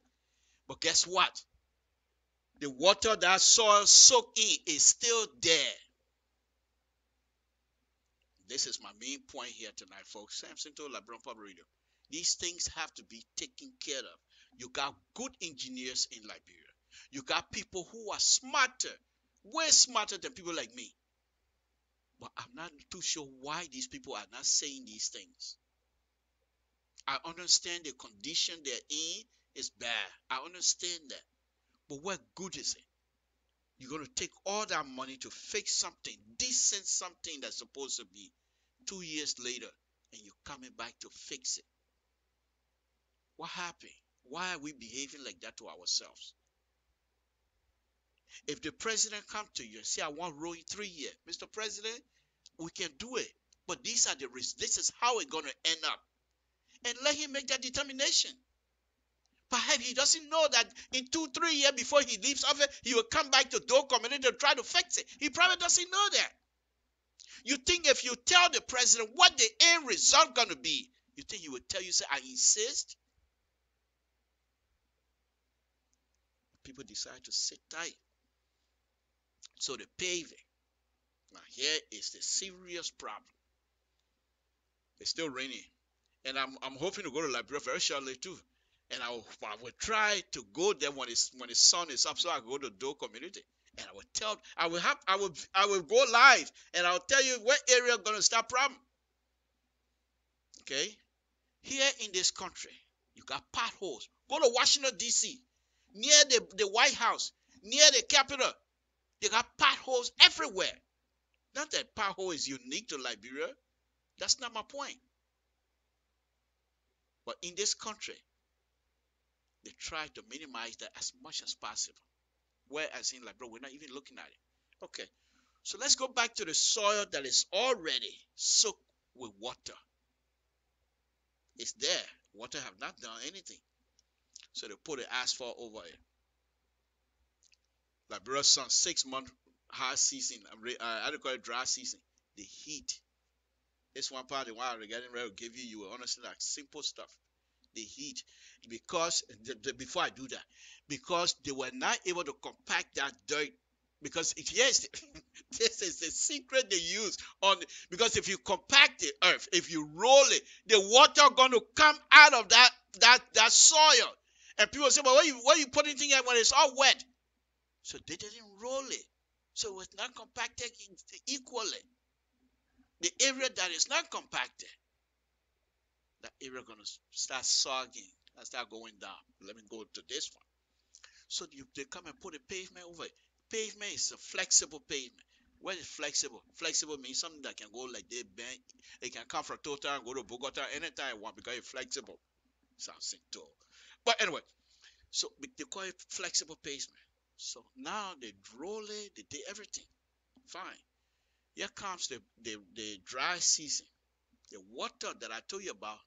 But guess what? The water that soil soaked in is still there. This is my main point here tonight, folks. Samson to Liberian Public Radio. These things have to be taken care of. You got good engineers in Liberia. You got people who are smarter, way smarter than people like me. But I'm not too sure why these people are not saying these things. I understand the condition they're in is bad. I understand that. But what good is it? You're going to take all that money to fix something, decent something that's supposed to be 2 years later, and you're coming back to fix it. What happened? Why are we behaving like that to ourselves? If the president comes to you and say, I want road in 3 years, Mr. President, we can do it. But these are the risks. This is how it's going to end up. And let him make that determination. Perhaps he doesn't know that in 2-3 years before he leaves office, he will come back to Doe community to try to fix it. He probably doesn't know that. You think if you tell the president what the end result going to be, you think he would tell you, say, I insist? People decide to sit tight. So they pave it. Now here is the serious problem. It's still raining. And I'm hoping to go to Liberia very shortly too. And I will try to go there when the sun is up, so I go to Doe community. And I will go live and I'll tell you what area is gonna start problem. Okay? Here in this country, you got potholes. Go to Washington, D.C., near the White House, near the Capitol. They got potholes everywhere. Not that pothole is unique to Liberia. That's not my point. But in this country, they try to minimize that as much as possible. Whereas in Liberia, we're not even looking at it. Okay, so let's go back to the soil that is already soaked with water. It's there. Water have not done anything. So they put the asphalt over it. Liberia's sun 6-month high season, I call it dry season. The heat. This one part, the one I'm getting ready to give you, you will understand that simple stuff. The heat. Because, before I do that, because they were not able to compact that dirt. Because, yes, this is the secret they use. Because if you compact the earth, if you roll it, the water going to come out of that soil. And people say, well, what are you putting things in when it's all wet? So they didn't roll it. So it was not compacted equally. The area that is not compacted, that area gonna start sagging and start going down. Let me go to this one. So they come and put a pavement over it. Pavement is a flexible pavement. What is flexible? Flexible means something that can go like this, bend. It can come from Total and go to Bogota anytime you want because it's flexible. Something too. But anyway, so they call it flexible pavement. So now they roll it, they did everything. Fine. Here comes the dry season. The water that I told you about,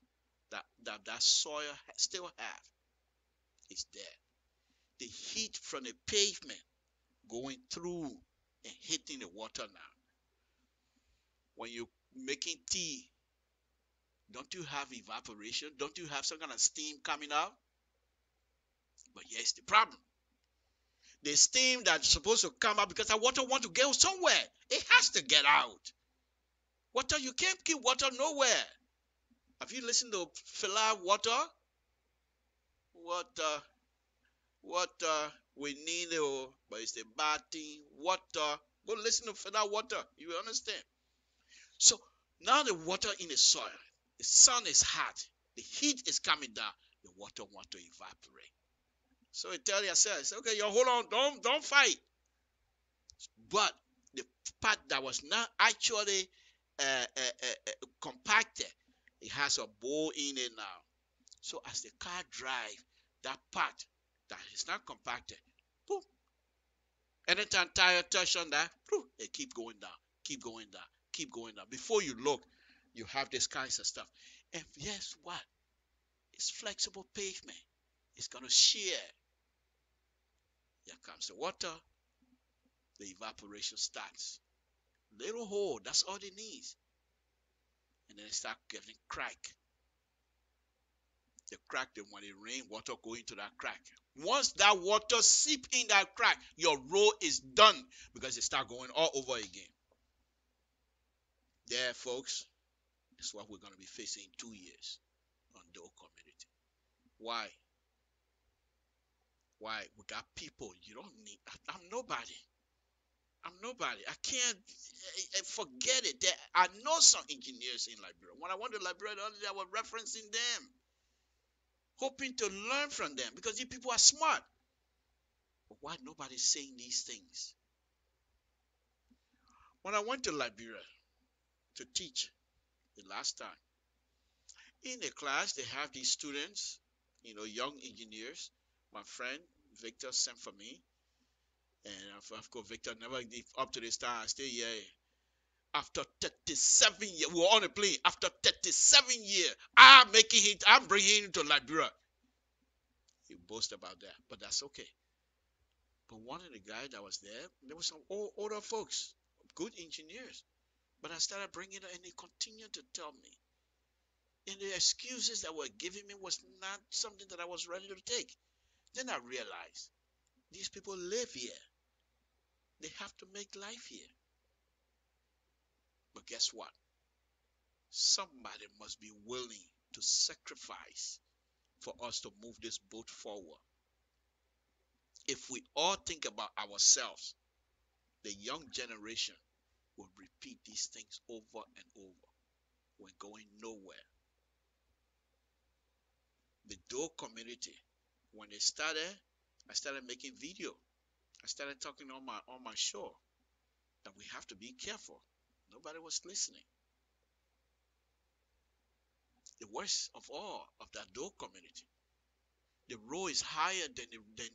that soil still have, is there. The heat from the pavement going through and hitting the water now. When you're making tea, don't you have evaporation? Don't you have some kind of steam coming out? But here's the problem. The steam that's supposed to come out because the water want to go somewhere. It has to get out. Water, you can't keep water nowhere. Have you listened to Fela Water? Water, we need it, but it's the bad thing. Water, go listen to Fela Water. You will understand. So now the water in the soil, the sun is hot, the heat is coming down, the water want to evaporate. So it tell yourself, okay, you hold on, don't fight. But the part that was not actually compacted, it has a bowl in it now. So as the car drive, that part that is not compacted, boom. Anytime tire touch on that, boom, it keep going down, keep going down, keep going down. Before you look, you have this kinds of stuff. And guess what? It's flexible pavement. It's gonna shear. Here comes the water. The evaporation starts. Little hole, that's all it needs. And then it start getting crack. The crack, then when it rain, water go into that crack. Once that water seep in that crack, your road is done because it start going all over again. There, folks, is what we're going to be facing in 2 years on the community. Why? Why? We got people. You don't need. I'm nobody. I'm nobody. I can't forget it. I know some engineers in Liberia. When I went to Liberia the other day, I was referencing them, hoping to learn from them because these people are smart. But why nobody's saying these things? When I went to Liberia to teach the last time, in the class they have these students, young engineers. My friend Victor sent for me, and of course Victor never up to this time still here. After 37 years, we were on a plane. After 37 years, I'm bringing him to Liberia. He boasts about that, but that's okay. But one of the guys that was there were some older folks, good engineers. But I started bringing it, and they continued to tell me. And the excuses that were giving me was not something that I was ready to take. Then I realized these people live here. They have to make life here. But guess what? Somebody must be willing to sacrifice for us to move this boat forward. If we all think about ourselves, the young generation will repeat these things over and over. We're going nowhere. The Doe community, when they started, I started making video. I started talking on my show that we have to be careful. Nobody was listening. The worst of all of that Doe community, the road is higher than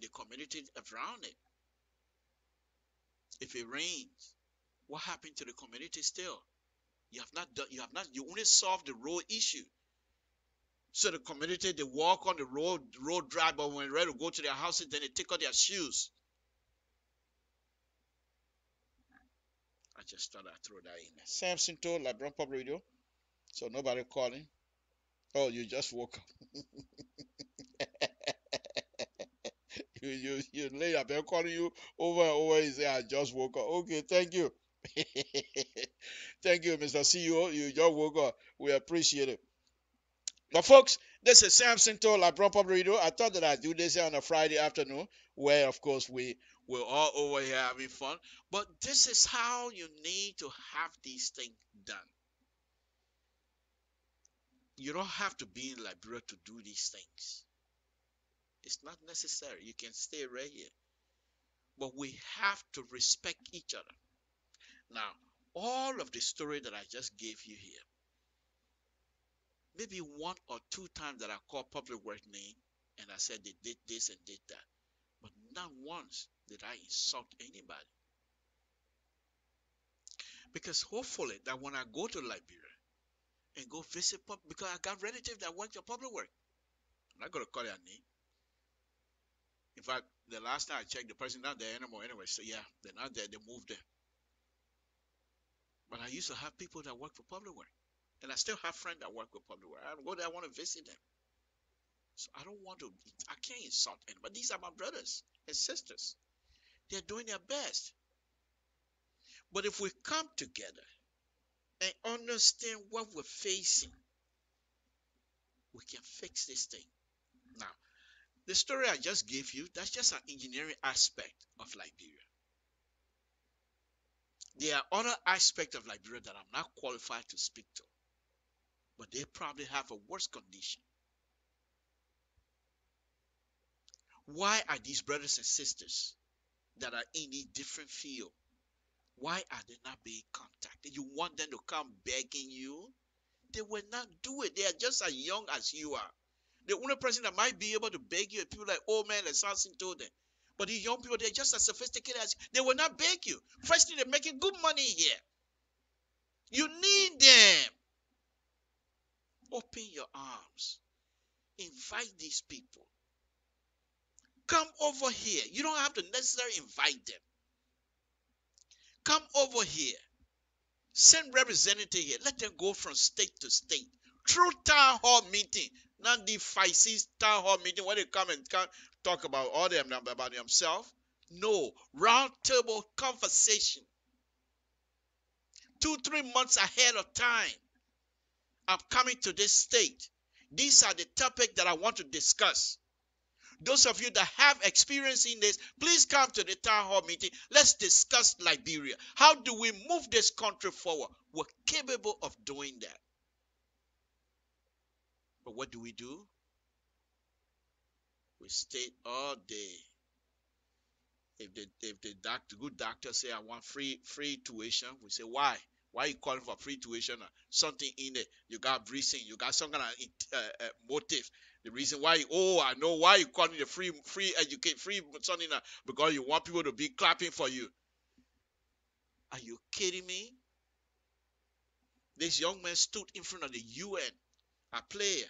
the community around it. If it rains, what happened to the community still? You only solved the road issue. So the community, they walk on the road dry, but when they're ready to go to their houses, then they take out their shoes. I just thought I'd throw that in there. Samson told LeBron Public Radio. So nobody calling. Oh, you just woke up. you lay up. They're calling you over and over. You say, I just woke up. Okay, thank you. Thank you, Mr. CEO. You just woke up. We appreciate it. But folks, this is Samson told LeBron Public Radio. I thought that I'd do this here on a Friday afternoon, where of course we're all over here having fun. But this is how you need to have these things done. You don't have to be in Liberia to do these things. It's not necessary. You can stay right here. But we have to respect each other. Now, all of the story that I just gave you here, maybe one or two times that I called public work name and I said they did this and did that. But not once did I insult anybody. Because hopefully that when I go to Liberia and go visit, because I got relatives that work in public work, I'm not going to call their name. In fact, the last time I checked, the person not there anymore anyway. So yeah, they're not there. They moved there. But I used to have people that work for public work. And I still have friends that work with public work. I go there, I want to visit them. So I don't want to, I can't insult anybody. These are my brothers and sisters. They're doing their best. But if we come together and understand what we're facing, we can fix this thing. Now, the story I just gave you, that's just an engineering aspect of Liberia. There are other aspects of Liberia that I'm not qualified to speak to, but they probably have a worse condition. Why are these brothers and sisters that are in these different fields, why are they not being contacted? You want them to come begging you? They will not do it. They are just as young as you are. The only person that might be able to beg you are people like old man like Samson told them. But these young people, they're just as sophisticated as you. They will not beg you. Firstly, they're making good money here. You need them. Open your arms. Invite these people. Come over here. You don't have to necessarily invite them. Come over here. Send representative here. Let them go from state to state. Through town hall meeting. Not the feisty town hall meeting where they come and talk about all them about themselves. No. Round table conversation. 2-3 months ahead of time. I'm coming to this state. These are the topics that I want to discuss. Those of you that have experience in this, please come to the town hall meeting. Let's discuss Liberia. How do we move this country forward? We're capable of doing that. But what do? We stay all day. If the good doctor say I want free tuition, we say why? Why are you calling for free tuition? Something in it. You got reason. You got some kind of motive. The reason why, I know why you calling the free educate, free something, because you want people to be clapping for you. Are you kidding me? This young man stood in front of the UN, a player.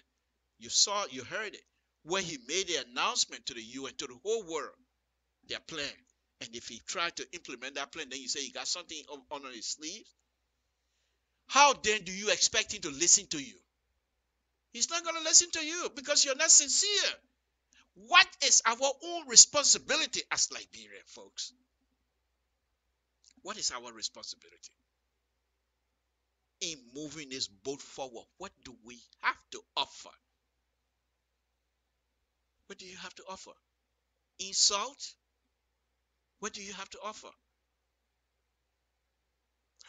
You saw, you heard it, where he made the announcement to the UN, to the whole world, their plan. And if he tried to implement that plan, then you say he got something under his sleeve. How then do you expect him to listen to you? He's not going to listen to you because you're not sincere. What is our own responsibility as Liberian folks? What is our responsibility in moving this boat forward? What do we have to offer? What do you have to offer? Insult? What do you have to offer?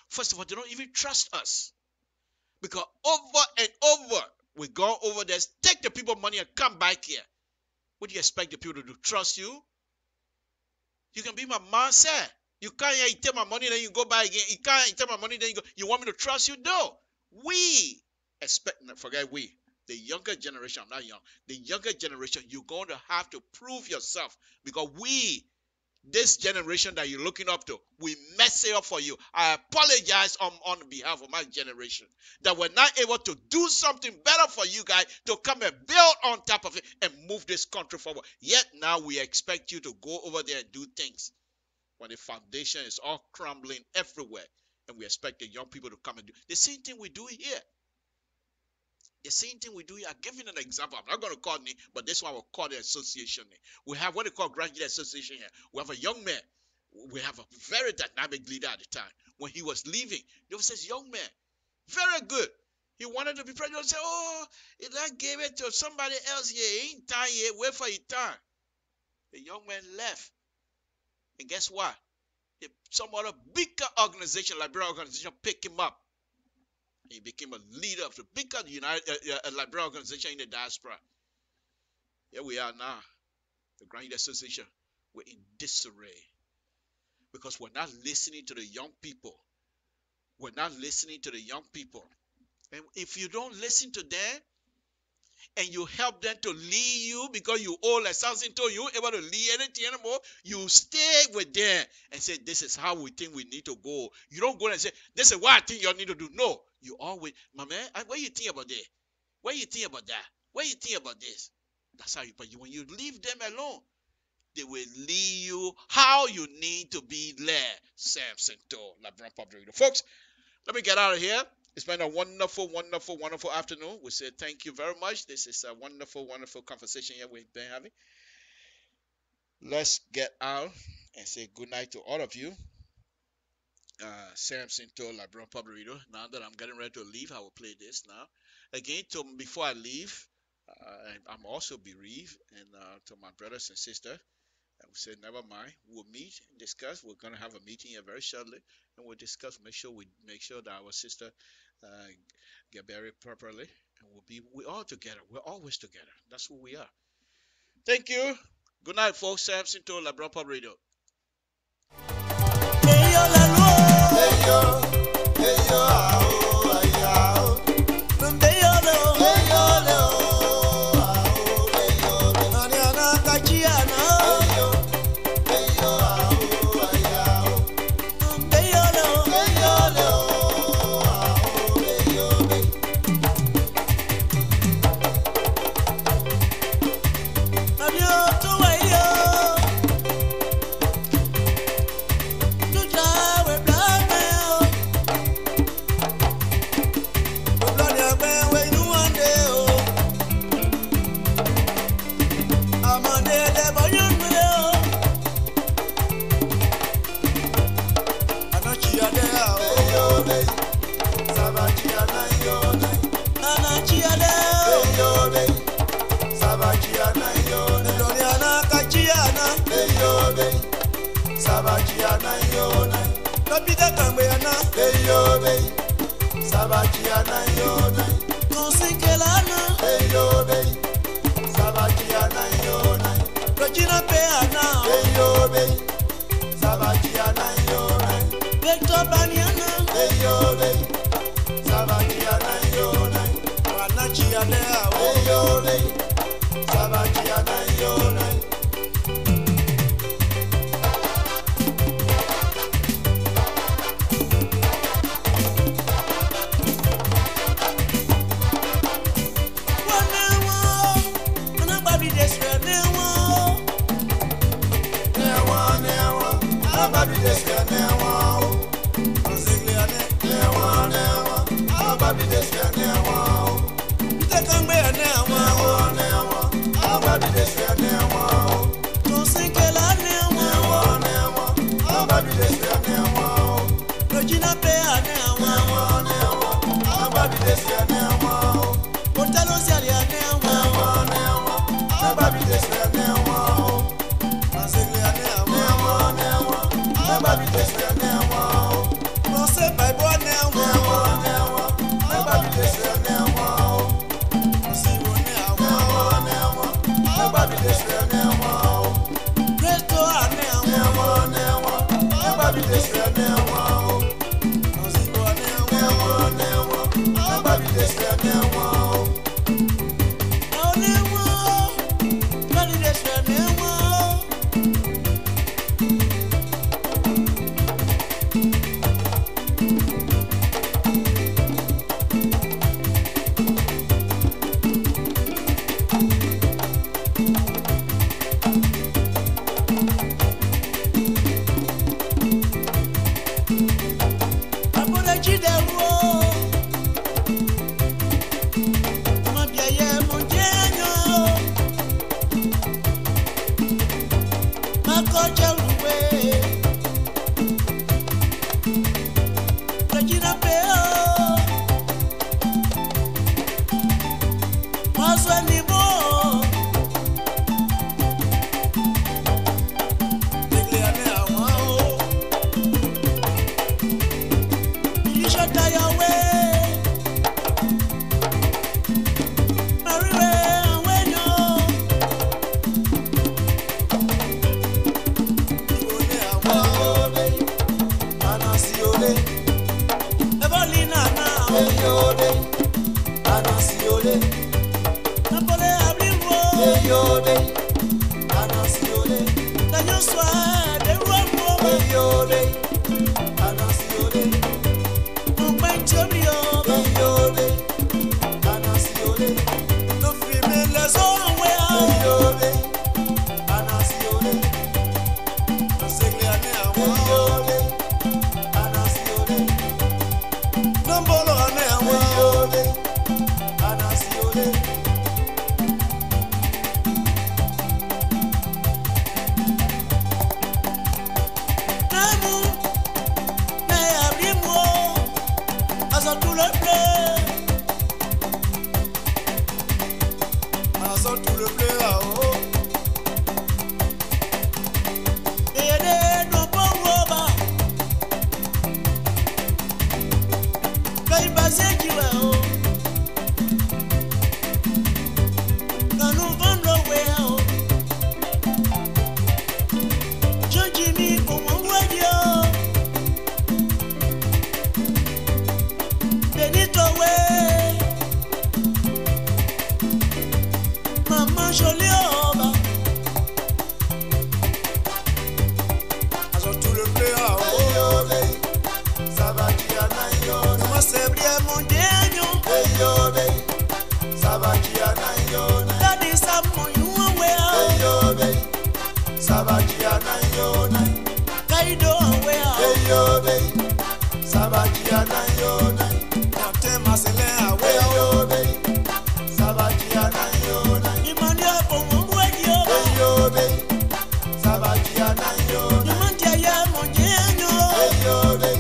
First of all, they don't even trust us. Because over and over, we go over there, take the people money and come back here. What do you expect the people to do? Trust you? You can be my master. You can't take my money, then you go back again. You can't take my money, then you go. You want me to trust you? No. We expect, forget we, the younger generation, I'm not young, the younger generation, you're going to have to prove yourself. Because we, this generation that you're looking up to, we mess it up for you. I apologize on behalf of my generation that we're not able to do something better for you guys to come and build on top of it and move this country forward. Yet now we expect you to go over there and do things when the foundation is all crumbling everywhere, and we expect the young people to come and do the same thing we do here. The same thing we do here. I'm giving an example. I'm not going to call it, but this one will call the association name. We have what they call graduate association here. We have a young man. We have a very dynamic leader at the time. When he was leaving, there was this young man, very good. He wanted to be president. He said, if I gave it to somebody else here, he ain't time yet. Wait for his time. The young man left. And guess what? Some other bigger organization, Liberian organization, picked him up. He became a leader of the biggest Liberian organization in the diaspora. Here we are now. The Grand Youth Association. We're in disarray. Because we're not listening to the young people. We're not listening to the young people. And if you don't listen to them, and you help them to lead you because you old like something told you able to lead anything anymore, you stay with them and say, this is how we think we need to go. You don't go and say, this is what I think you need to do. No, you always, my man, what you think about that? What you think about that? What you think about this? That's how you, but when you leave them alone, they will lead you how you need to be led. Sam Cento, LeBron Public Radio. Folks, let me get out of here. It's been a wonderful, wonderful, wonderful afternoon. We say thank you very much. This is a wonderful, wonderful conversation here we've been having. Let's get out and say good night to all of you. Sam Cento, LeBron Public Radio. Now that I'm getting ready to leave, I will play this now. Again, before I leave, I'm also bereaved. And to my brothers and sisters, I will say, never mind. We'll meet and discuss. We're going to have a meeting here very shortly. And we'll discuss, make sure that our sister get buried properly. And we're all together. We're always together. That's who we are. Thank you. Good night, folks. Sam Cento, LeBron Pub Radio. Hey yo, la loi. Hey yo, Eyode, Anasiole. Napole abrigo. Eyode, Anasiole. Daño suave de ruamo. Eyode, Anasiole. Un pancho brio. Eyode, Anasiole. No firme la zona wea. Eyode, Anasiole. No se creane agua. Eyode, Anasiole. No bolo ane agua. Eyode, Anasiole. Namu, na abrimo, asa tout le bleu, asa tout le bleu là-haut. Et de nos pauvres bas, quand passé qui va haut, quand nous vendons le haut. Jimmy, como un guayo, Benito, wey, Maman Jolioba, tout le bleu à eau, ça va qui a naïon, moi c'est bien mon dieu, ça va qui a naïon, la disa mon you, ça va qui a naïon. Kaido awea eyobe sabaki anayona natema sele awea eyobe sabaki anayona imani hapo Mungu eyobe eyobe sabaki anayona imani ya monyenyo eyobe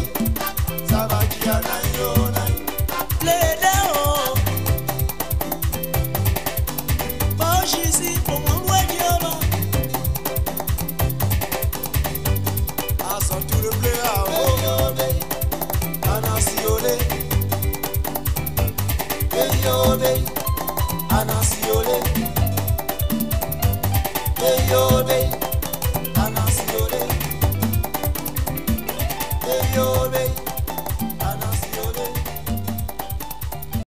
sabaki anayona ledao bojisi po Mungu eyoba asa tout le bleu à eau. Anasiole. Eyode, Anasiole. Eyode,